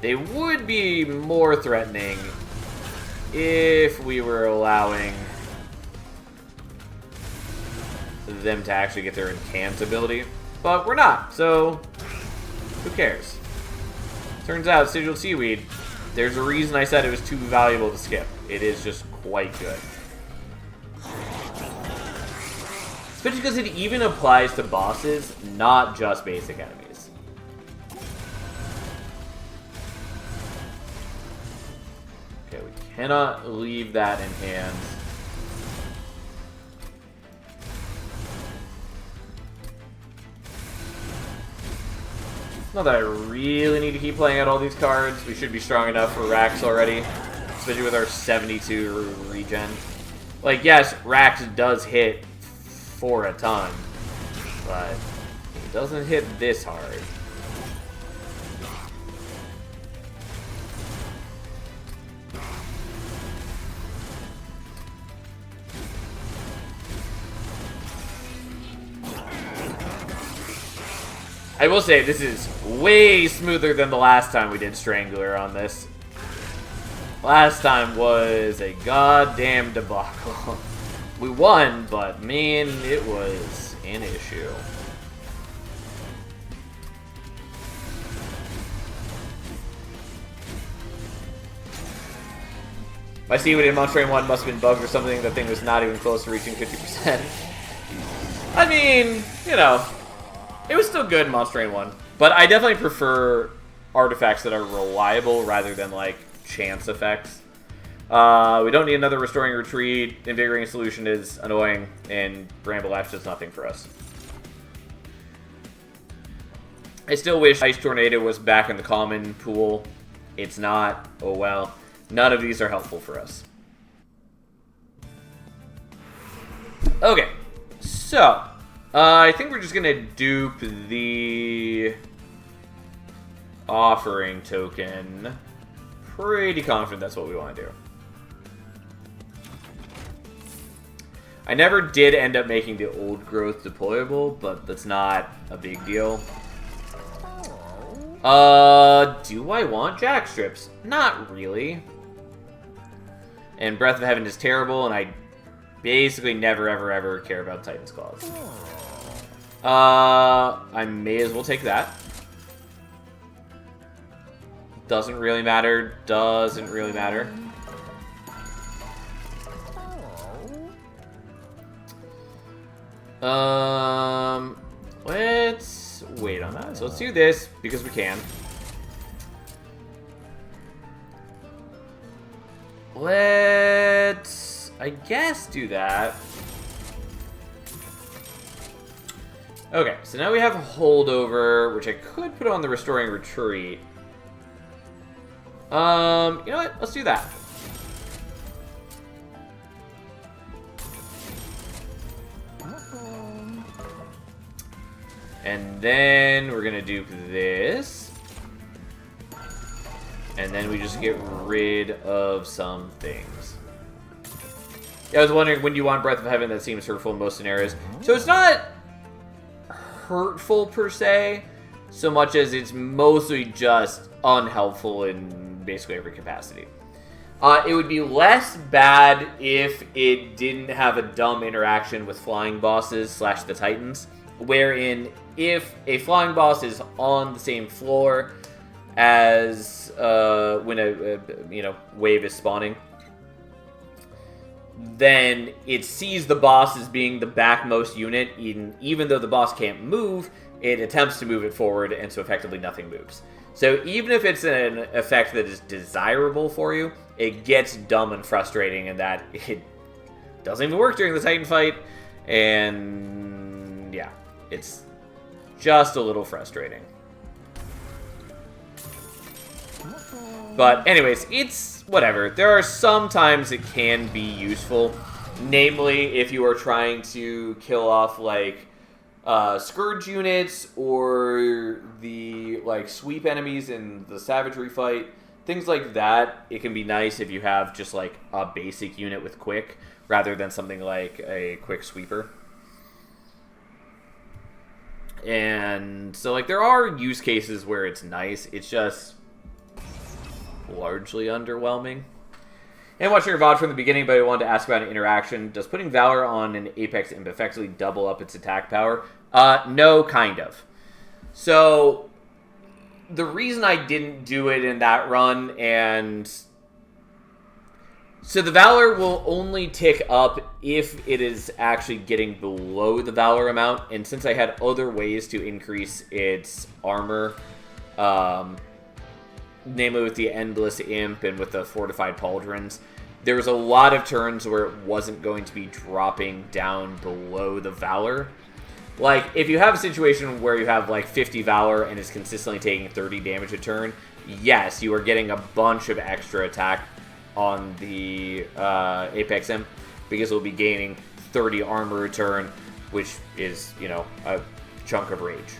They would be more threatening if we were allowing them to actually get their incant ability. But we're not, so who cares? Turns out, Sigil Seaweed, there's a reason I said it was too valuable to skip. It is just quite good. Especially because it even applies to bosses, not just basic enemies. Okay, we cannot leave that in hand. Not that I really need to keep playing out all these cards. We should be strong enough for Rax already. Especially with our 72 regen. Like, yes, Rax does hit for a ton. But it doesn't hit this hard. I will say, this is way smoother than the last time we did Strangler on this. Last time was a goddamn debacle. We won, but man, it was an issue. My Seaweed in Monster Train 1 must have been bugged or something. That thing was not even close to reaching 50%. I mean, you know, it was still good in Monster Train 1. But I definitely prefer artifacts that are reliable rather than, like, chance effects. We don't need another Restoring Retreat. Invigorating Solution is annoying, and Bramble Ash does nothing for us. I still wish Ice Tornado was back in the common pool. It's not. Oh well. None of these are helpful for us. Okay. So, I think we're just going to dupe the offering token. Pretty confident that's what we want to do. I never did end up making the old growth deployable, but that's not a big deal. Do I want jack strips? Not really. And Breath of Heaven is terrible, and I basically never, ever, ever care about Titan's Claws. I may as well take that. Doesn't really matter. Doesn't really matter. Let's wait on that. So let's do this because we can. Let's, I guess, do that. Okay, so now we have a holdover, which I could put on the Restoring Retreat. You know what? Let's do that. And then we're gonna do this. And then we just get rid of some things. Yeah, I was wondering, when do you want Breath of Heaven? That seems hurtful in most scenarios. So it's not hurtful per se, so much as it's mostly just unhelpful in basically every capacity. It would be less bad if it didn't have a dumb interaction with flying bosses / the Titans, wherein if a flying boss is on the same floor as when a wave is spawning, then it sees the boss as being the backmost unit. Even though the boss can't move, it attempts to move it forward, and so effectively nothing moves. So even if it's an effect that is desirable for you, it gets dumb and frustrating in that it doesn't even work during the Titan fight, and yeah, it's just a little frustrating. But anyways, it's whatever. There are some times it can be useful, namely if you are trying to kill off like Scourge units or the like sweep enemies in the Savagery fight, things like that. It can be nice if you have just like a basic unit with quick rather than something like a quick sweeper. And so like there are use cases where it's nice. It's just largely underwhelming. And watching your VOD from the beginning, but I wanted to ask about an interaction. Does putting Valor on an Apex imp effectively double up its attack power? No, kind of. So, the reason I didn't do it in that run, and... So the Valor will only tick up if it is actually getting below the Valor amount, and since I had other ways to increase its armor, namely with the Endless Imp and with the Fortified Pauldrons, there was a lot of turns where it wasn't going to be dropping down below the Valor. Like, if you have a situation where you have, like, 50 Valor and is consistently taking 30 damage a turn, yes, you are getting a bunch of extra attack on the Apex Imp, because it'll be gaining 30 armor a turn, which is, you know, a chunk of rage.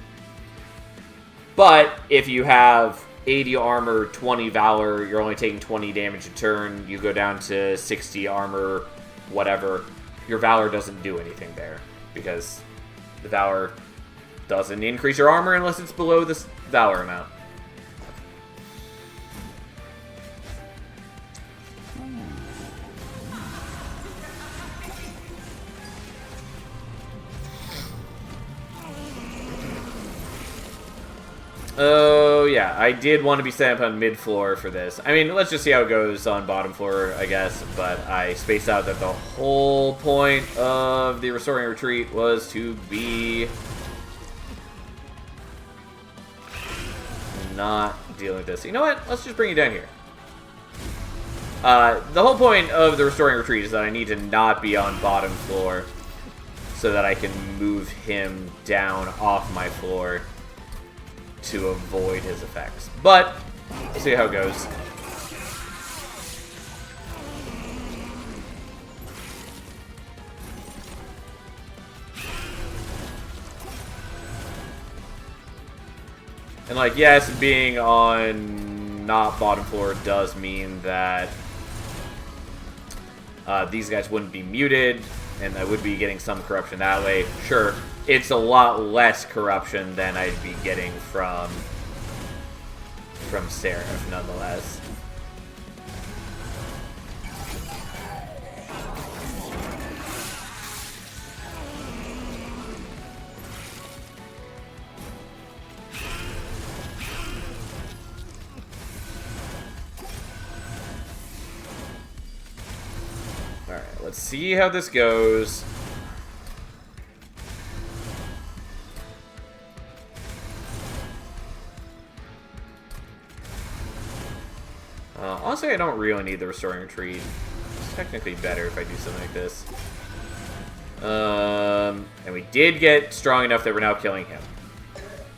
But if you have 80 armor, 20 Valor, you're only taking 20 damage a turn, you go down to 60 armor, whatever, your Valor doesn't do anything there, because the Valor doesn't increase your armor unless it's below this Valor amount. Oh, yeah, I did want to be set up on mid-floor for this. I mean, let's just see how it goes on bottom floor, I guess, but I spaced out that the whole point of the Restoring Retreat was to be not dealing with this. You know what? Let's just bring you down here. The whole point of the Restoring Retreat is that I need to not be on bottom floor so that I can move him down off my floor to avoid his effects. But, we'll see how it goes. And, like, yes, being on not bottom floor does mean that these guys wouldn't be muted, and I would be getting some corruption that way. Sure. It's a lot less corruption than I'd be getting from Seraph, nonetheless. Alright, let's see how this goes. Honestly, I don't really need the Restoring Retreat. It's technically better if I do something like this. And we did get strong enough that we're now killing him.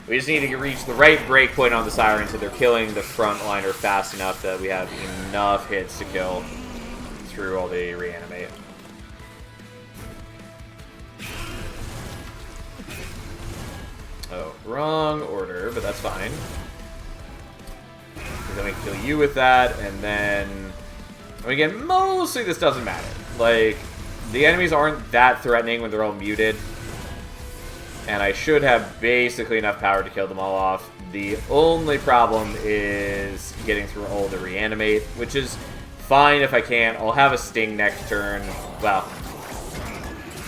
We just need to reach the right breakpoint on the Siren so they're killing the frontliner fast enough that we have enough hits to kill through all the reanimate. Oh, wrong order, but that's fine. Then we can kill you with that, and then... again, mostly this doesn't matter. Like, the enemies aren't that threatening when they're all muted. And I should have basically enough power to kill them all off. The only problem is getting through all the reanimate, which is fine if I can. I'll have a Sting next turn. Well,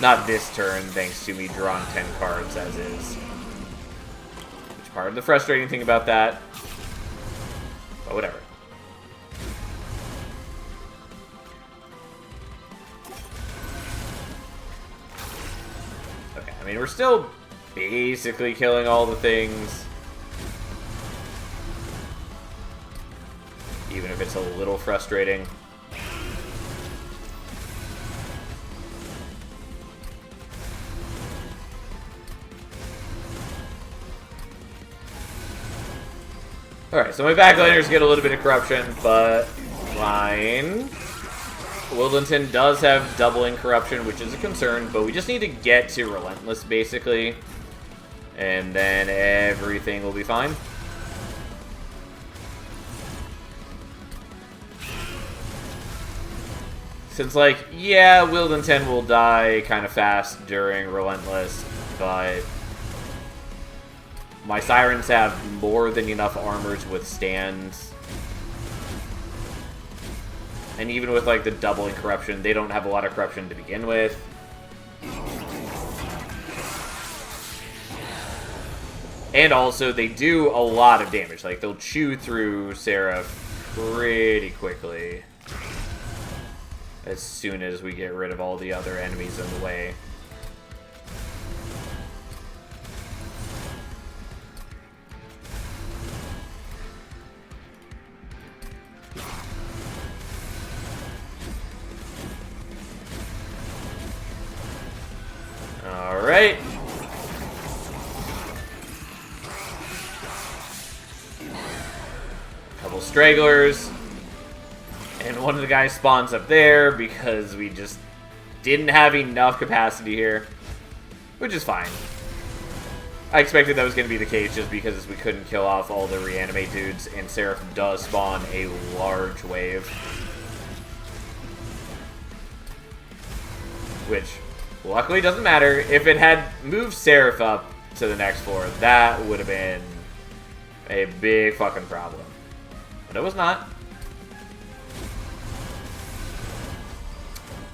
not this turn, thanks to me drawing 10 cards as is. Which part of the frustrating thing about that... but whatever. Okay, I mean, we're still basically killing all the things. Even if it's a little frustrating. Alright, so my backliners get a little bit of corruption, but fine. Wildington does have doubling corruption, which is a concern, but we just need to get to Relentless, basically. And then everything will be fine. Since, like, yeah, Wildington will die kind of fast during Relentless, but... my Sirens have more than enough armor to withstand And even with, like, the doubling corruption, they don't have a lot of corruption to begin with. And also, they do a lot of damage. Like, they'll chew through Seraph pretty quickly as soon as we get rid of all the other enemies in the way. Alright. Couple stragglers. And one of the guys spawns up there because we just didn't have enough capacity here. Which is fine. I expected that was going to be the case just because we couldn't kill off all the reanimate dudes, and Seraph does spawn a large wave. Which, luckily, doesn't matter. If it had moved Seraph up to the next floor, that would have been a big fucking problem. But it was not.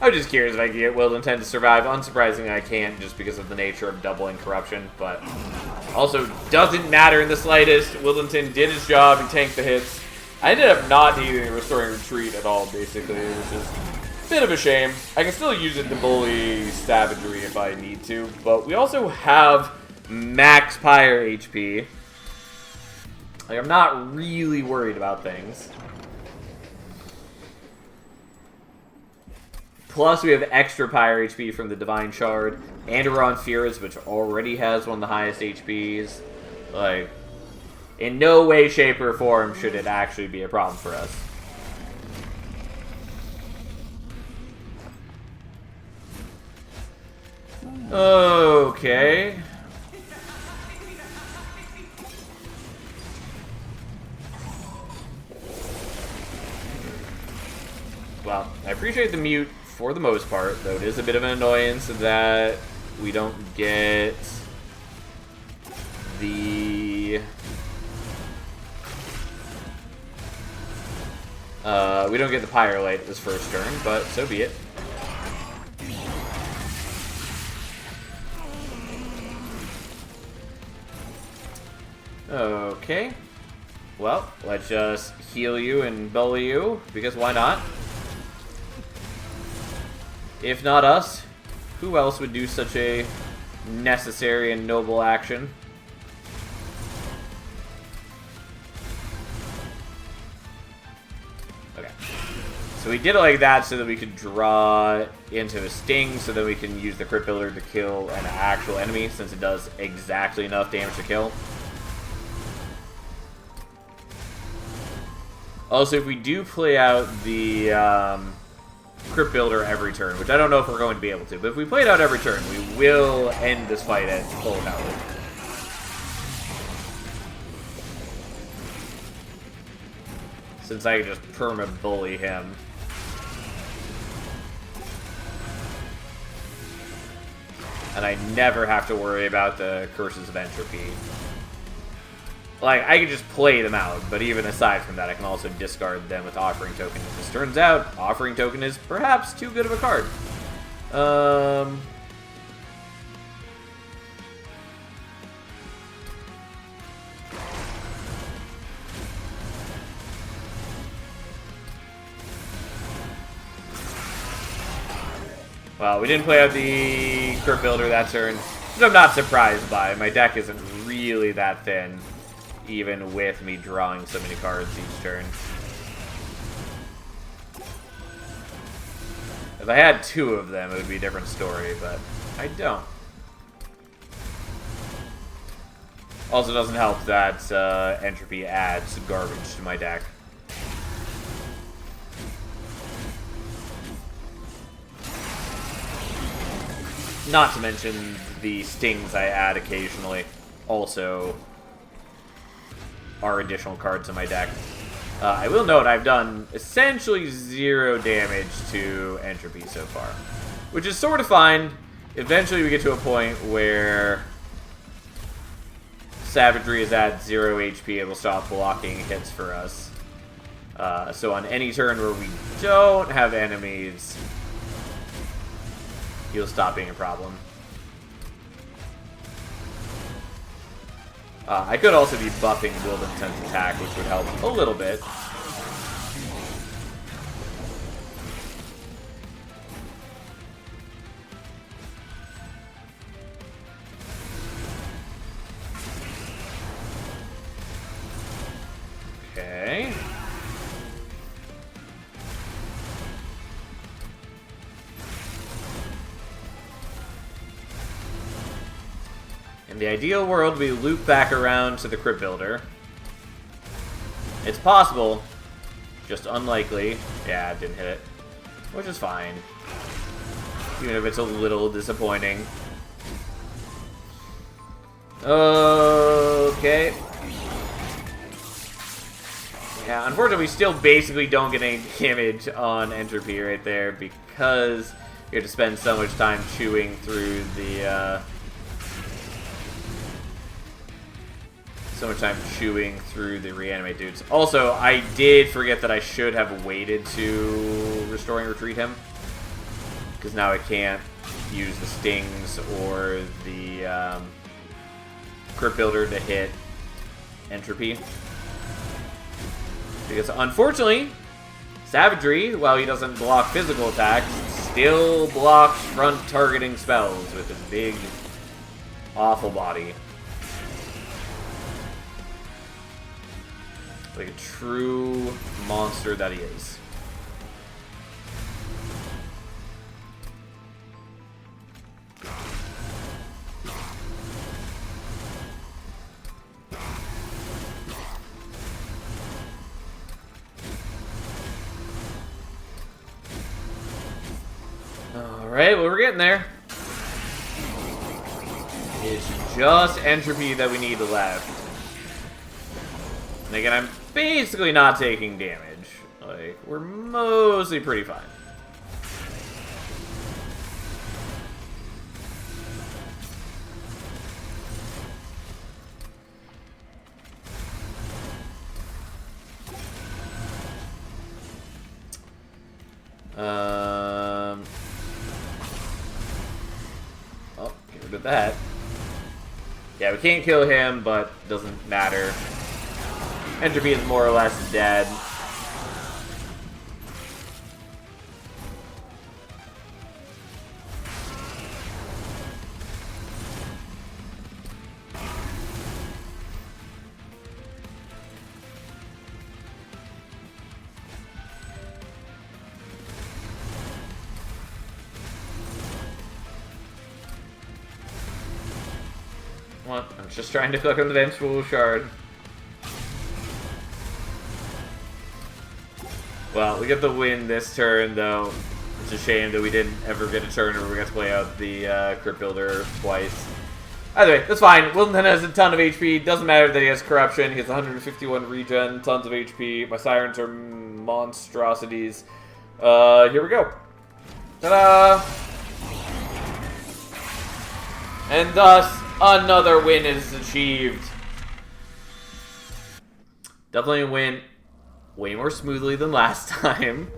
I was just curious if I could get Wildenton to survive. Unsurprisingly, I can't just because of the nature of doubling corruption, but also doesn't matter in the slightest. Wildenton did his job, he tanked the hits. I ended up not needing Restoring Retreat at all, basically, which is a bit of a shame. I can still use it to bully Savagery if I need to, but we also have max Pyre HP. Like, I'm not really worried about things. Plus, we have extra Pyre HP from the Divine Shard, and we're on Fira's, which already has one of the highest HPs. Like, in no way, shape, or form should it actually be a problem for us. Okay. Well, I appreciate the mute for the most part, though it is a bit of an annoyance that we don't get the Pyre Light this first turn, but so be it. Okay. Well, let's just heal you and bully you, because why not? If not us, who else would do such a necessary and noble action? Okay. So we did it like that so that we could draw into a sting so that we can use the Crypt Builder to kill an actual enemy, since it does exactly enough damage to kill. Also, if we do play out the Crypt Builder every turn, which I don't know if we're going to be able to, but if we play it out every turn, we will end this fight at full power. Since I can just perma-bully him. And I never have to worry about the Curses of Entropy. Like, I can just play them out, but even aside from that, I can also discard them with Offering Token. As this turns out, Offering Token is perhaps too good of a card. Well, we didn't play out the Crypt Builder that turn, which I'm not surprised by. My deck isn't really that thin, even with me drawing so many cards each turn. If I had two of them, it would be a different story, but I don't. Also doesn't help that Entropy adds garbage to my deck. Not to mention the stings I add occasionally also are additional cards in my deck. I will note I've done essentially 0 damage to Entropy so far, which is sort of fine. Eventually we get to a point where Savagery is at 0 HP and will stop blocking hits for us. So on any turn where we don't have enemies, he'll stop being a problem. I could also be buffing Willed Intense Attack, which would help a little bit. Okay. In the ideal world, we loop back around to the Crypt Builder. It's possible, just unlikely. Yeah, it didn't hit it, which is fine. Even if it's a little disappointing. Okay. Yeah, unfortunately, we still basically don't get any damage on Entropy right there because you have to spend so much time chewing through the, reanimate dudes. Also, I did forget that I should have waited to Restoring Retreat him, because now I can't use the stings or the Crypt Builder to hit Entropy. Because unfortunately, Savagery, while he doesn't block physical attacks, still blocks front targeting spells with his big, awful body. Like a true monster that he is. Alright, well, we're getting there. It's just Entropy that we need left. And again, I'm basically not taking damage. Like, we're mostly pretty fine. Oh, get rid of that. Yeah, we can't kill him, but doesn't matter. Entropy is more or less dead. What? I'm just trying to click on the Vengeful Shard. Well, we get the win this turn, though. It's a shame that we didn't ever get a turn where we got to play out the Crypt Builder twice. Either way, that's fine. Wilton has a ton of HP. Doesn't matter that he has Corruption. He has 151 regen, tons of HP. My Sirens are monstrosities. Here we go. Ta-da! And thus, another win is achieved. Definitely win way more smoothly than last time.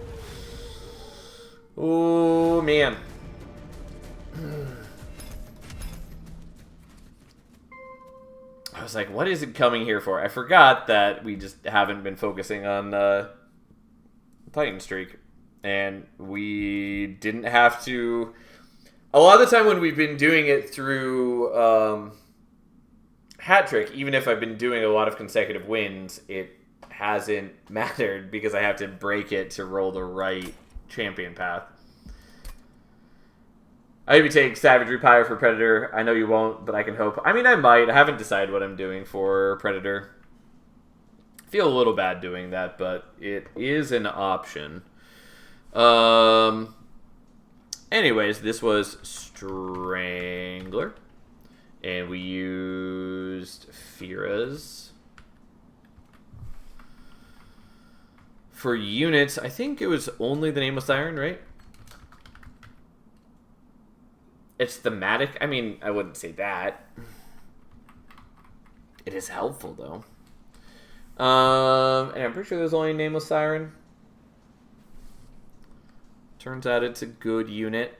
Oh, man. I was like, what is it coming here for? I forgot that we just haven't been focusing on Titan Streak. And we didn't have to... A lot of the time when we've been doing it through Hat Trick, even if I've been doing a lot of consecutive wins, it hasn't mattered because I have to break it to roll the right champion path. I maybe take Savagery Pyre for Predator. I know you won't, but I can hope. I mean, I might. I haven't decided what I'm doing for Predator. I feel a little bad doing that, but it is an option. Anyways, this was Strangler. And we used Fira's. For units, I think it was only the Nameless Siren, right? It's thematic. I mean, I wouldn't say that. It is helpful, though. And I'm pretty sure there's only a Nameless Siren. Turns out it's a good unit.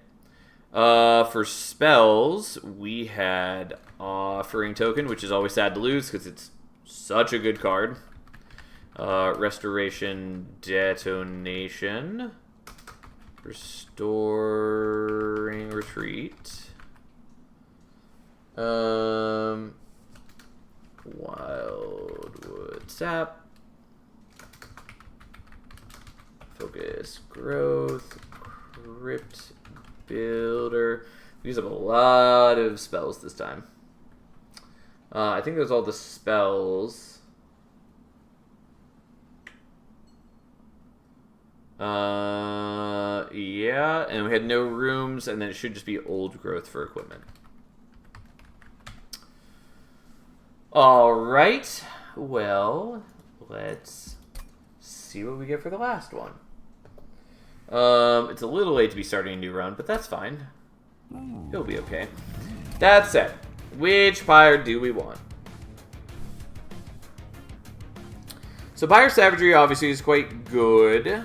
For spells, we had Offering Token, which is always sad to lose because it's such a good card. Restoration Detonation. Restoring Retreat. Wildwood Sap. Focus Growth. Crypt Builder. We use up a lot of spells this time. I think those are all the spells. Yeah, and we had no rooms, and then it should just be old growth for equipment. Alright, well, let's see what we get for the last one. It's a little late to be starting a new run, but that's fine. It'll be okay. That said, which pyre do we want? So Pyre Savagery obviously is quite good.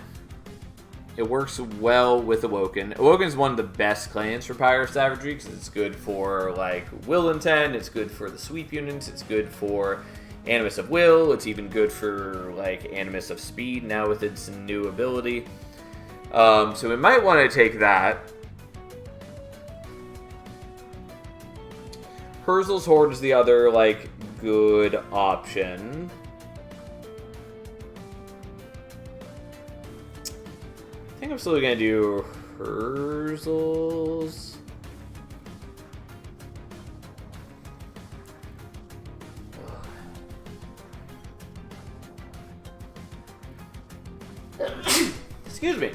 It works well with Awoken. Awoken is one of the best clans for Pyre Savagery because it's good for like Will Intent, it's good for the sweep units, it's good for Animus of Will, it's even good for like Animus of Speed now with its new ability. So we might want to take that. Herzl's Horde is the other like good option. I think I'm still gonna do Herzl's. Excuse me.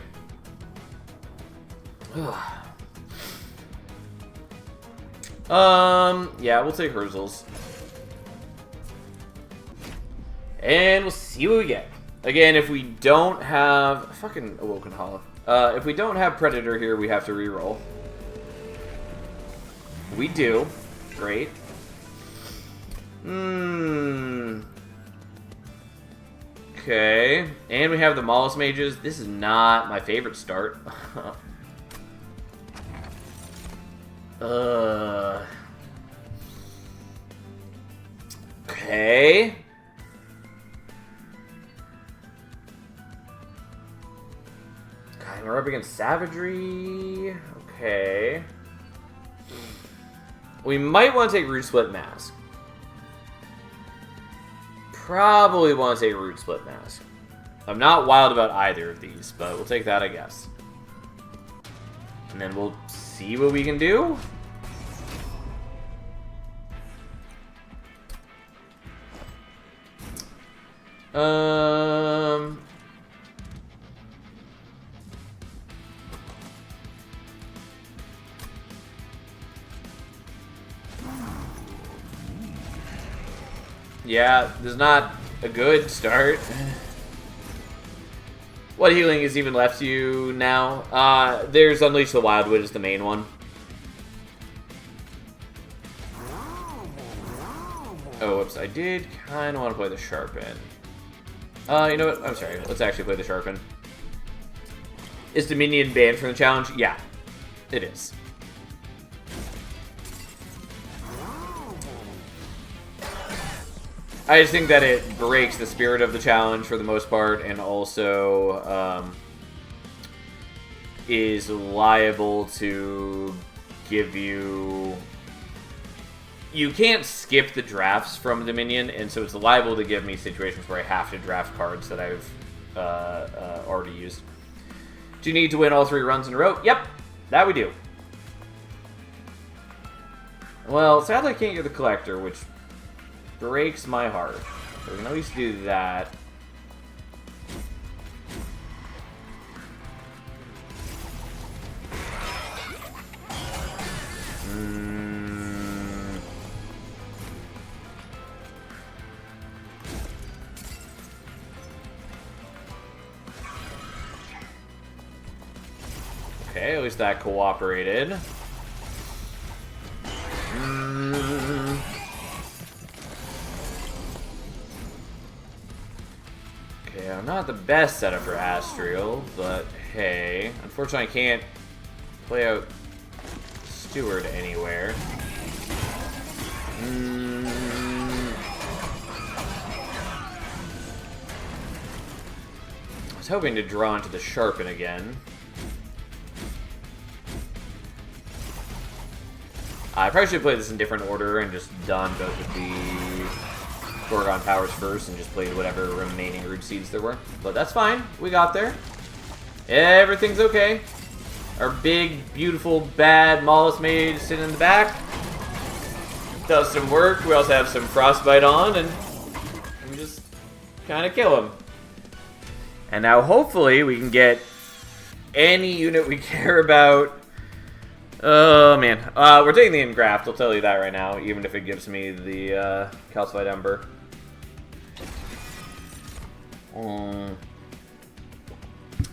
Yeah, we'll take Herzl's. And we'll see what we get. Again, if we don't have... Fucking Awoken Hollow. If we don't have Predator here, we have to reroll. We do. Great. Okay. And we have the Mollusk Mages. This is not my favorite start. Okay. God, we're up against Savagery. Okay. We might want to take Root Split Mask. Probably want to take Root Split Mask. I'm not wild about either of these, but we'll take that, I guess. And then we'll see what we can do. Yeah, this is not a good start. What healing is even left to you now? There's Unleash the Wildwood is the main one. Oh, whoops, I did kind of want to play the Sharpen. You know what? I'm sorry. Let's actually play the Sharpen. Is Dominion banned from the challenge? Yeah, it is. I just think that it breaks the spirit of the challenge for the most part, and also is liable to give you... You can't skip the drafts from Dominion, and so it's liable to give me situations where I have to draft cards that I've already used. Do you need to win all 3 runs in a row? Yep, that we do. Well, sadly I can't get the Collector, which breaks my heart. So we can at least do that. Okay, at least that cooperated. Not the best setup for Astriel, but hey. Unfortunately, I can't play out Steward anywhere. I was hoping to draw into the Sharpen again. I probably should play this in different order and just done both of the Gorgon powers first and just played whatever remaining Root Seeds there were. But that's fine. We got there. Everything's okay. Our big, beautiful, bad Mollusk Mage sitting in the back does some work. We also have some Frostbite on, and we just kind of kill him. And now hopefully we can get any unit we care about. Oh man, we're taking the Engraft, I'll tell you that right now, even if it gives me the Calcified Ember.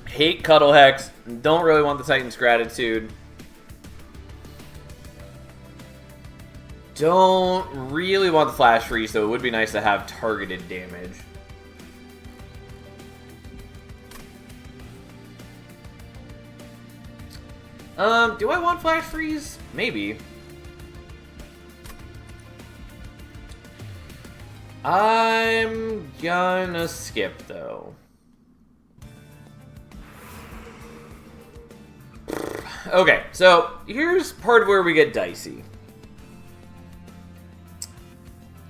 Hate Cuddle Hex, don't really want the Titan's Gratitude. Don't really want the Flash Freeze, so it would be nice to have targeted damage. Do I want Flash Freeze? Maybe. I'm gonna skip, though. Okay, so here's part where we get dicey.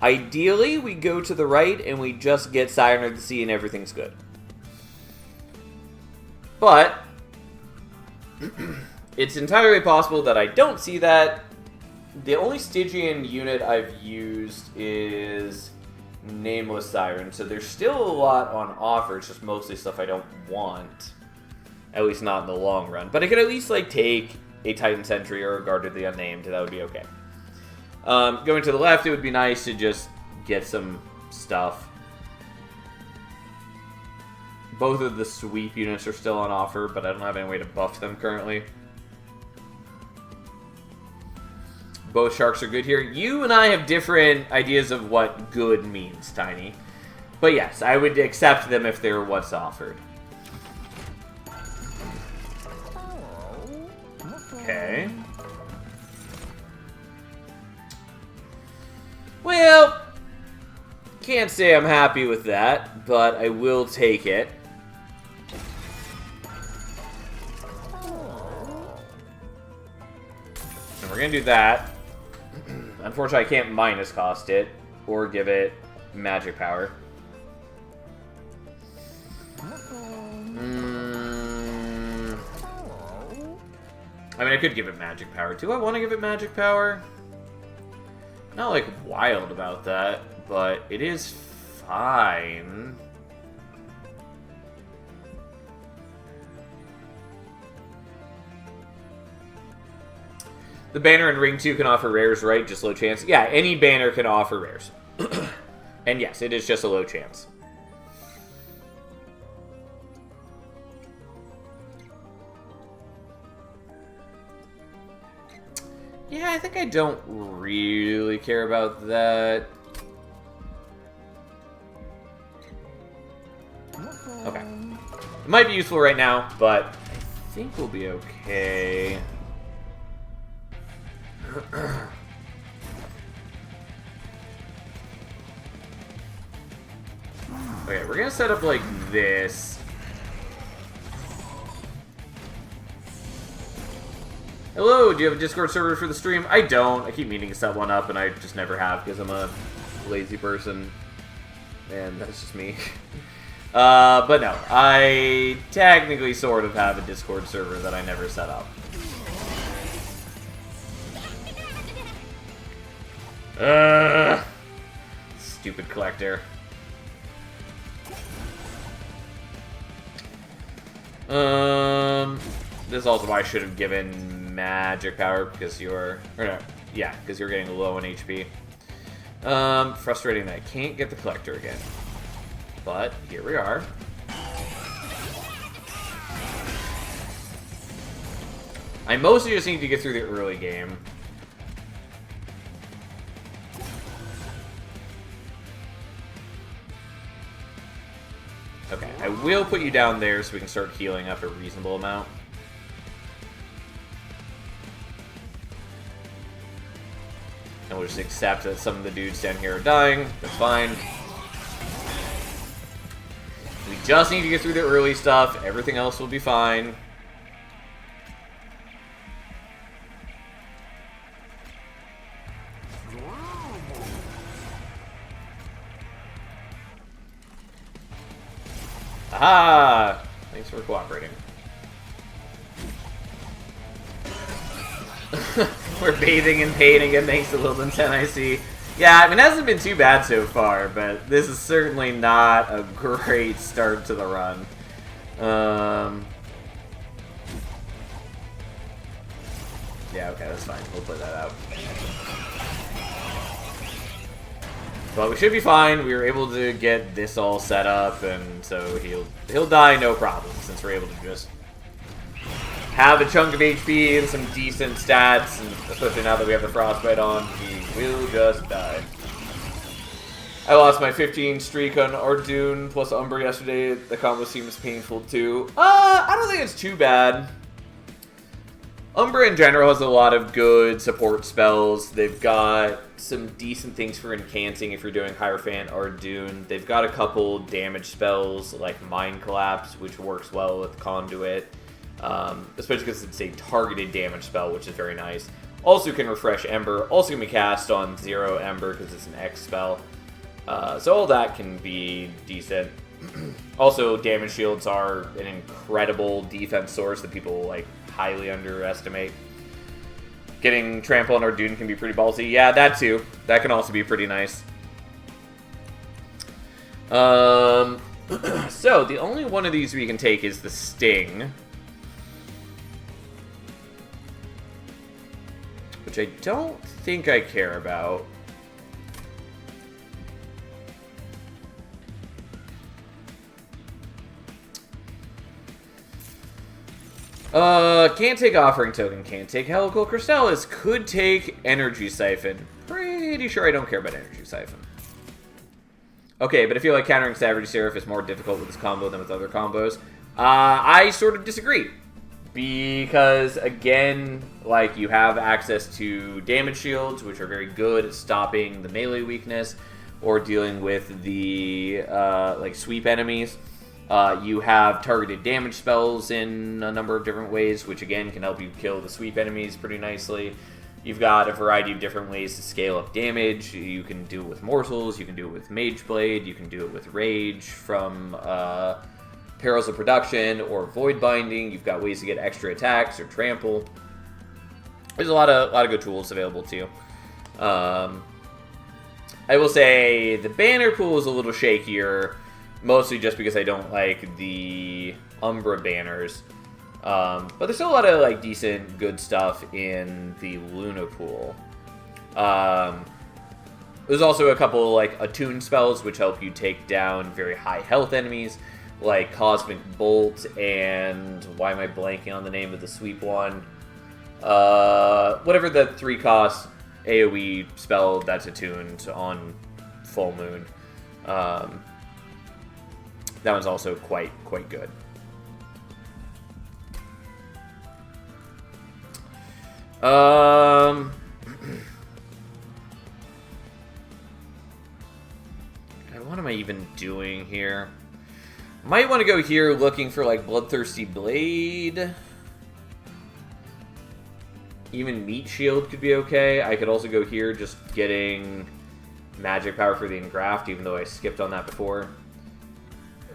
Ideally, we go to the right and we just get Siren of the Sea and everything's good. But it's entirely possible that I don't see that. The only Stygian unit I've used is Nameless Siren, so there's still a lot on offer. It's just mostly stuff I don't want. At least not in the long run. But I could at least like take a Titan Sentry or a Guard of the Unnamed. That would be okay. Going to the left, it would be nice to just get some stuff. Both of the sweep units are still on offer, but I don't have any way to buff them currently. Both sharks are good here. You and I have different ideas of what good means, Tiny. But yes, I would accept them if they're what's offered. Okay. Well, can't say I'm happy with that, but I will take it. And we're going to do that. Unfortunately, I can't minus cost it or give it magic power. I mean, I could give it magic power. Do I want to give it magic power? Not, like, wild about that, but it is fine. The banner in Ring 2 can offer rares, right? Just low chance? Yeah, any banner can offer rares. And yes, it is just a low chance. Yeah, I think I don't really care about that. Okay. It might be useful right now, but I think we'll be okay. Okay, we're gonna set up like this. Hello, do you have a Discord server for the stream? I don't. I keep meaning to set one up, and I just never have because I'm a lazy person. And that's just me. But no, I technically sort of have a Discord server that I never set up. Stupid collector. This is also why I should have given magic power because you're, or no, yeah, because you're getting low on HP. Frustrating that I can't get the collector again, but here we are. I mostly just need to get through the early game. Okay, I will put you down there so we can start healing up a reasonable amount. And we'll just accept that some of the dudes down here are dying. That's fine. We just need to get through the early stuff. Everything else will be fine. Aha! Thanks for cooperating. We're bathing in pain again, thanks to Lilden 10, I see. Yeah, I mean, it hasn't been too bad so far, but this is certainly not a great start to the run. Yeah, okay, that's fine. We'll play that out. But we should be fine. We were able to get this all set up, and so he'll die no problem, since we're able to just have a chunk of HP and some decent stats, and especially now that we have the Frostbite on, he will just die. I lost my 15 streak on Ardoon plus Umbra yesterday. The combo seems painful too. I don't think it's too bad. Umbra in general has a lot of good support spells. They've got some decent things for incanting if you're doing Hierophant or Ardoon. They've got a couple damage spells like Mind Collapse, which works well with Conduit. Especially because it's a targeted damage spell, which is very nice. Also can refresh Ember. Also can be cast on 0 Ember because it's an X spell. So all that can be decent. Also, damage shields are an incredible defense source that people like highly underestimate. Getting Trample on Ardoon can be pretty ballsy. Yeah, that too. That can also be pretty nice. So the only one of these we can take is the Sting, which I don't think I care about. Can't take Offering Token, can't take Helical Crystallis, could take Energy Siphon. Pretty sure I don't care about Energy Siphon. Okay, but I feel like countering Savage Seraph is more difficult with this combo than with other combos. I sort of disagree. Because, again, like, you have access to damage shields, which are very good at stopping the melee weakness, or dealing with the, like, sweep enemies. You have targeted damage spells in a number of different ways, which again can help you kill the sweep enemies pretty nicely. You've got a variety of different ways to scale up damage. You can do it with Mortals, you can do it with Mage Blade, you can do it with Rage from Perils of Production or Void Binding. You've got ways to get extra attacks or Trample. There's a lot of good tools available to you. I will say the banner pool is a little shakier. Mostly just because I don't like the Umbra banners. But there's still a lot of like decent, good stuff in the Luna pool. There's also a couple like attune spells which help you take down very high health enemies, like Cosmic Bolt and why am I blanking on the name of the sweep one? Whatever the 3-cost AoE spell that's attuned on Full Moon. That one's also quite good. What am I even doing here? Might want to go here looking for like Bloodthirsty Blade. Even Meat Shield could be okay. I could also go here just getting Magic Power for the Engraft, even though I skipped on that before.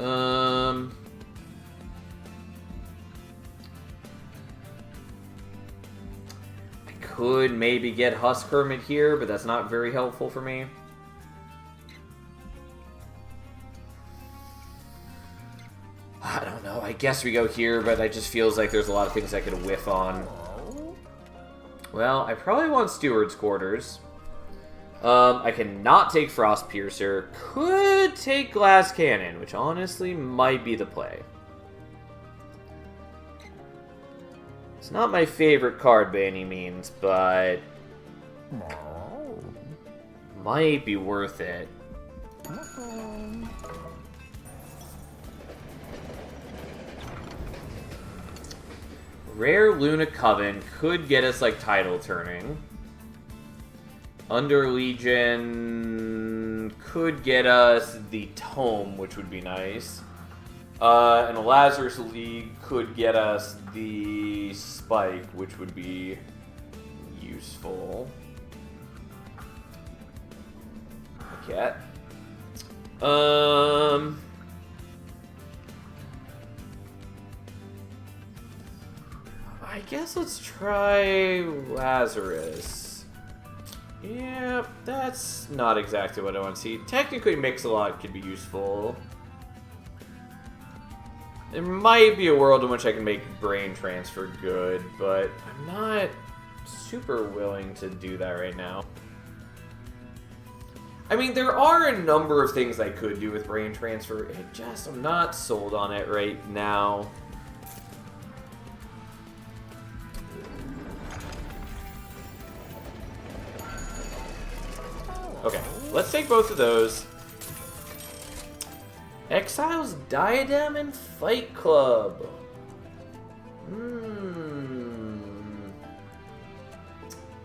I could maybe get Husk Hermit here, but that's not very helpful for me. I don't know. I guess we go here, but it just feels like there's a lot of things I could whiff on. Well, I probably want Steward's Quarters. I cannot take Frost Piercer. Could take Glass Cannon, which honestly might be the play. It's not my favorite card by any means, but might be worth it. Rare Luna Coven could get us, like, title turning. Under Legion could get us the Tome, which would be nice. And a Lazarus League could get us the Spike, which would be useful. Okay. I guess let's try Lazarus. Yeah, that's not exactly what I want to see. Technically, Mix-a-Lot could be useful. There might be a world in which I can make Brain Transfer good, but I'm not super willing to do that right now. I mean, there are a number of things I could do with Brain Transfer. I'm not sold on it right now. Okay, let's take both of those. Exiles Diadem and Fight Club.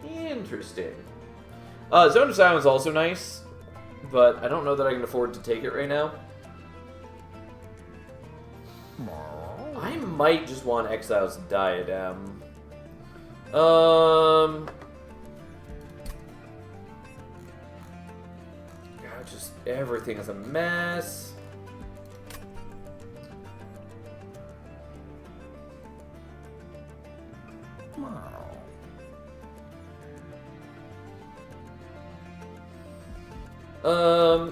Interesting. Zone of Silence is also nice, but I don't know that I can afford to take it right now. I might just want Exiles Diadem. God, just everything is a mess.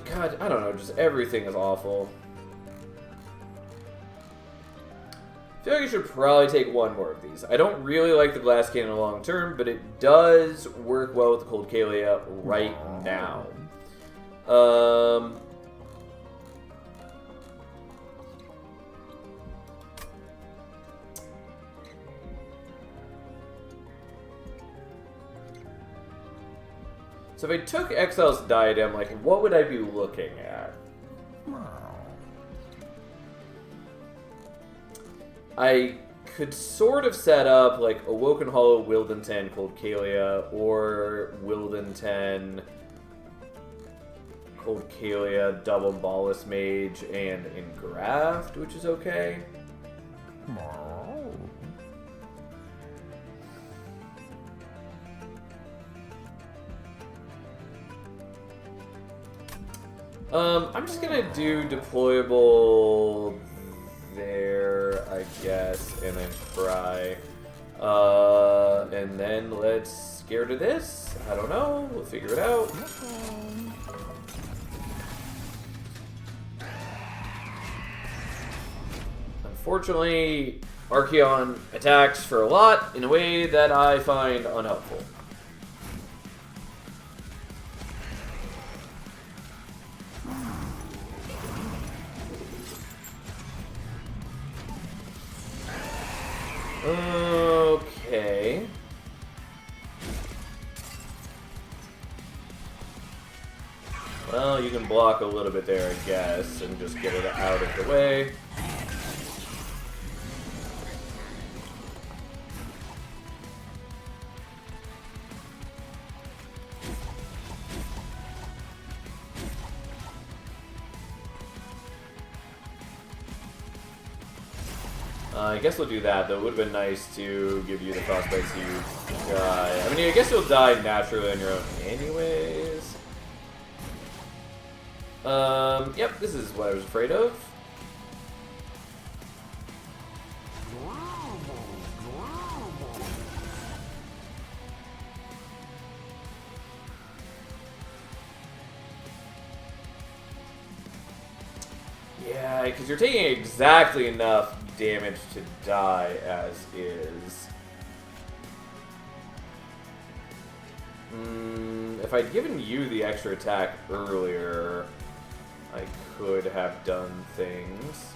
God, I don't know, just everything is awful. I feel like I should probably take one more of these. I don't really like the Glass Cannon long term, but it does work well with the Cold Kalia right now. So if I took Exile's Diadem, like, what would I be looking at? I could sort of set up, like, Awoken Hollow, Wildenton, Cold Kalia, or Wildenton, Cold Kalia, Double Ballast Mage, and Engraft, which is okay. I'm just gonna do deployable there, I guess, and then try. And then let's get rid of this. I don't know. We'll figure it out. Unfortunately, Archeon attacks for a lot in a way that I find unhelpful. Okay. Well, you can block a little bit there, I guess, and just get it out of the way. I guess we'll do that, though. It would have been nice to give you the Frostbite so you die. I mean, I guess you'll die naturally on your own anyways. Yep, this is what I was afraid of. Yeah, because you're taking exactly enough damage to die as is. If I'd given you the extra attack earlier, I could have done things.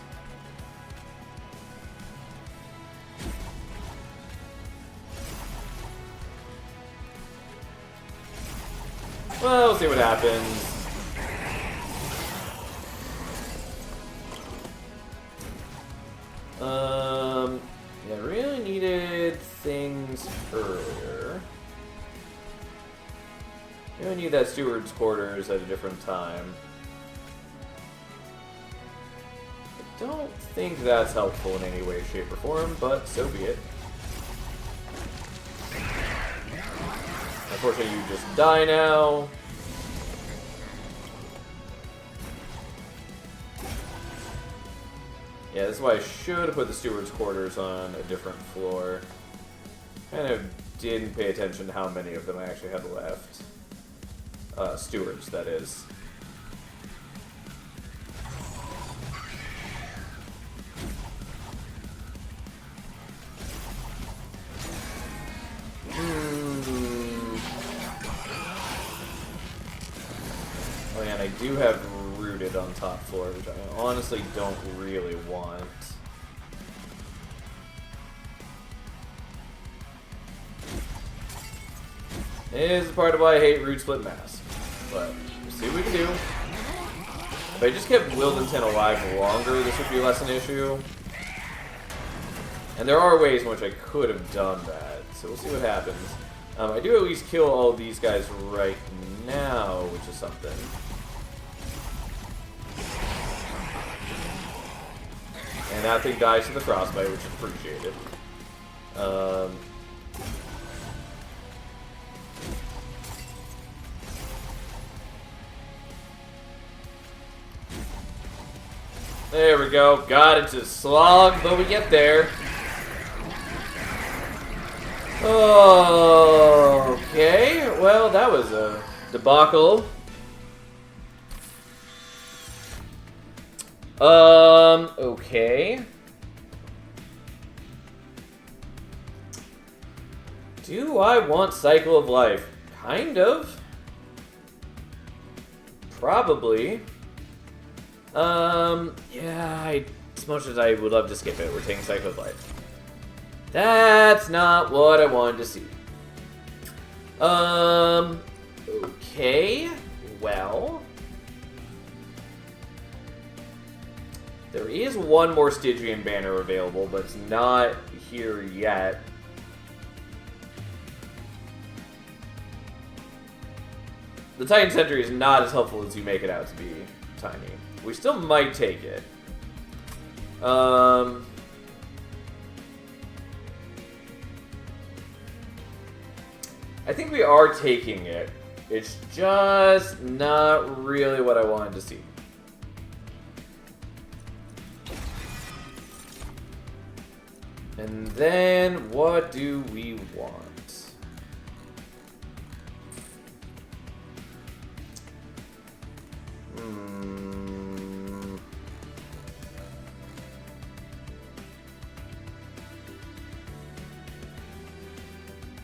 Well, we'll see what happens. Yeah, I really needed things earlier. Maybe I need that steward's quarters at a different time. I don't think that's helpful in any way, shape, or form, but so be it. Unfortunately, you just die now. Yeah, this is why I should have put the steward's quarters on a different floor. Kind of didn't pay attention to how many of them I actually had left. Stewards, that is. Oh yeah, and I do have rooted on top floor, which I honestly don't really want. It is part of why I hate root split mask. But we'll see what we can do. If I just kept Wildenton alive longer, this would be less an issue. And there are ways in which I could have done that, so we'll see what happens. I do at least kill all these guys right now, which is something. And that thing dies to the frostbite, which is appreciated. There we go. Got it to slog, but we get there. Okay, well, that was a debacle. Okay. Do I want Cycle of Life? Kind of. Probably. Yeah, as much as I would love to skip it, we're taking Cycle of Life. That's not what I wanted to see. Okay. Well. There is one more Stygian banner available, but it's not here yet. The Titan Sentry is not as helpful as you make it out to be, Tiny. We still might take it. I think we are taking it. It's just not really what I wanted to see. And then, what do we want?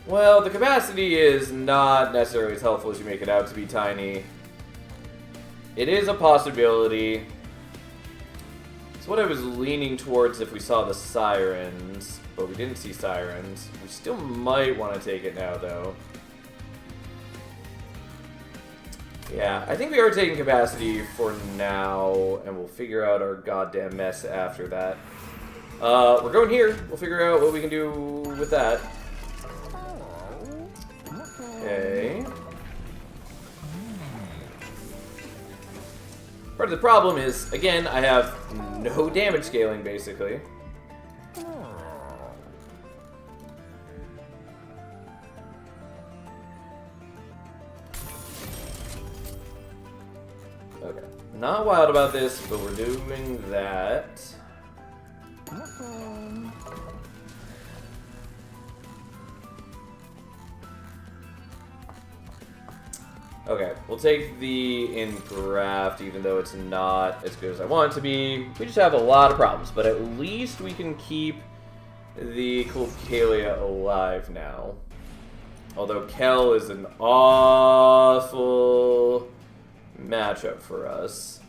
Well, the capacity is not necessarily as helpful as you make it out to be, Tiny. It is a possibility. It's what I was leaning towards if we saw the Sirens, but we didn't see Sirens. We still might want to take it now, though. Yeah, I think we are taking capacity for now, and we'll figure out our goddamn mess after that. We're going here. We'll figure out what we can do with that. Okay. Part of the problem is, again, I have no damage scaling, basically. Okay. Not wild about this, but we're doing that. Okay, we'll take the Engraft, even though it's not as good as I want it to be. We just have a lot of problems, but at least we can keep the Colcalia alive now. Although Kel is an awful matchup for us.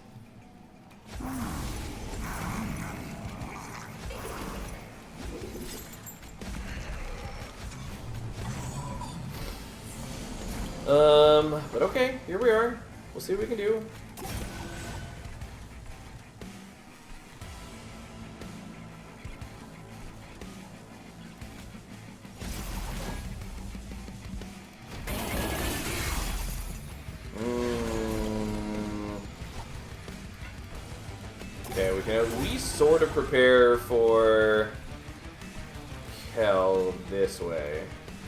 But okay, here we are. We'll see what we can do. we can at least sort of prepare for Kel this way.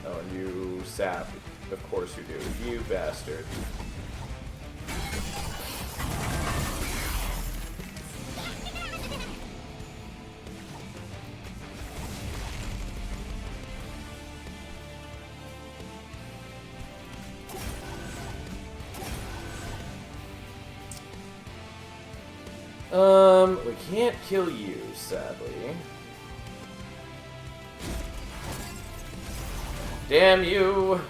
Oh, and you sap. Of course you do. You bastard. We can't kill you, sadly. Damn you!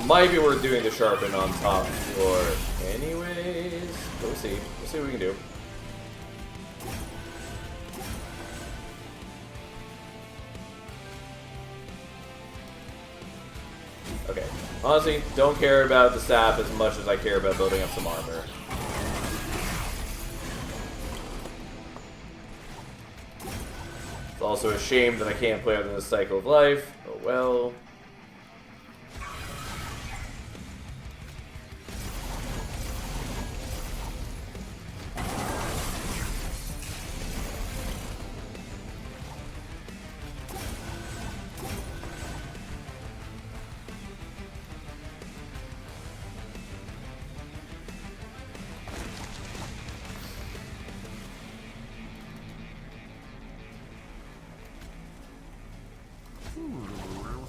Might be worth doing the sharpen on top floor anyways. We'll see. We'll see what we can do. Okay. Honestly, don't care about the sap as much as I care about building up some armor. It's also a shame that I can't play out in this cycle of life. Oh well.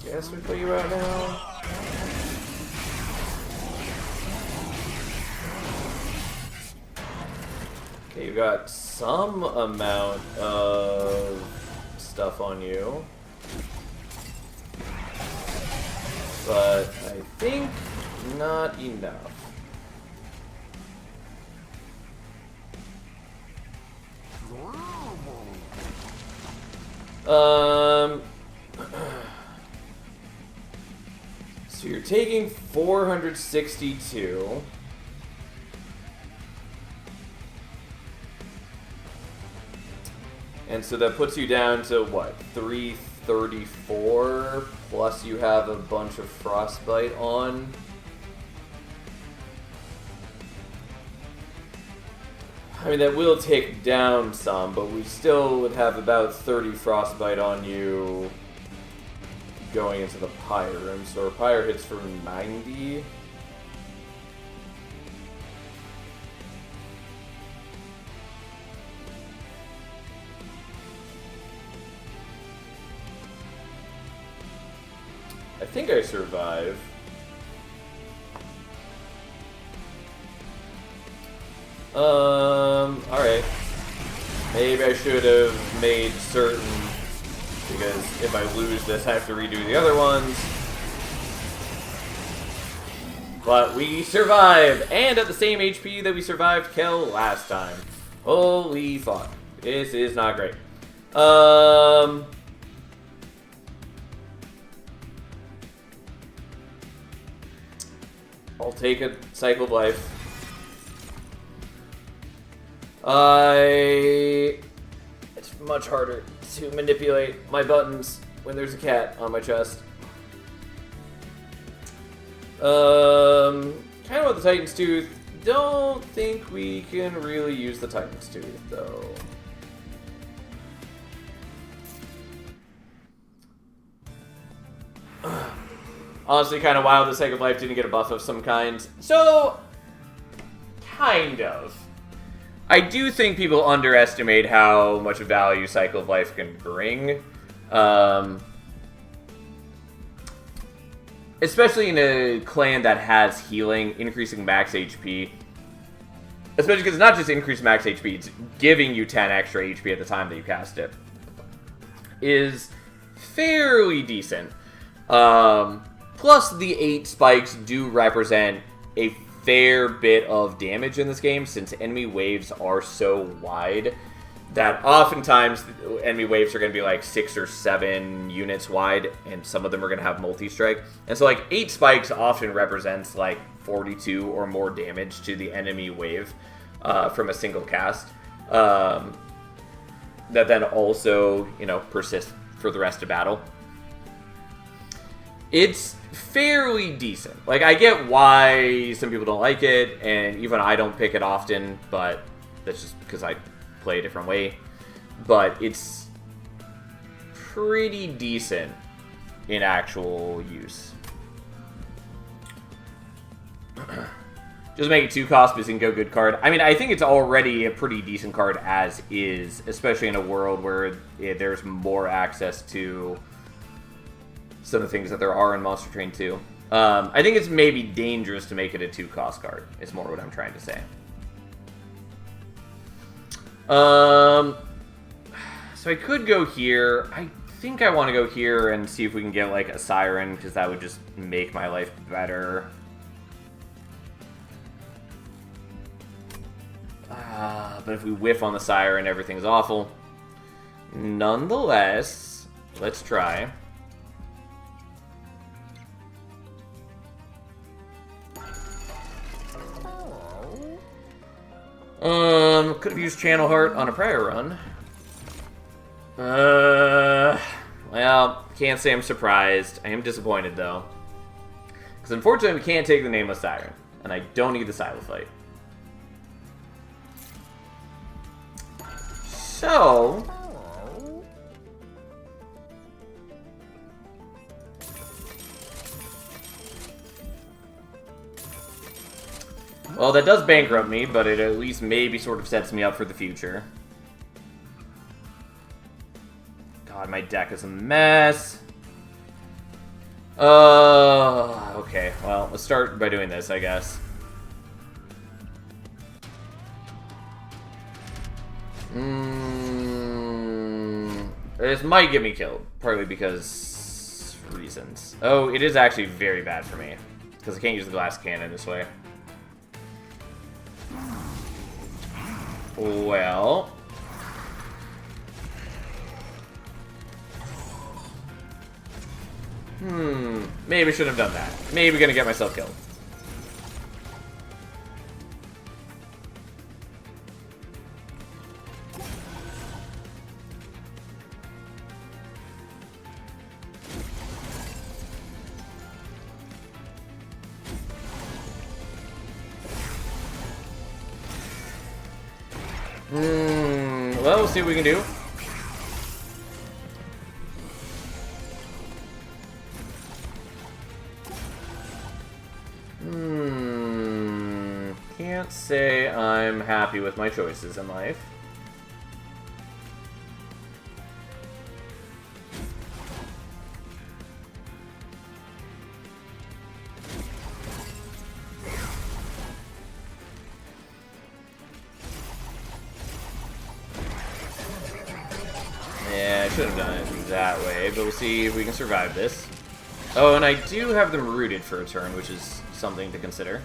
Guess we put you out now. Okay, you got some amount of stuff on you. But I think not enough. So you're taking 462. And so that puts you down to what? 334 plus you have a bunch of frostbite on. I mean, that will take down some, but we still would have about 30 frostbite on you going into the pyre room. So our pyre hits for 90. I think I survive. Alright. Maybe I should have made certain, because if I lose this, I have to redo the other ones. But we survive, and at the same HP that we survived Kel last time. Holy fuck. This is not great. I'll take a cycle of life. It's much harder to manipulate my buttons when there's a cat on my chest. Kind of with the Titan's Tooth. Don't think we can really use the Titan's Tooth, though. Honestly, kind of wild the Cycle of Life didn't get a buff of some kind. So, kind of. I do think people underestimate how much value Cycle of Life can bring. Especially in a clan that has healing, increasing max HP. Especially because it's not just increasing max HP, it's giving you 10 extra HP at the time that you cast it. Is fairly decent. Plus, the 8 spikes do represent a fair bit of damage in this game, since enemy waves are so wide that oftentimes enemy waves are going to be like 6 or 7 units wide, and some of them are going to have multi-strike. And so like 8 spikes often represents like 42 or more damage to the enemy wave from a single cast. That then also, you know, persists for the rest of battle. It's fairly decent. Like, I get why some people don't like it, and even I don't pick it often, but that's just because I play a different way. But it's pretty decent in actual use. Just make it 2 cost, but can go good card. I mean, I think it's already a pretty decent card as is, especially in a world where there's more access to some of the things that there are in Monster Train 2. I think it's maybe dangerous to make it a 2 cost card, is more what I'm trying to say. So I could go here. I think I want to go here and see if we can get, like, a Siren, because that would just make my life better. But if we whiff on the Siren, everything's awful. Nonetheless, let's try. Could have used Channel Heart on a prior run. Well, can't say I'm surprised. I am disappointed, though. Because unfortunately, we can't take the Nameless Siren. And I don't need the Silophyte. So... well, that does bankrupt me, but it at least maybe sort of sets me up for the future. God, my deck is a mess. Okay, well, let's start by doing this, I guess. This might get me killed, partly because reasons. Oh, it is actually very bad for me, because I can't use the glass cannon this way. Well... maybe I shouldn't have done that. Maybe gonna get myself killed. Well, we'll see what we can do. Can't say I'm happy with my choices in life. Yeah, I should have done it that way, but we'll see if we can survive this. Oh, and I do have them rooted for a turn, which is something to consider.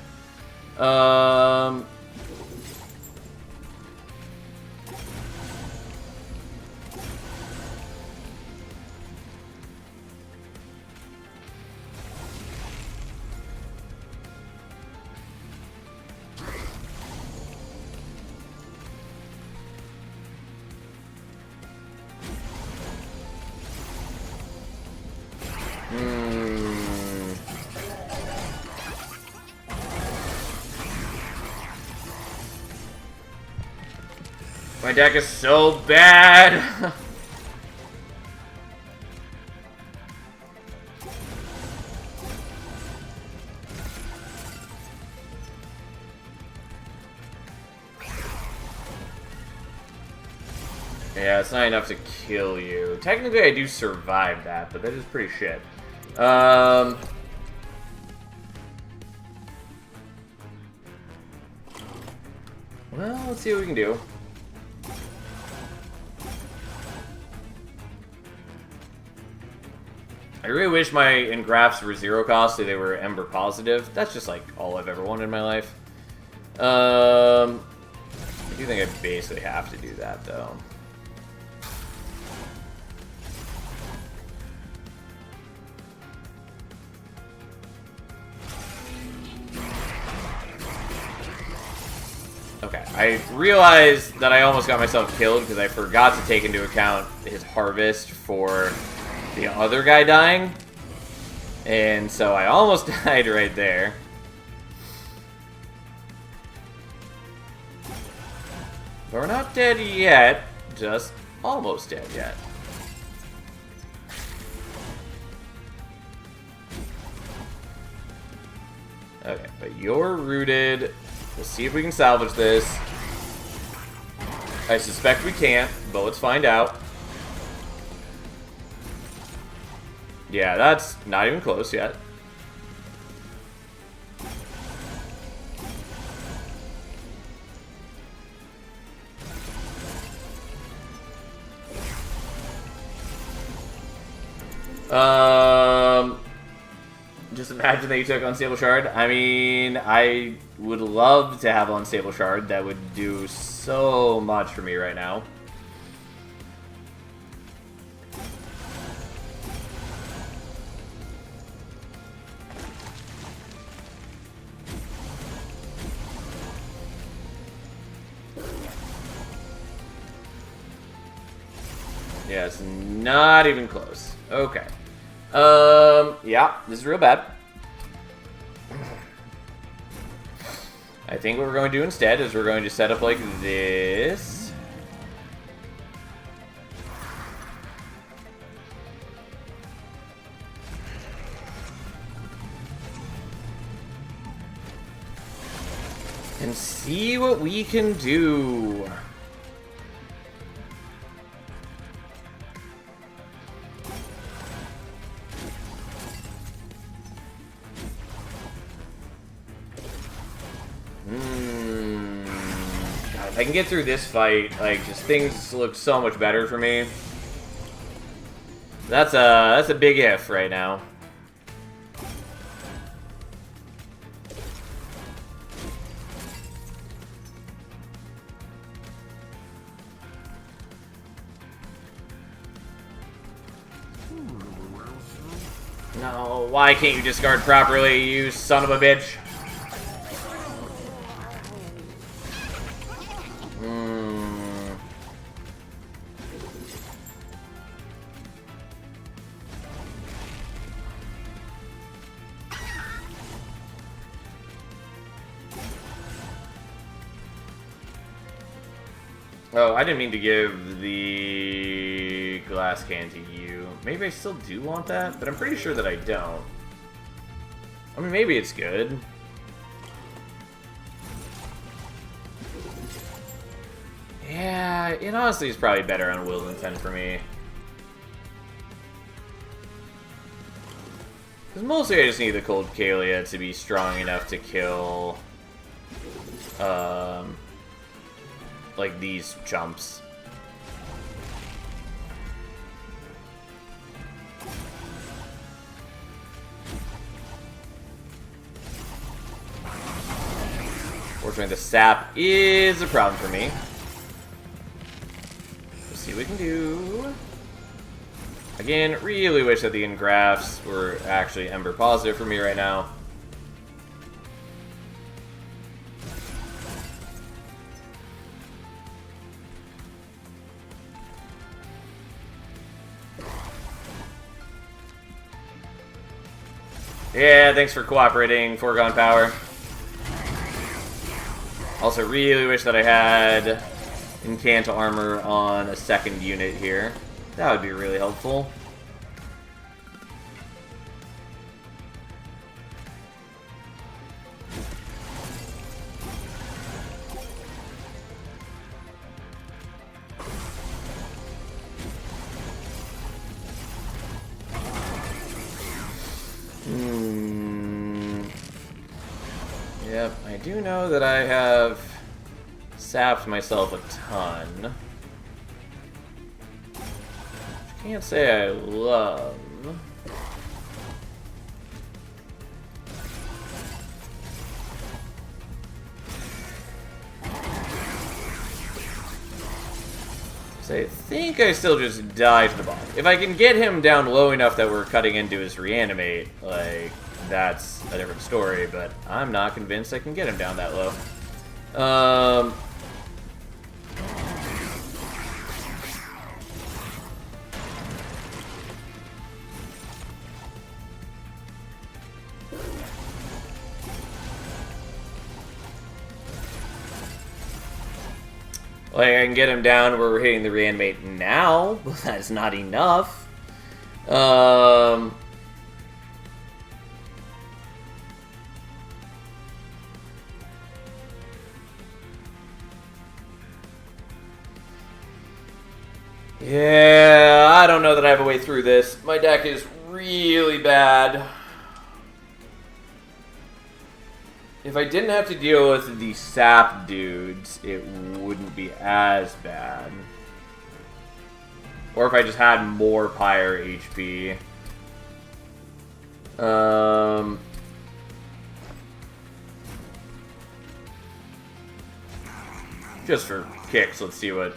My deck is so bad! Yeah, it's not enough to kill you. Technically, I do survive that, but that is pretty shit. Well, let's see what we can do. I really wish my engraphs were 0 cost, so they were Ember positive. That's just like all I've ever wanted in my life. I do think I basically have to do that though. Okay, I realized that I almost got myself killed because I forgot to take into account his harvest for the other guy dying. And so I almost died right there. But we're not dead yet, just almost dead yet. Okay, but you're rooted. Let's see if we can salvage this. I suspect we can't, but let's find out. Yeah, that's not even close yet. Just imagine that you took Unstable Shard. I mean, I would love to have Unstable Shard. That would do so much for me right now. Yeah, it's not even close. Okay. Yeah, this is real bad. I think what we're going to do instead is we're going to set up like this. And see what we can do. God, if I can get through this fight, like, just things look so much better for me. That's a big if right now. No, why can't you discard properly, you son of a bitch? Oh, I didn't mean to give the glass can to you. Maybe I still do want that, but I'm pretty sure that I don't. I mean, maybe it's good. Yeah, it honestly is probably better on Will's Intent for me. Because mostly I just need the Cold Kalia to be strong enough to kill, like these chumps. Fortunately, the sap is a problem for me. Let's see what we can do. Again, really wish that the engrafts were actually Ember positive for me right now. Yeah, thanks for cooperating, Foregone Power. Also, really wish that I had Incant Armor on a second unit here. That would be really helpful. Yep, I do know that I have sapped myself a ton. Which I can't say I love. So I think I still just die to the boss. If I can get him down low enough that we're cutting into his reanimate, like, that's a different story, but I'm not convinced I can get him down that low. Like, I can get him down where we're hitting the reanimate now, but that's not enough. Yeah, I don't know that I have a way through this. My deck is really bad. If I didn't have to deal with the sap dudes, it wouldn't be as bad. Or if I just had more Pyre HP. Just for kicks, let's see what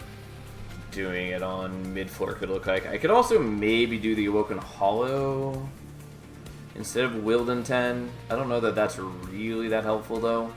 doing it on mid-floor could look like. I could also maybe do the Awoken Hollow instead of Wilden 10. I don't know that that's really that helpful, though.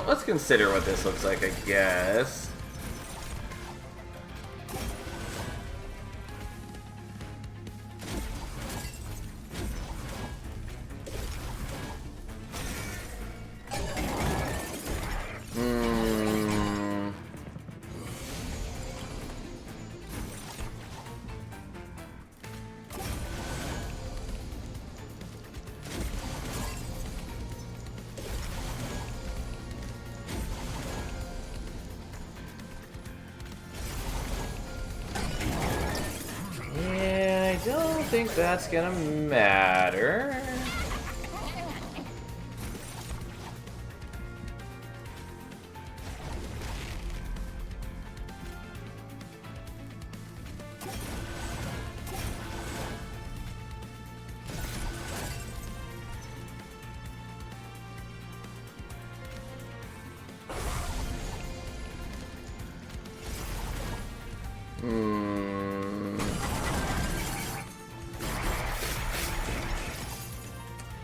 Let's consider what this looks like, I guess. I don't think that's gonna matter.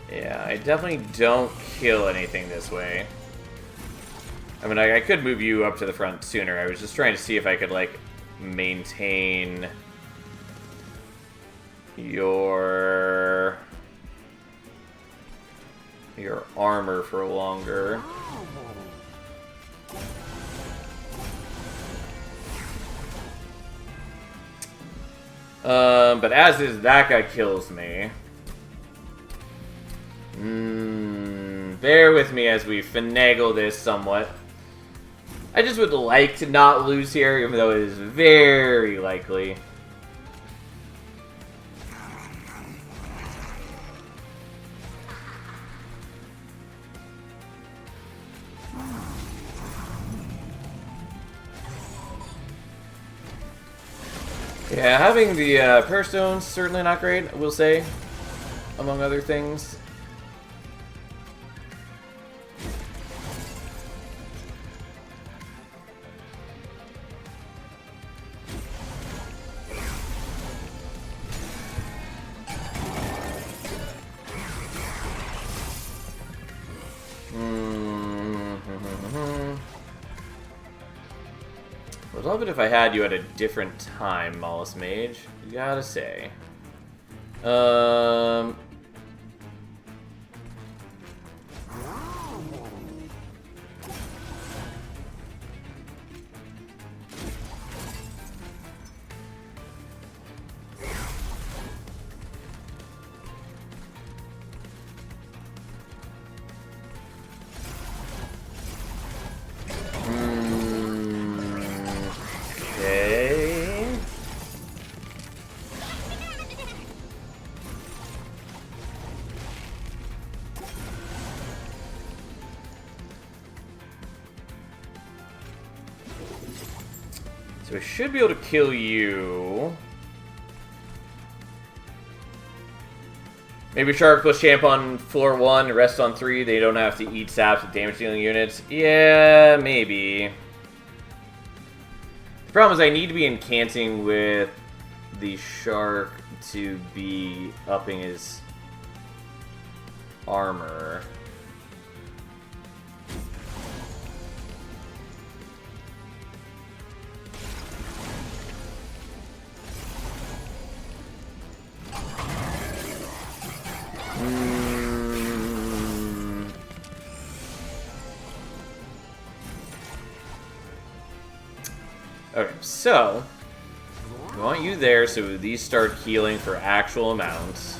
Yeah, I definitely don't kill anything this way. I mean, I could move you up to the front sooner. I was just trying to see if I could, like, maintain your armor for longer. But as is, that guy kills me. Bear with me as we finagle this somewhat. I just would like to not lose here, even though it is very likely. Yeah, having the Prayer Stone's certainly not great, I will say, among other things. Would love it if I had you at a different time, Mollis Mage. You gotta say. So I should be able to kill you. Maybe Shark plus Champ on floor 1, rest on 3. They don't have to eat saps with damage dealing units. Yeah, maybe. problem is I need to be incanting with the shark to be upping his armor. Okay, so we want you there so these start healing for actual amounts.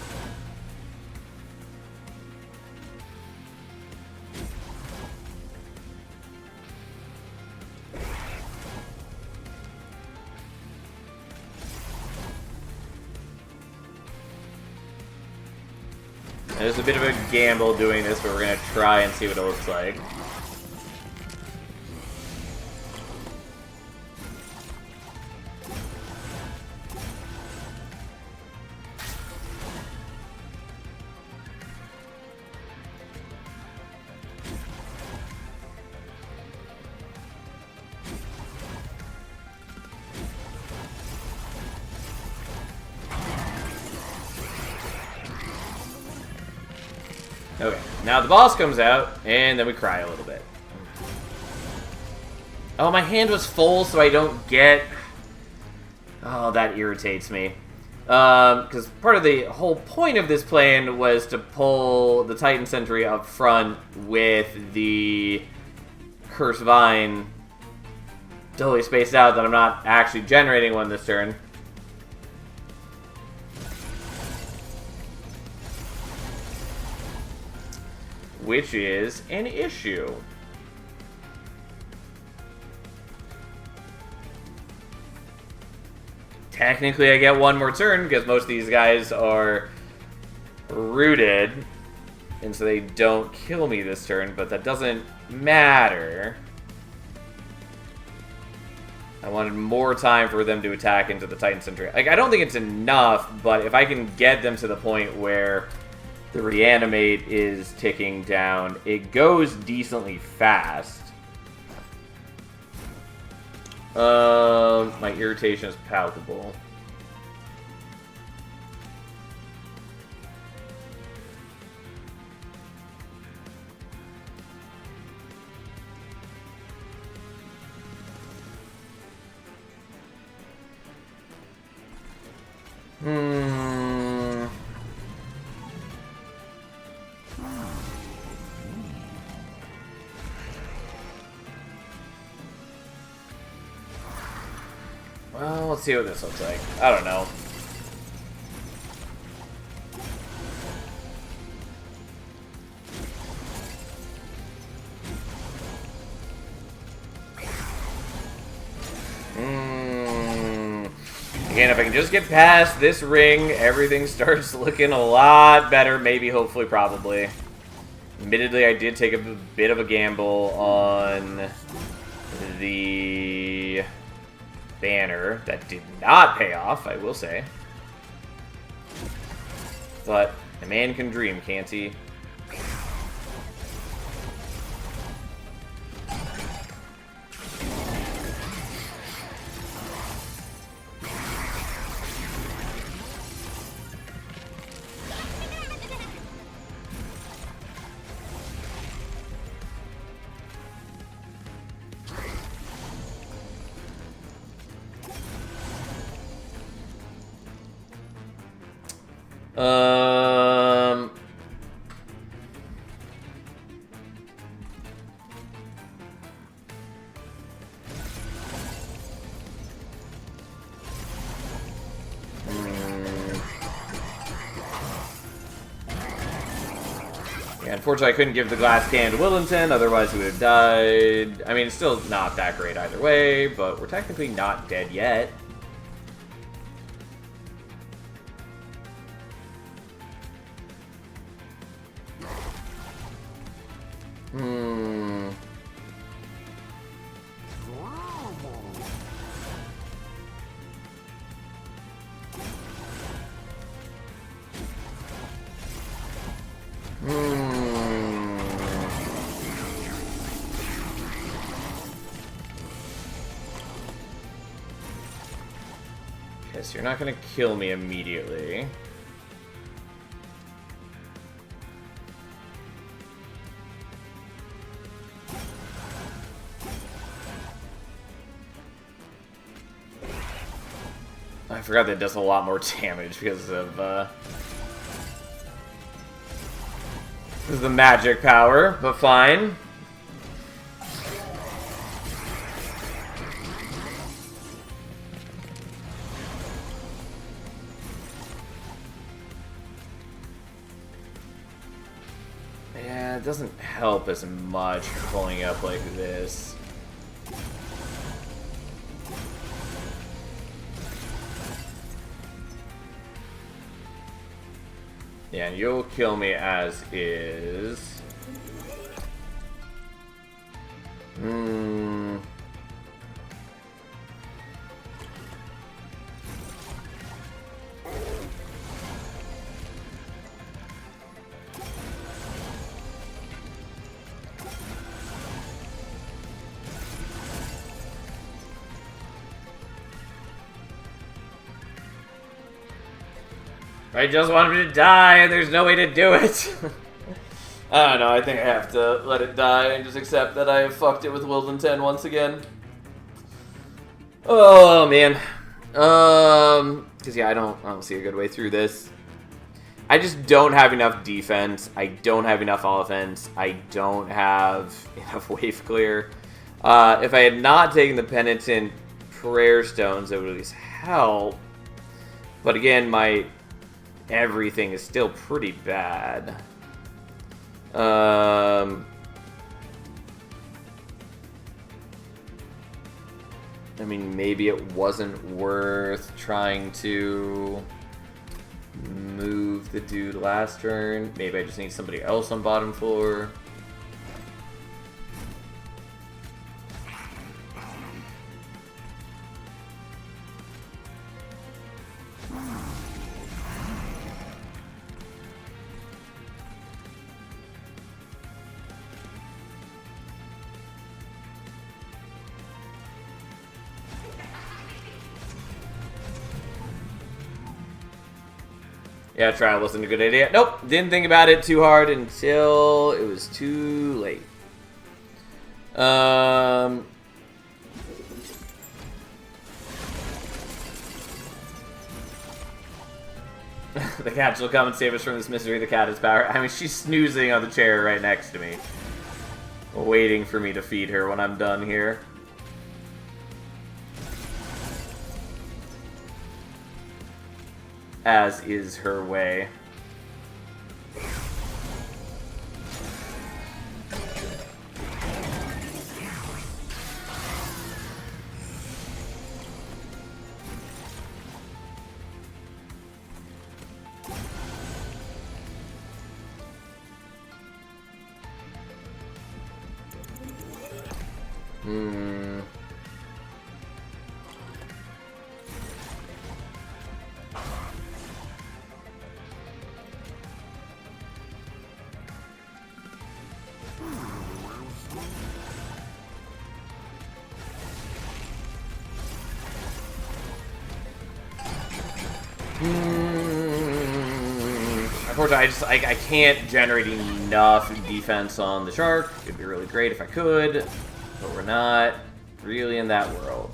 There's a bit of a gamble doing this, but we're going to try and see what it looks like. Okay, now the boss comes out, and then we cry a little bit. Oh, my hand was full, so I don't get... Oh, that irritates me. Because part of the whole point of this plan was to pull the Titan Sentry up front with the Cursed Vine totally spaced out that I'm not actually generating one this turn. Which is an issue. Technically, I get one more turn because most of these guys are rooted, and so they don't kill me this turn, but that doesn't matter. I wanted more time for them to attack into the Titan Sentry. Like, I don't think it's enough, but if I can get them to the point where the reanimate is ticking down, it goes decently fast. My irritation is palpable. Well, let's see what this looks like. I don't know. Again, if I can just get past this ring, everything starts looking a lot better. Maybe, hopefully, probably. Admittedly, I did take a bit of a gamble on the banner. That did not pay off, I will say. But a man can dream, can't he? Yeah, unfortunately, I couldn't give the glass can to Willington, otherwise he would have died. I mean, it's still not that great either way, but we're technically not dead yet. so you're not gonna kill me immediately. I forgot that it does a lot more damage because of the magic power, but fine. Yeah, it doesn't help as much pulling up like this. Yeah, and you'll kill me as is. I just want him to die, and there's no way to do it. I don't know, I think I have to let it die and just accept that I fucked it with Wilden 10 once again. Oh, man. Because, yeah, I don't see a good way through this. I just don't have enough defense. I don't have enough offense. I don't have enough wave clear. If I had not taken the Penitent Prayer Stones, that would at least help. But again, my everything is still pretty bad. I mean, maybe it wasn't worth trying to move the dude last turn. Maybe I just need somebody else on bottom floor. Yeah, trial wasn't a good idea. Nope, didn't think about it too hard until it was too late. The cat will come and save us from this misery. The cat is power. I mean, she's snoozing on the chair right next to me, waiting for me to feed her when I'm done here. As is her way. Unfortunately, I can't generate enough defense on the shark. It'd be really great if I could, but we're not really in that world.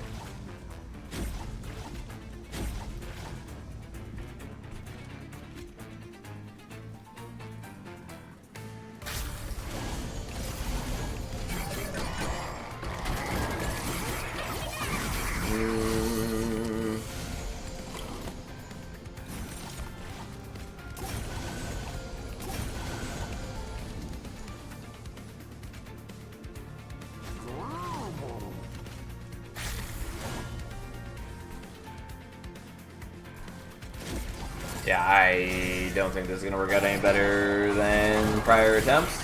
Yeah, I don't think this is going to work out any better than prior attempts.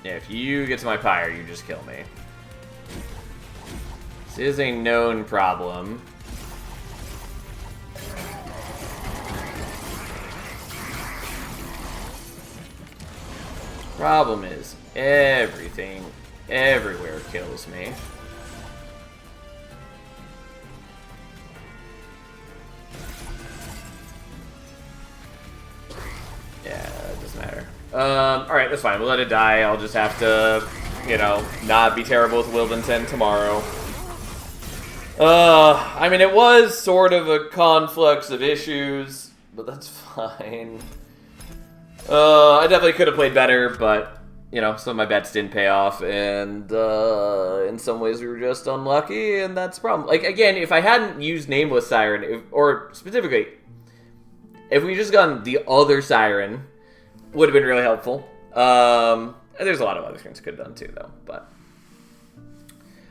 Yeah, if you get to my pyre, you just kill me. This is a known problem. Problem is, everything, everywhere kills me. Yeah, it doesn't matter. Alright, that's fine. We'll let it die. I'll just have to, you know, not be terrible with Wildenton tomorrow. I mean, it was sort of a conflux of issues, but that's fine. I definitely could have played better, but, you know, some of my bets didn't pay off, and in some ways we were just unlucky, and that's the problem. Like, again, if I hadn't used Nameless Siren, or specifically, if we just gotten the other Siren, would have been really helpful. And there's a lot of other things I could have done too, though, but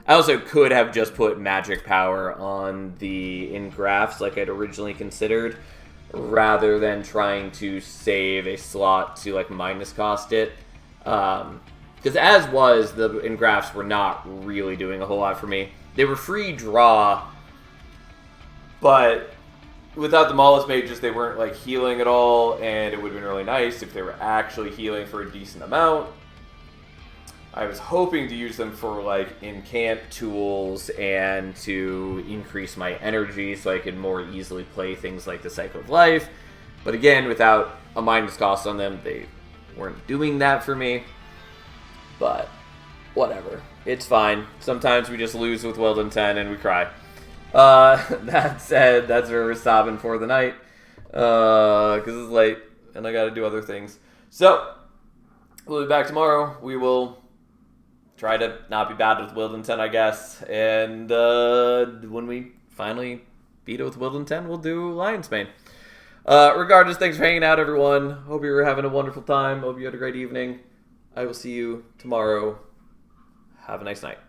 I also could have just put Magic Power on the Ingrafts like I'd originally considered, rather than trying to save a slot to, like, minus cost it. Because as was, the Ingrafts were not really doing a whole lot for me. They were free draw, but without the Mollusk Mages, they weren't, like, healing at all, and it would have been really nice if they were actually healing for a decent amount. I was hoping to use them for, like, incant tools and to increase my energy so I could more easily play things like the Cycle of Life. But again, without a minus cost on them, they weren't doing that for me. But whatever. It's fine. Sometimes we just lose with Wildenton and we cry. That said, that's where we're stopping for the night. Because it's late and I gotta do other things. So, we'll be back tomorrow. We will try to not be bad with Wildenton, I guess. And when we finally beat it with Wildenton, we'll do Lion's Mane. Regardless, thanks for hanging out, everyone. Hope you were having a wonderful time. Hope you had a great evening. I will see you tomorrow. Have a nice night.